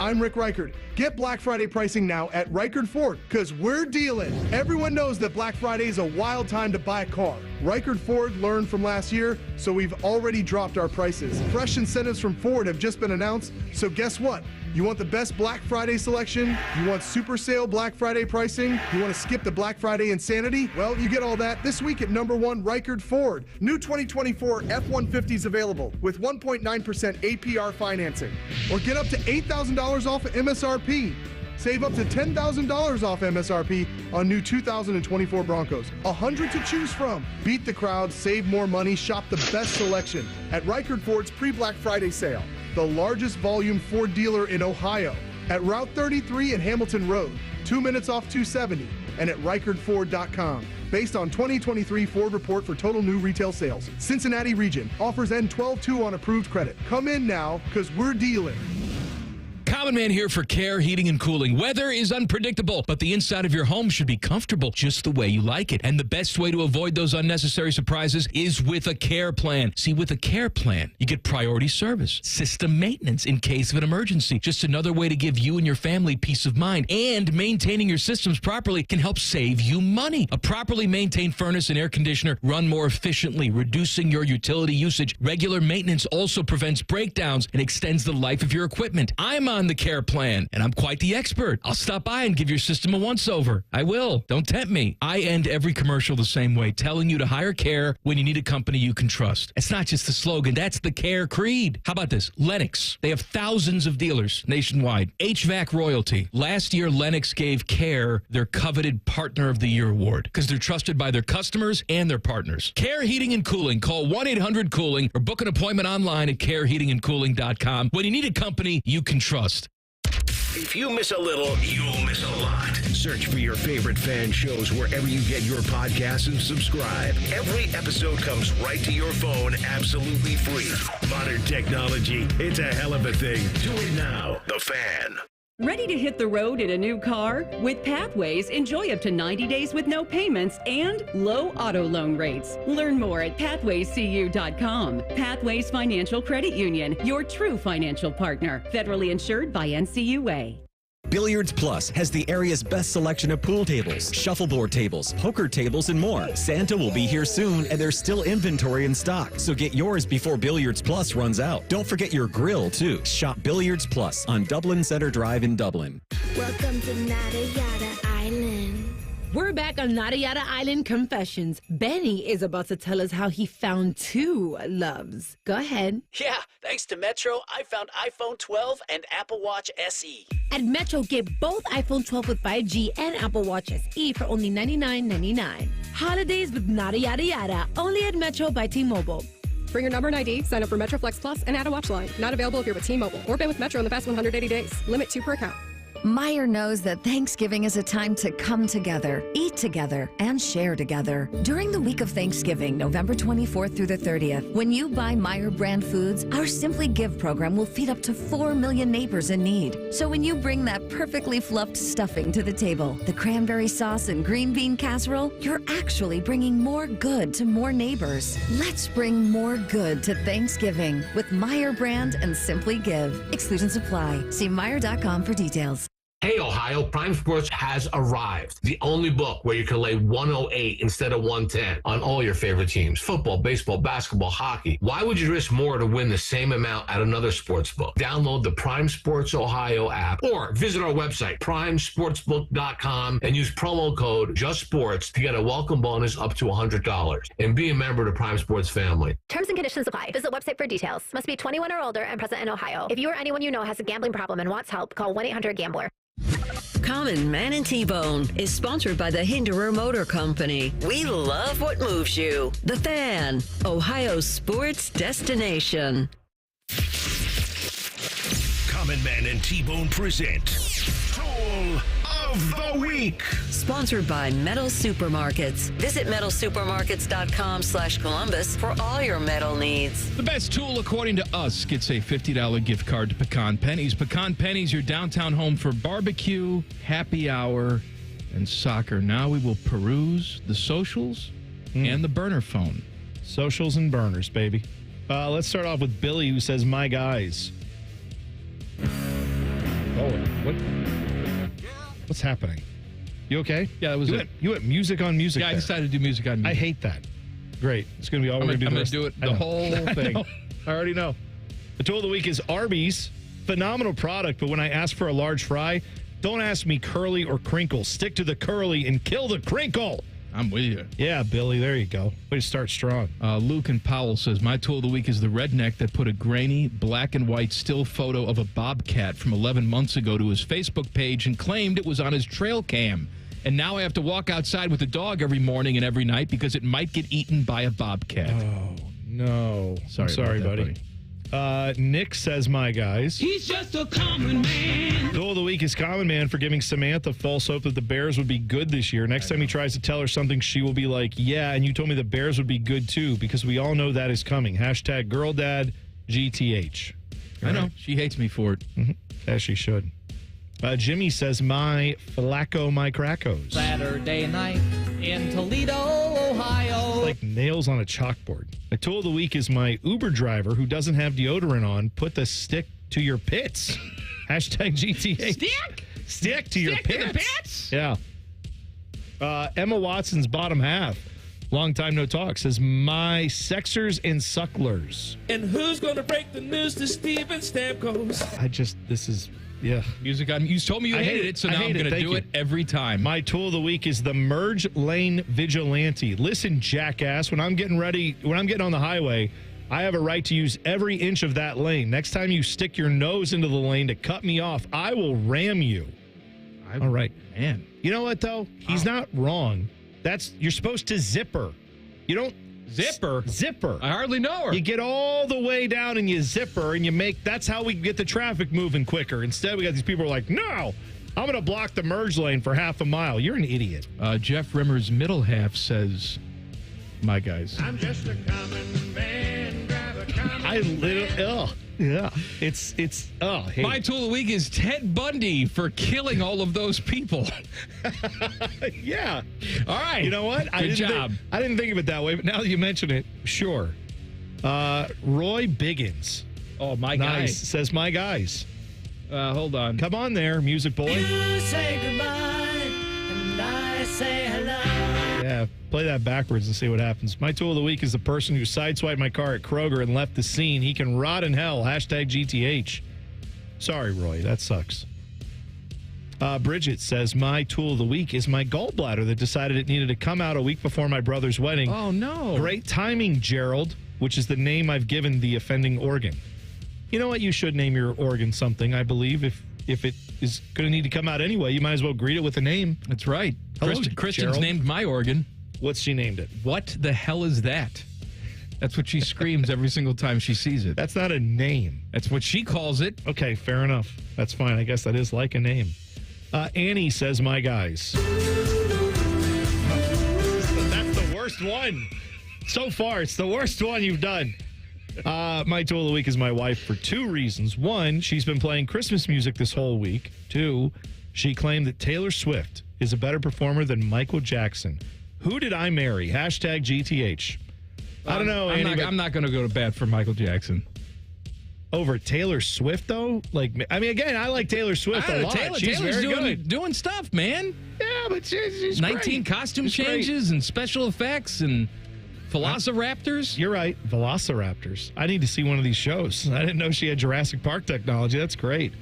I'm Rick Reichard. Get Black Friday pricing now at Reichard Ford, because we're dealing. Everyone knows that Black Friday is a wild time to buy a car. Reichard Ford learned from last year, so we've already dropped our prices. Fresh incentives from Ford have just been announced, so guess what? You want the best Black Friday selection? You want super sale Black Friday pricing? You want to skip the Black Friday insanity? Well, you get all that this week at #1 Reichard Ford. New 2024 F-150s available with 1.9% APR financing. Or get up to $8,000 off of MSRP. Save up to $10,000 off MSRP on new 2024 Broncos. 100 to choose from. Beat the crowd, save more money, shop the best selection at Reichard Ford's pre-Black Friday sale. The largest volume Ford dealer in Ohio. At Route 33 and Hamilton Road, 2 minutes off 270, and at ReichardFord.com. Based on 2023 Ford report for total new retail sales. Cincinnati region offers end 12/2 on approved credit. Come in now, because we're dealing. Common Man here for Care Heating and Cooling. Weather is unpredictable, but the inside of your home should be comfortable just the way you like it. And the best way to avoid those unnecessary surprises is with a care plan. See, with a care plan, you get priority service, system maintenance in case of an emergency. Just another way to give you and your family peace of mind. And maintaining your systems properly can help save you money. A properly maintained furnace and air conditioner run more efficiently, reducing your utility usage. Regular maintenance also prevents breakdowns and extends the life of your equipment. I'm on the care plan, and I'm quite the expert. I'll stop by and give your system a once-over. I will. Don't tempt me. I end every commercial the same way, telling you to hire Care when you need a company you can trust. It's not just the slogan. That's the Care creed. How about this? Lennox. They have thousands of dealers nationwide. HVAC royalty. Last year, Lennox gave Care their coveted Partner of the Year award because they're trusted by their customers and their partners. Care Heating and Cooling. Call 1-800-COOLING or book an appointment online at careheatingandcooling.com when you need a company you can trust. If you miss a little, you'll miss a lot. Search for your favorite fan shows wherever you get your podcasts and subscribe. Every episode comes right to your phone absolutely free. Modern technology, it's a hell of a thing. Do it now. The Fan. Ready to hit the road in a new car? With Pathways, enjoy up to 90 days with no payments and low auto loan rates. Learn more at pathwayscu.com. Pathways Financial Credit Union, your true financial partner. Federally insured by NCUA. Billiards Plus has the area's best selection of pool tables, shuffleboard tables, poker tables, and more. Santa will be here soon, and there's still inventory in stock, so get yours before Billiards Plus runs out. Don't forget your grill, too. Shop Billiards Plus on Dublin Center Drive in Dublin. Welcome to Nada Yada Island. We're back on Nada Yada Island Confessions. Benny is about to tell us how he found 2 loves. Go ahead. Yeah, thanks to Metro, I found iPhone 12 and Apple Watch SE. At Metro, get both iPhone 12 with 5G and Apple Watch SE for only $99.99. Holidays with Nada Yada Yada, only at Metro by T-Mobile. Bring your number and ID, sign up for MetroFlex Plus, and add a watch line. Not available if you're with T-Mobile or been with Metro in the past 180 days. Limit 2 per account. Meijer knows that Thanksgiving is a time to come together, eat together, and share together. During the week of Thanksgiving, November 24th through the 30th, when you buy Meijer brand foods, our Simply Give program will feed up to 4 million neighbors in need. So when you bring that perfectly fluffed stuffing to the table, the cranberry sauce and green bean casserole, you're actually bringing more good to more neighbors. Let's bring more good to Thanksgiving with Meijer brand and Simply Give. Exclusions apply. See Meijer.com for details. Hey, Ohio, Prime Sports has arrived. The only book where you can lay 108 instead of 110 on all your favorite teams. Football, baseball, basketball, hockey. Why would you risk more to win the same amount at another sports book? Download the Prime Sports Ohio app or visit our website, primesportsbook.com, and use promo code JUSTSPORTS to get a welcome bonus up to $100. And be a member of the Prime Sports family. Terms and conditions apply. Visit website for details. Must be 21 or older and present in Ohio. If you or anyone you know has a gambling problem and wants help, call 1-800-GAMBLER. Common Man and T-Bone is sponsored by the Hinderer Motor Company. We love what moves you. The Fan, Ohio's sports destination. Common Man and T-Bone present Tool of the Week. Sponsored by Metal Supermarkets. Visit metalsupermarkets.com/Columbus for all your metal needs. The best tool, according to us, gets a $50 gift card to Pecan Pennies. Pecan Pennies, your downtown home for barbecue, happy hour, and soccer. Now we will peruse the socials and the burner phone. Socials and burners, baby. Let's start off with Billy, who says, "My guys." Oh, what's happening? You okay? Yeah, that was it. You went music on music. Yeah, I decided to do music on music. I hate that. Great. It's going to be all we're going to do. I'm going to do it the whole thing. I already know. The tool of the week is Arby's. Phenomenal product, but when I ask for a large fry, don't ask me curly or crinkle. Stick to the curly and kill the crinkle. I'm with you. Yeah, Billy, there you go. Way to start strong. Luke and Powell says, my tool of the week is the redneck that put a grainy black and white still photo of a bobcat from 11 months ago to his Facebook page and claimed it was on his trail cam. And now I have to walk outside with the dog every morning and every night because it might get eaten by a bobcat. Oh, no. Sorry, buddy. Nick says, my guys. He's just a common man. Goal of the week is Common Man for giving Samantha false hope that the Bears would be good this year. Next time he tries to tell her something, she will be like, yeah, and you told me the Bears would be good too, because we all know that is coming. Hashtag girl dad GTH. I know. She hates me for it. Mm-hmm. As she should. Jimmy says, my Flacco, my Crackos. Saturday night in Toledo, Ohio. It's like nails on a chalkboard. The tool of the week is my Uber driver who doesn't have deodorant on. Put the stick to your pits. Hashtag GTH. Stick to your pits. To the pits? Yeah. Emma Watson's bottom half. Long time no talk. Says, my Sexers and Sucklers. And who's going to break the news to Steven Stamkos? This is... Yeah. Music on. You told me you hated it, so now I'm going to do it every time. My tool of the week is the Merge Lane Vigilante. Listen, jackass, when I'm getting on the highway, I have a right to use every inch of that lane. Next time you stick your nose into the lane to cut me off, I will ram you. All right. Man. You know what, though? He's not wrong. You're supposed to zipper. You don't... Zipper. I hardly know her. You get all the way down and you zipper and that's how we get the traffic moving quicker. Instead, we got these people who are like, no, I'm going to block the merge lane for half a mile. You're an idiot. Jeff Rimmer's middle half says, my guys. I'm just a common man, drive a common Yeah. It's hey. My tool of the week is Ted Bundy for killing all of those people. Yeah. All right. You know what? Good job. I didn't think of it that way, but now that you mention it, sure. Roy Biggins. Oh, my guy. Says, my guys. Hold on. Come on there, music boy. You say goodbye, and I say hello. Yeah, play that backwards and see what happens. My tool of the week is the person who sideswiped my car at Kroger and left the scene. He can rot in hell. Hashtag GTH. Sorry, Roy. That sucks. Bridget says, my tool of the week is my gallbladder that decided it needed to come out a week before my brother's wedding. Oh, no. Great timing, Gerald, which is the name I've given the offending organ. You know what? You should name your organ something, I believe. If it is going to need to come out anyway, you might as well greet it with a name. That's right. Hello, Kristen's Gerald. named my organ. What's she named it? What the hell is that? That's what she screams every single time she sees it. That's not a name. That's what she calls it. Okay, fair enough. That's fine. I guess that is like a name. Annie says, my guys. That's the worst one. So far, it's the worst one you've done. My tool of the week is my wife for 2 reasons. 1, she's been playing Christmas music this whole week. 2, she claimed that Taylor Swift is a better performer than Michael Jackson. Who did I marry? Hashtag GTH. I don't know. I'm not going to go to bat for Michael Jackson. Over Taylor Swift, though? Again, I like Taylor Swift a lot. She's Taylor's very doing stuff, man. Yeah, but she's 19 great. costume changes and special effects and Velociraptors. You're right. Velociraptors. I need to see one of these shows. I didn't know she had Jurassic Park technology. That's great.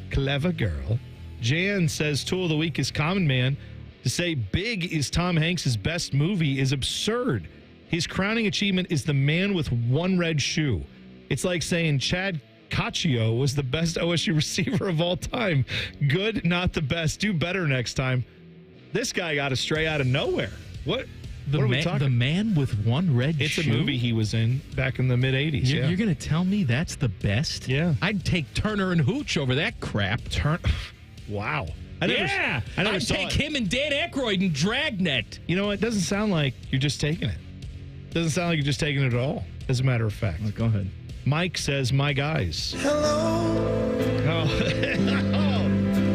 Clever girl. Jan says tool of the week is Common Man. To say Big is Tom Hanks' best movie is absurd. His crowning achievement is The Man with One Red Shoe. It's like saying Chad Caccio was the best OSU receiver of all time. Good, not the best. Do better next time. This guy got a stray out of nowhere. What are we talking? The Man with One Red Shoe? It's a movie he was in back in the mid-'80s. You're going to tell me that's the best? Yeah. I'd take Turner and Hooch over that crap. Wow. I'd take him and Dan Aykroyd in Dragnet. You know, it doesn't sound like you're just taking it. Doesn't sound like you're just taking it at all, as a matter of fact. Go ahead. Mike says, my guys. Hello.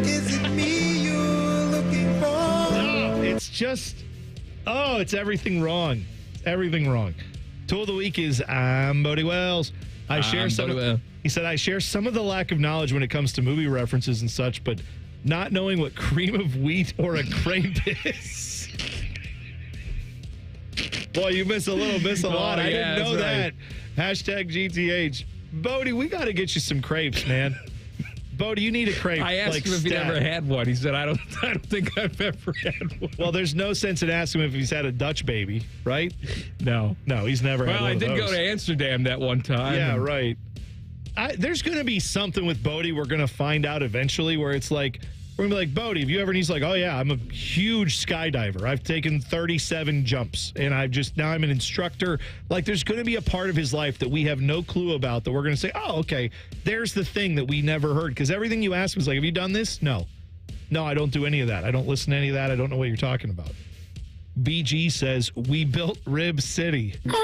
Is it me you're looking for? No, it's just, it's everything wrong. It's everything wrong. Tool of the week is I'm Bodie Wells. He said, I share some of the lack of knowledge when it comes to movie references and such, but not knowing what cream of wheat or a crepe is. Boy, you miss a lot. I didn't know that. Hashtag GTH. Bodie, we got to get you some crepes, man. Bodie, you need a crepe. I asked him if he'd ever had one. He said, I don't think I've ever had one. Well, there's no sense in asking him if he's had a Dutch baby, right? No, he's never had one of those. Well, I did go to Amsterdam that one time. Yeah, right. There's going to be something with Bodie we're going to find out eventually where it's like, we're going to be like, Bodie, have you ever? And he's like, oh, yeah, I'm a huge skydiver. I've taken 37 jumps, and now I'm an instructor. Like, there's going to be a part of his life that we have no clue about that we're going to say, oh, okay, there's the thing that we never heard. Because everything you ask was like, have you done this? No, I don't do any of that. I don't listen to any of that. I don't know what you're talking about. BG says, we built Rib City. Could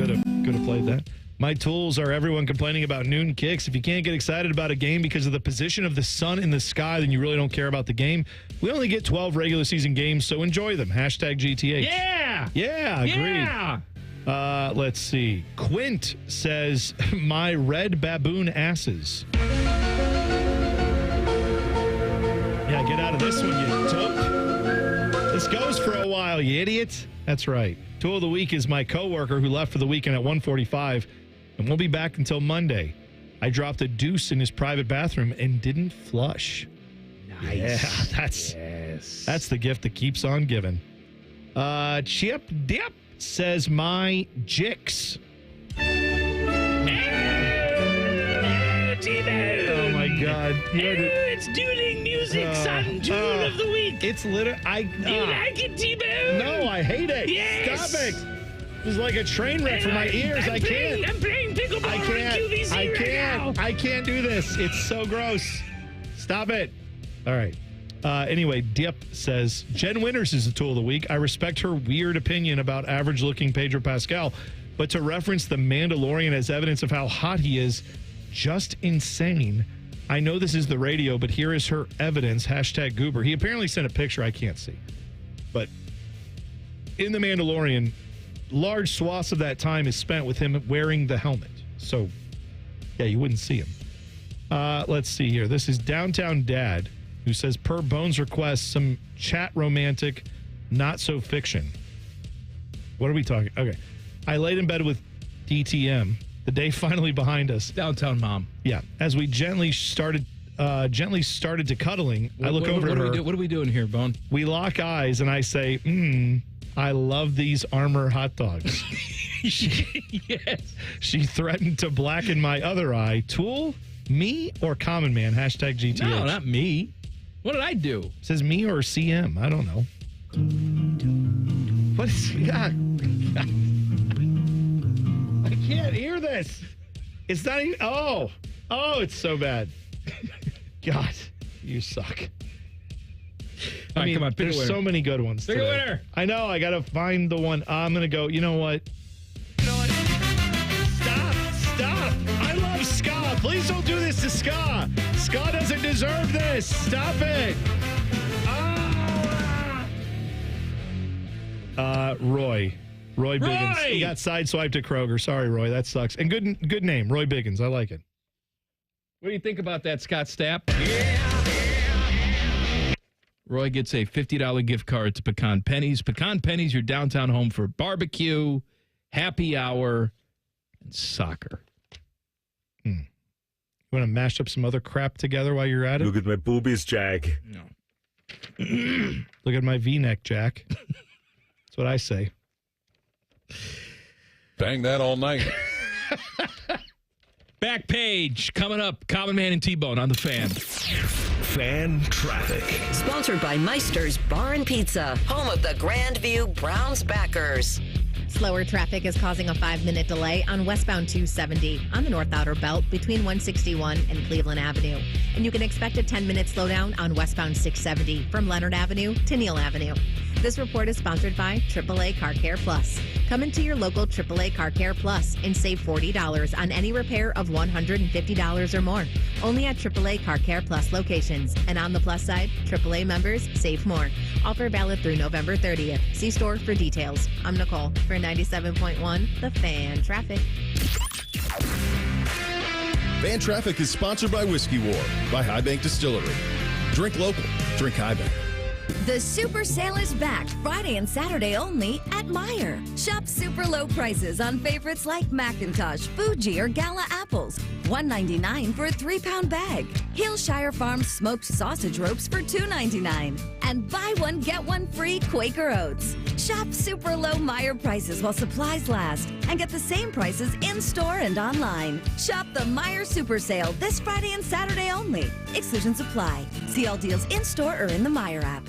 have played that. My tools are everyone complaining about noon kicks. If you can't get excited about a game because of the position of the sun in the sky, then you really don't care about the game. We only get 12 regular season games, so enjoy them. Hashtag GTH. Yeah, agreed. Yeah. Let's see. Quint says, my red baboon asses. Yeah, get out of this one, you dope. This goes for a while, you idiot. That's right. Tool of the week is my coworker who left for the weekend at 1:45 and won't be back until Monday. I dropped a deuce in his private bathroom and didn't flush. Nice. Yeah, that's the gift that keeps on giving. Chip Dip says my jicks. Oh my God! It's dueling music's on Tool of the Week. It's literally. Do you like it, T-Bone? No, I hate it. Yes. Stop it! It's like a train wreck for my ears. I can't. I'm playing pickleball on QVC right now. I can't do this. It's so gross. Stop it. All right. Anyway, Dip says, Jen Winters is the tool of the week. I respect her weird opinion about average-looking Pedro Pascal, but to reference The Mandalorian as evidence of how hot he is, just insane. I know this is the radio, but here is her evidence. Hashtag Goober. He apparently sent a picture I can't see. But in The Mandalorian, large swaths of that time is spent with him wearing the helmet. So, yeah, you wouldn't see him. Let's see here. This is Downtown Dad, who says, per Bones' request, some chat romantic, not so fiction. What are we talking? Okay. I laid in bed with DTM, the day finally behind us. Downtown Mom. Yeah. As we gently started to cuddling, I look over at her. What are we doing here, Bone? We lock eyes, and I say, I love these Armour hot dogs. Yes. She threatened to blacken my other eye. Tool, me, or Common Man? Hashtag GTH. No, not me. What did I do? It says me or CM. I don't know. What is God? I can't hear this. It's not even. Oh, it's so bad. God, you suck. All right, come on, pick a there's winner. so many good ones. Pick a today. winner. I know. I got to find the one. I'm going to go. You know what? Stop. I love ska. Please don't do this to ska. Ska doesn't deserve this. Stop it. Roy Biggins. He got sideswiped at Kroger. Sorry, Roy. That sucks. And good name, Roy Biggins. I like it. What do you think about that, Scott Stapp? Roy gets a $50 gift card to Pecan Pennies. Pecan Pennies, your downtown home for barbecue, happy hour, and soccer. You want to mash up some other crap together while you're at it? Look at my boobies, Jack. No. Look at my V-neck, Jack. That's what I say. Bang that all night. Back page coming up. Common Man and T-Bone on the Fan. Fan traffic. Sponsored by Meister's Bar and Pizza, home of the Grandview Browns backers. Slower traffic is causing a 5-minute delay on westbound 270 on the North Outer Belt between 161 and Cleveland Avenue. And you can expect a 10-minute slowdown on westbound 670 from Leonard Avenue to Neal Avenue. This report is sponsored by AAA Car Care Plus. Come into your local AAA Car Care Plus and save $40 on any repair of $150 or more. Only at AAA Car Care Plus locations. And on the plus side, AAA members save more. Offer valid through November 30th. See store for details. I'm Nicole for 97.1 The Fan Traffic. Fan Traffic is sponsored by Whiskey War by High Bank Distillery. Drink local. Drink High Bank. The Super Sale is back Friday and Saturday only at Meijer. Shop super low prices on favorites like Macintosh, Fuji, or Gala apples. $1.99 for a 3-pound bag. Hillshire Farms smoked sausage ropes for $2.99. And buy one, get one free Quaker Oats. Shop super low Meijer prices while supplies last and get the same prices in-store and online. Shop the Meijer Super Sale this Friday and Saturday only. Exclusions apply. See all deals in-store or in the Meijer app.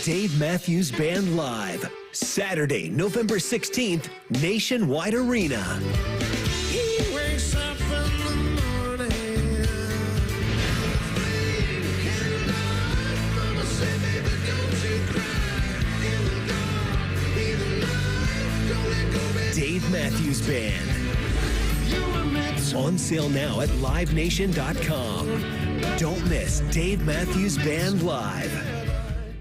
Dave Matthews Band Live. Saturday, November 16th, Nationwide Arena. He wakes up in the morning. Dave Matthews Band. On sale now at livenation.com. Don't miss Dave Matthews Band Live.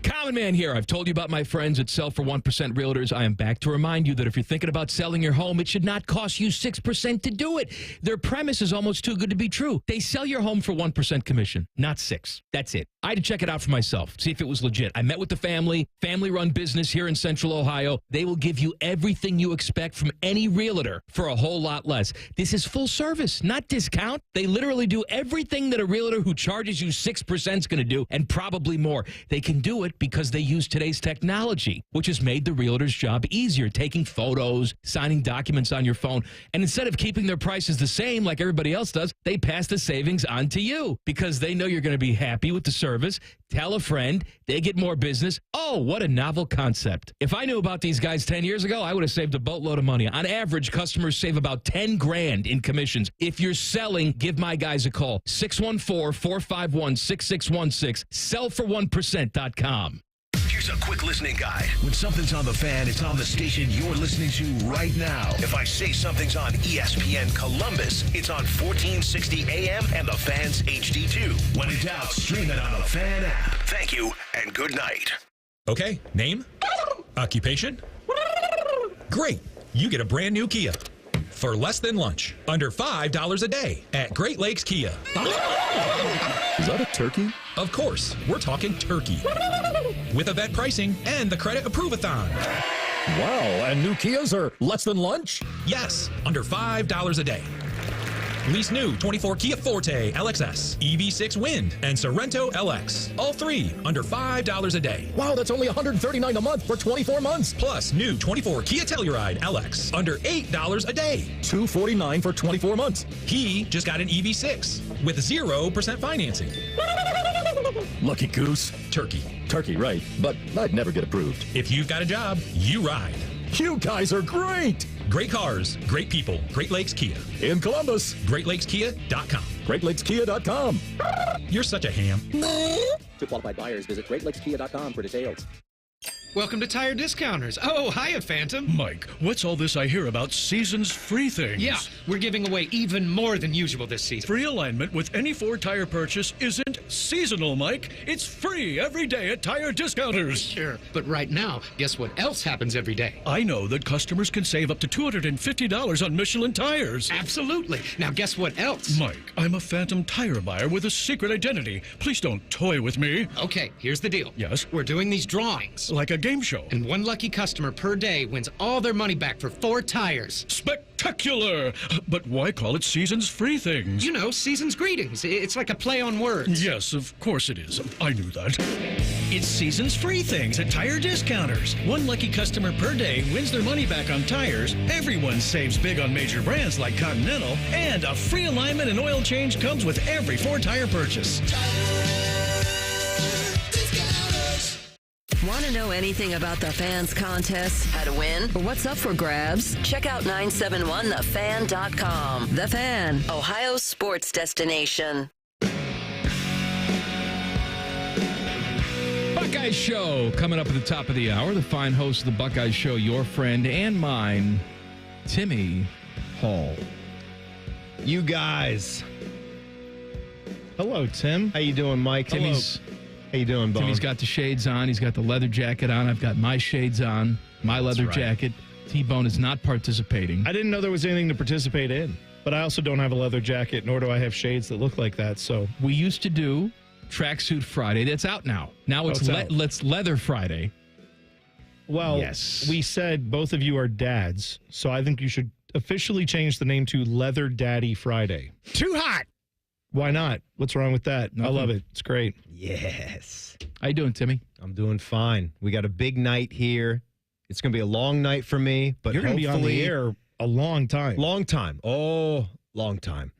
Common Man here. I've told you about my friends at Sell for 1% Realtors. I am back to remind you that if you're thinking about selling your home, it should not cost you 6% to do it. Their premise is almost too good to be true. They sell your home for 1% commission, not 6%. That's it. I had to check it out for myself, see if it was legit. I met with the family-run business here in Central Ohio. They will give you everything you expect from any realtor for a whole lot less. This is full service, not discount. They literally do everything that a realtor who charges you 6% is going to do, and probably more. They can do it because they use today's technology, which has made the realtor's job easier, taking photos, signing documents on your phone. And instead of keeping their prices the same like everybody else does, they pass the savings on to you because they know you're going to be happy with the service. Tell a friend, they get more business. Oh, what a novel concept. If I knew about these guys 10 years ago, I would have saved a boatload of money. On average, customers save about $10,000 in commissions. If you're selling, give my guys a call. 614-451-6616. Sellfor1%.com. Here's a quick listening guide. When something's on the fan, it's on the station you're listening to right now. If I say something's on ESPN Columbus, it's on 1460 AM and the Fan's HD2. When in doubt, stream it on the Fan app. Thank you and good night. Okay, name? Occupation? Great. You get a brand new Kia. For less than lunch. Under $5 a day at Great Lakes Kia. Is that a turkey? Of course. We're talking turkey. With event pricing and the credit approve-a-thon. Wow, and new Kias are less than lunch? Yes, under $5 a day. Lease new 24 Kia Forte LXS, EV6 Wind, and Sorrento LX. All three under $5 a day. Wow, that's only $139 a month for 24 months. Plus new 24 Kia Telluride LX under $8 a day. $249 for 24 months. He just got an EV6 with 0% financing. Lucky goose. Turkey. Turkey, right, but I'd never get approved. If you've got a job, you ride. You guys are great! Great cars, great people. Great Lakes Kia. In Columbus. GreatLakesKia.com. GreatLakesKia.com. You're such a ham. To qualified buyers, visit GreatLakesKia.com for details. Welcome to Tire Discounters. Oh, hiya, Phantom. Mike, what's all this I hear about seasons free things? Yeah, we're giving away even more than usual this season. Free alignment with any Ford tire purchase isn't seasonal, Mike. It's free every day at Tire Discounters. Sure, but right now, guess what else happens every day? I know that customers can save up to $250 on Michelin tires. Absolutely. Now, guess what else? Mike, I'm a phantom tire buyer with a secret identity. Please don't toy with me. Okay, here's the deal. Yes? We're doing these drawings. Like a game show. And one lucky customer per day wins all their money back for 4 tires. Spectacular! But why call it seasons free things? You know, season's greetings. It's like a play on words. Yes, of course it is. I knew that. It's seasons free things at Tire Discounters. One lucky customer per day wins their money back on tires. Everyone saves big on major brands like Continental. And a free alignment and oil change comes with every 4 tire purchase. Want to know anything about the Fans contest, how to win, or what's up for grabs? Check out 971thefan.com. The Fan, Ohio's sports destination. Buckeyes Show coming up at the top of the hour. The fine host of the Buckeyes Show, your friend and mine, Timmy Hall. You guys. Hello, Tim. How you doing, Mike? Hello. How you doing, Bone? Timmy's got the shades on. He's got the leather jacket on. I've got my shades on, my leather jacket. T-Bone is not participating. I didn't know there was anything to participate in, but I also don't have a leather jacket, nor do I have shades that look like that. So we used to do Tracksuit Friday. That's out now. Now it's Leather Friday. Well, yes. We said both of you are dads, so I think you should officially change the name to Leather Daddy Friday. Too hot. Why not? What's wrong with that? Nothing. I love it. It's great. Yes. How you doing, Timmy? I'm doing fine. We got a big night here. It's going to be a long night for me, but you're going to be on the air a long time. Long time. Oh, long time.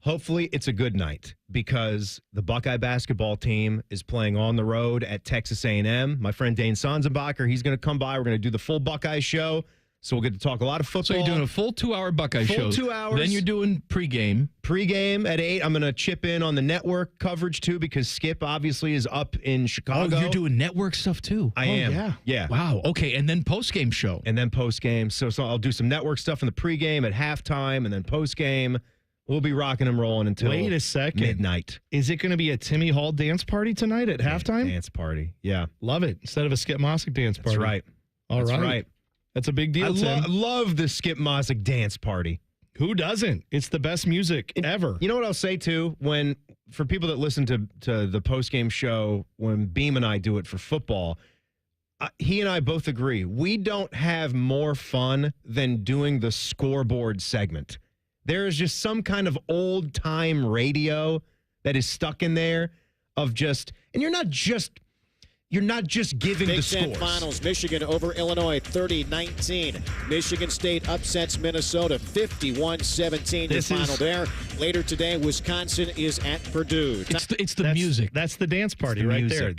Hopefully it's a good night because the Buckeye basketball team is playing on the road at Texas A&M. My friend Dane Sanzenbacher, he's going to come by. We're going to do the full Buckeye show. So we'll get to talk a lot of football. So you're doing a full 2-hour Buckeye show. Full 2 hours. Then you're doing pregame. Pregame at 8. I'm going to chip in on the network coverage, too, because Skip obviously is up in Chicago. Oh, you're doing network stuff, too. I am. Yeah. Wow. Okay, and then postgame show. And then postgame. So I'll do some network stuff in the pregame at halftime, and then postgame. We'll be rocking and rolling until Wait a second. Midnight. Is it going to be a Timmy Hall dance party tonight at halftime? Dance party. Yeah. Love it. Instead of a Skip Mossick dance party. That's right. All That's right. That's a big deal, Tim. I love the Skip Mossick dance party. Who doesn't? It's the best music ever. You know what I'll say, too? For people that listen to the postgame show, when Beam and I do it for football, he and I both agree. We don't have more fun than doing the scoreboard segment. There is just some kind of old-time radio that is stuck in there of just, and you're not just giving Big the Ten scores. Finals, Michigan over Illinois, 30-19. Michigan State upsets Minnesota, 51-17. The final there. Later today, Wisconsin is at Purdue. It's the music. That's the dance party right there.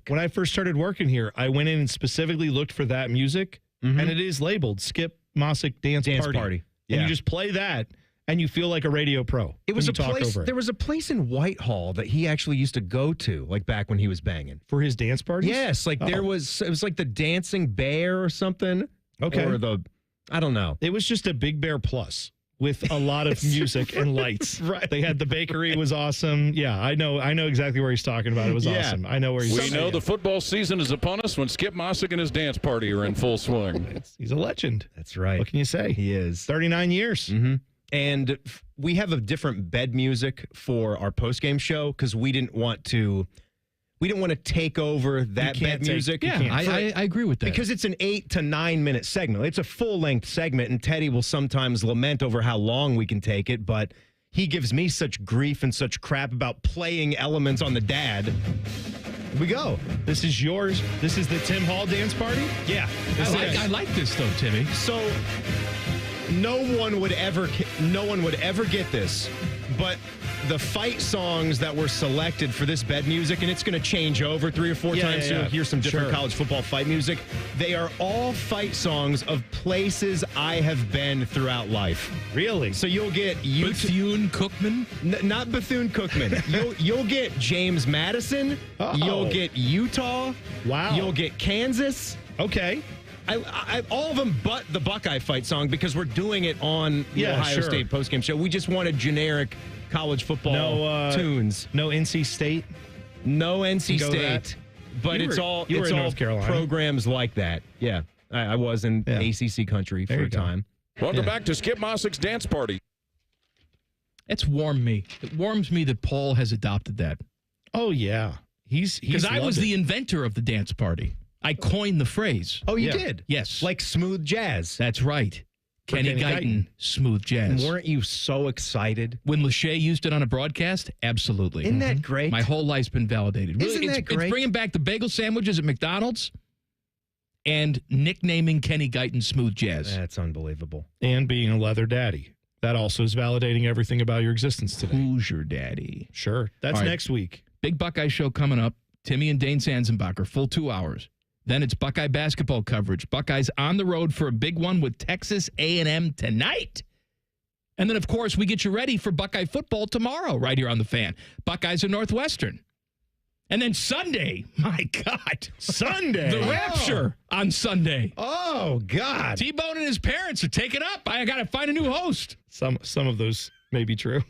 When I first started working here, I went in and specifically looked for that music, and it is labeled Skip Mossick Dance Party. Yeah. And you just play that, and you feel like a radio pro. It was a place. There was a place in Whitehall that he actually used to go to, like back when he was banging for his dance parties. Yes, like it was like the Dancing Bear or something. Okay, or I don't know. It was just a Big Bear Plus with a lot of music and lights. Right. They had the bakery. It was awesome. Yeah, I know exactly where he's talking about. It was awesome. I know where he's. We know the football season is upon us when Skip Mossick and his dance party are in full swing. He's a legend. That's right. What can you say? He is. 39 years. Mm-hmm. And we have a different bed music for our postgame show because we didn't want to take over that bed music. I agree with that. Because it's an 8 to 9 minute segment. It's a full-length segment, and Teddy will sometimes lament over how long we can take it, but he gives me such grief and such crap about playing elements on the dad. Here we go. This is yours. This is the Tim Hall dance party? Yeah. I like this, though, Timmy. So no one would ever get this, but the fight songs that were selected for this bed music, and it's going to change over 3 or 4 times. So you'll hear some different college football fight music. They are all fight songs of places I have been throughout life. Really? So you'll get Bethune-Cookman? Not Bethune-Cookman. You'll get James Madison. You'll get Utah. Wow. You'll get Kansas. Okay. I all of them but the Buckeye fight song, because we're doing it on the Ohio State postgame show. We just wanted generic college football tunes. No NC State? No NC State. But it's all North Carolina. Programs like that. Yeah. I was in ACC country for a time. Welcome back to Skip Mossick's dance party. It's warmed me. It warms me that Paul has adopted that. Oh, yeah. Because I was the inventor of the dance party. I coined the phrase. Oh, you did? Yes. Like smooth jazz. That's right. Kenny Guyton, smooth jazz. Weren't you so excited? When Lachey used it on a broadcast? Absolutely. Isn't that great? My whole life's been validated. Isn't that great? It's bringing back the bagel sandwiches at McDonald's and nicknaming Kenny Guyton smooth jazz. That's unbelievable. And being a leather daddy. That also is validating everything about your existence today. Who's your daddy? Sure. That's next week. Big Buckeye show coming up. Timmy and Dane Sanzenbacher, full 2 hours. Then it's Buckeye basketball coverage. Buckeyes on the road for a big one with Texas A&M tonight. And then, of course, we get you ready for Buckeye football tomorrow right here on The Fan. Buckeyes are Northwestern. And then Sunday, my God. Sunday. The Rapture on Sunday. Oh, God. T-Bone and his parents are taking up. I got to find a new host. Some of those may be true.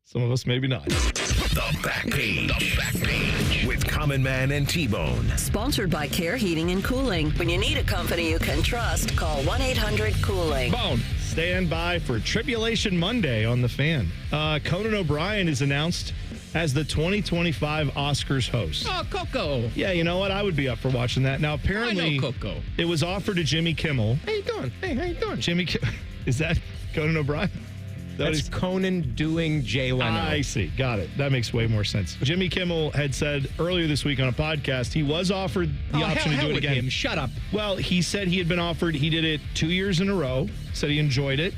Some of us maybe not. The Back Page. The Back Page with Common Man and T-Bone. Sponsored by Care Heating and Cooling. When you need a company you can trust, call 1-800-COOLING. Bone. Stand by for Tribulation Monday on The Fan. Conan O'Brien is announced as the 2025 Oscars host. Oh, Coco. Yeah, you know what? I would be up for watching that. Now, apparently, I know Coco. It was offered to Jimmy Kimmel. How you doing? Hey, how you doing? Jimmy Is that Conan O'Brien? That's Conan doing Jay Leno. I see. Got it. That makes way more sense. Jimmy Kimmel had said earlier this week on a podcast he was offered the option to do it again. Shut up. Well, he said he had been offered. He did it 2 years in a row. Said he enjoyed it.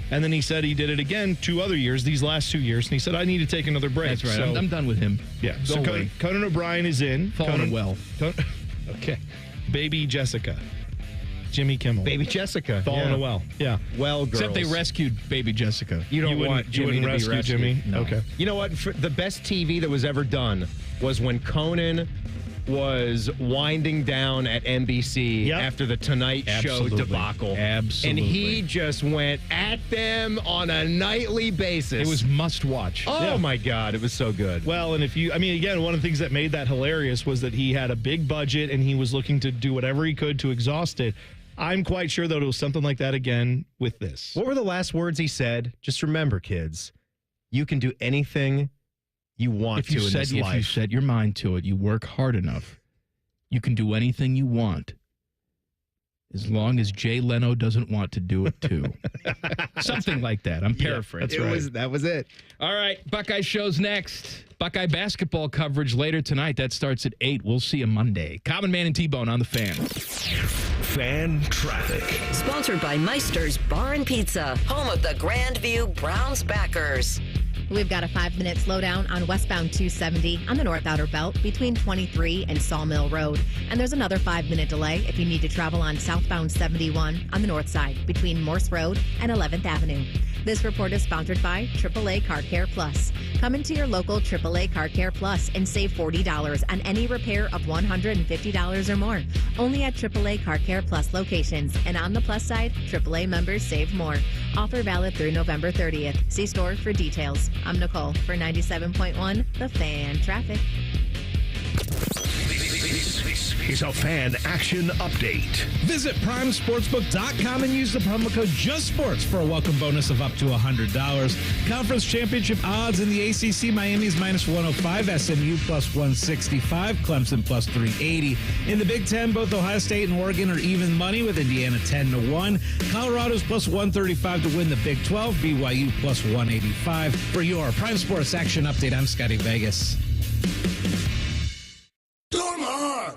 And then he said he did it again 2 other years, these last 2 years. And he said, I need to take another break. That's right. So, I'm done with him. Yeah. So Conan O'Brien is in. Falling well. Okay. Baby Jessica. Jimmy Kimmel. Baby Jessica. Falling a well. Yeah. Well, girls. Except they rescued Baby Jessica. You want Jimmy to rescue be rescued. Jimmy? No. Okay. You know what? The best TV that was ever done was when Conan was winding down at NBC after the Tonight Show debacle. Absolutely. And he just went at them on a nightly basis. It was must watch. Oh, my God. It was so good. Well, and again, one of the things that made that hilarious was that he had a big budget and he was looking to do whatever he could to exhaust it. I'm quite sure, though, it was something like that again with this. What were the last words he said? Just remember, kids, you can do anything you want to in this life. If you set your mind to it, you work hard enough, you can do anything you want, as long as Jay Leno doesn't want to do it too. Something like that. I'm paraphrasing. That was it. All right, Buckeye show's next. Buckeye basketball coverage later tonight. That starts at 8. We'll see you Monday. Common Man and T-Bone on The Fan. Fan traffic. Sponsored by Meister's Bar and Pizza, home of the Grandview Browns backers. We've got a 5-minute slowdown on westbound 270 on the North Outer Belt between 23 and Sawmill Road. And there's another 5-minute delay if you need to travel on southbound 71 on the north side between Morse Road and 11th Avenue. This report is sponsored by AAA Car Care Plus. Come into your local AAA Car Care Plus and save $40 on any repair of $150 or more. Only at AAA Car Care Plus locations. And on the plus side, AAA members save more. Offer valid through November 30th. See store for details. I'm Nicole for 97.1 The Fan Traffic. This is a Fan Action Update. Visit primesportsbook.com and use the promo code JUSTSPORTS for a welcome bonus of up to $100. Conference championship odds in the ACC: Miami's -105, SMU +165, Clemson +380. In the Big Ten, both Ohio State and Oregon are even money with Indiana 10-1. Colorado's +135 to win the Big 12, BYU +185. For your Prime Sports Action Update, I'm Scotty Vegas. Dormar,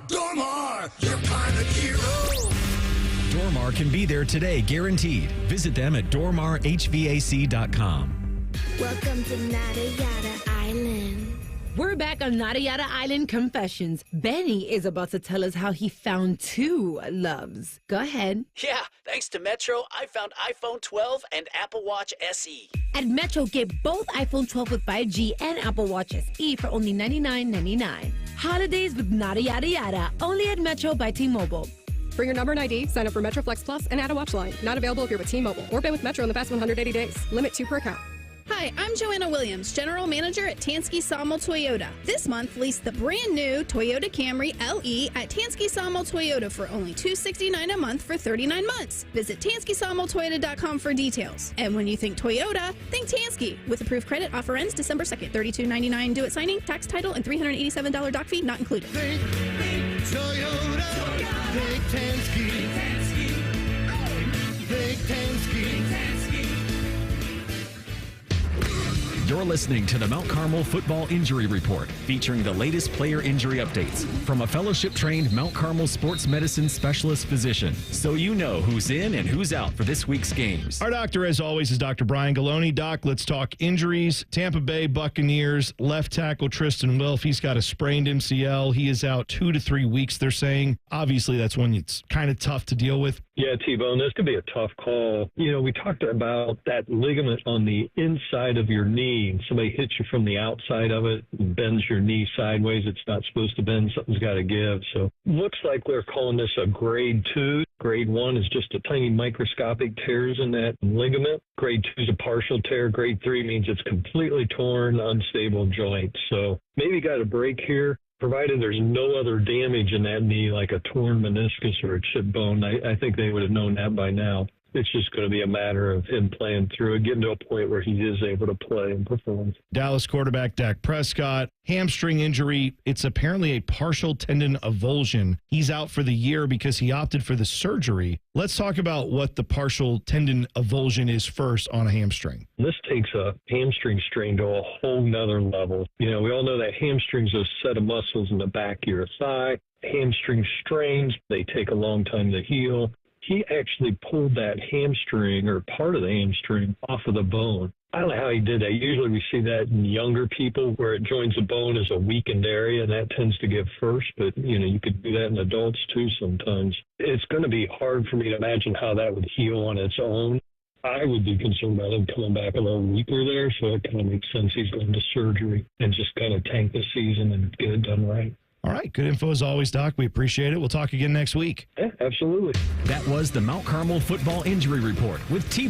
your pilot hero. Dormar can be there today, guaranteed. Visit them at dormarhvac.com. Welcome to Nada Yada Island. We're back on Nada Yada Island Confessions. Benny is about to tell us how he found two loves. Go ahead. Yeah, thanks to Metro, I found iPhone 12 and Apple Watch SE. At Metro, get both iPhone 12 with 5G and Apple Watch SE for only $99.99. Holidays with Nada Yada Yada, only at Metro by T-Mobile. For your number and ID, sign up for Metro Flex Plus and add a watch line. Not available if you're with T-Mobile or been with Metro in the past 180 days. Limit 2 per account. Hi, I'm Joanna Williams, General Manager at Tansky Sawmill Toyota. This month, lease the brand new Toyota Camry LE at Tansky Sawmill Toyota for only $269 a month for 39 months. Visit TanskySawmillToyota.com for details. And when you think Toyota, think Tansky. With approved credit, offer ends December 2nd. $32.99 due at signing, tax, title, and $387 doc fee not included. Think Toyota. Think Tansky. Think Tansky. You're listening to the Mount Carmel Football Injury Report, featuring the latest player injury updates from a fellowship-trained Mount Carmel sports medicine specialist physician, so you know who's in and who's out for this week's games. Our doctor, as always, is Dr. Brian Galoni. Doc, let's talk injuries. Tampa Bay Buccaneers left tackle Tristan Wilf. He's got a sprained MCL. He is out 2 to 3 weeks, they're saying. Obviously, that's one it's kind of tough to deal with. Yeah, T-Bone, this could be a tough call. You know, we talked about that ligament on the inside of your knee. Somebody hits you from the outside of it and bends your knee sideways. It's not supposed to bend. Something's got to give. So looks like they're calling this a grade 2. Grade 1 is just a tiny microscopic tears in that ligament. Grade 2 is a partial tear. Grade 3 means it's completely torn, unstable joint. So maybe got a break here. Provided there's no other damage in that knee, like a torn meniscus or a chipped bone, I think they would have known that by now. It's just going to be a matter of him playing through it, getting to a point where he is able to play and perform. Dallas quarterback Dak Prescott, hamstring injury. It's apparently a partial tendon avulsion. He's out for the year because he opted for the surgery. Let's talk about what the partial tendon avulsion is first on a hamstring. This takes a hamstring strain to a whole nother level. You know, we all know that hamstrings are a set of muscles in the back of your thigh. Hamstring strains, they take a long time to heal. He actually pulled that hamstring or part of the hamstring off of the bone. I don't know how he did that. Usually we see that in younger people where it joins the bone as a weakened area, and that tends to give first. But, you know, you could do that in adults too sometimes. It's going to be hard for me to imagine how that would heal on its own. I would be concerned about him coming back a little weaker there, so it kind of makes sense he's going to surgery and just kind of tank the season and get it done right. All right. Good info as always, Doc. We appreciate it. We'll talk again next week. Yeah, absolutely. That was the Mount Carmel Football Injury Report with T.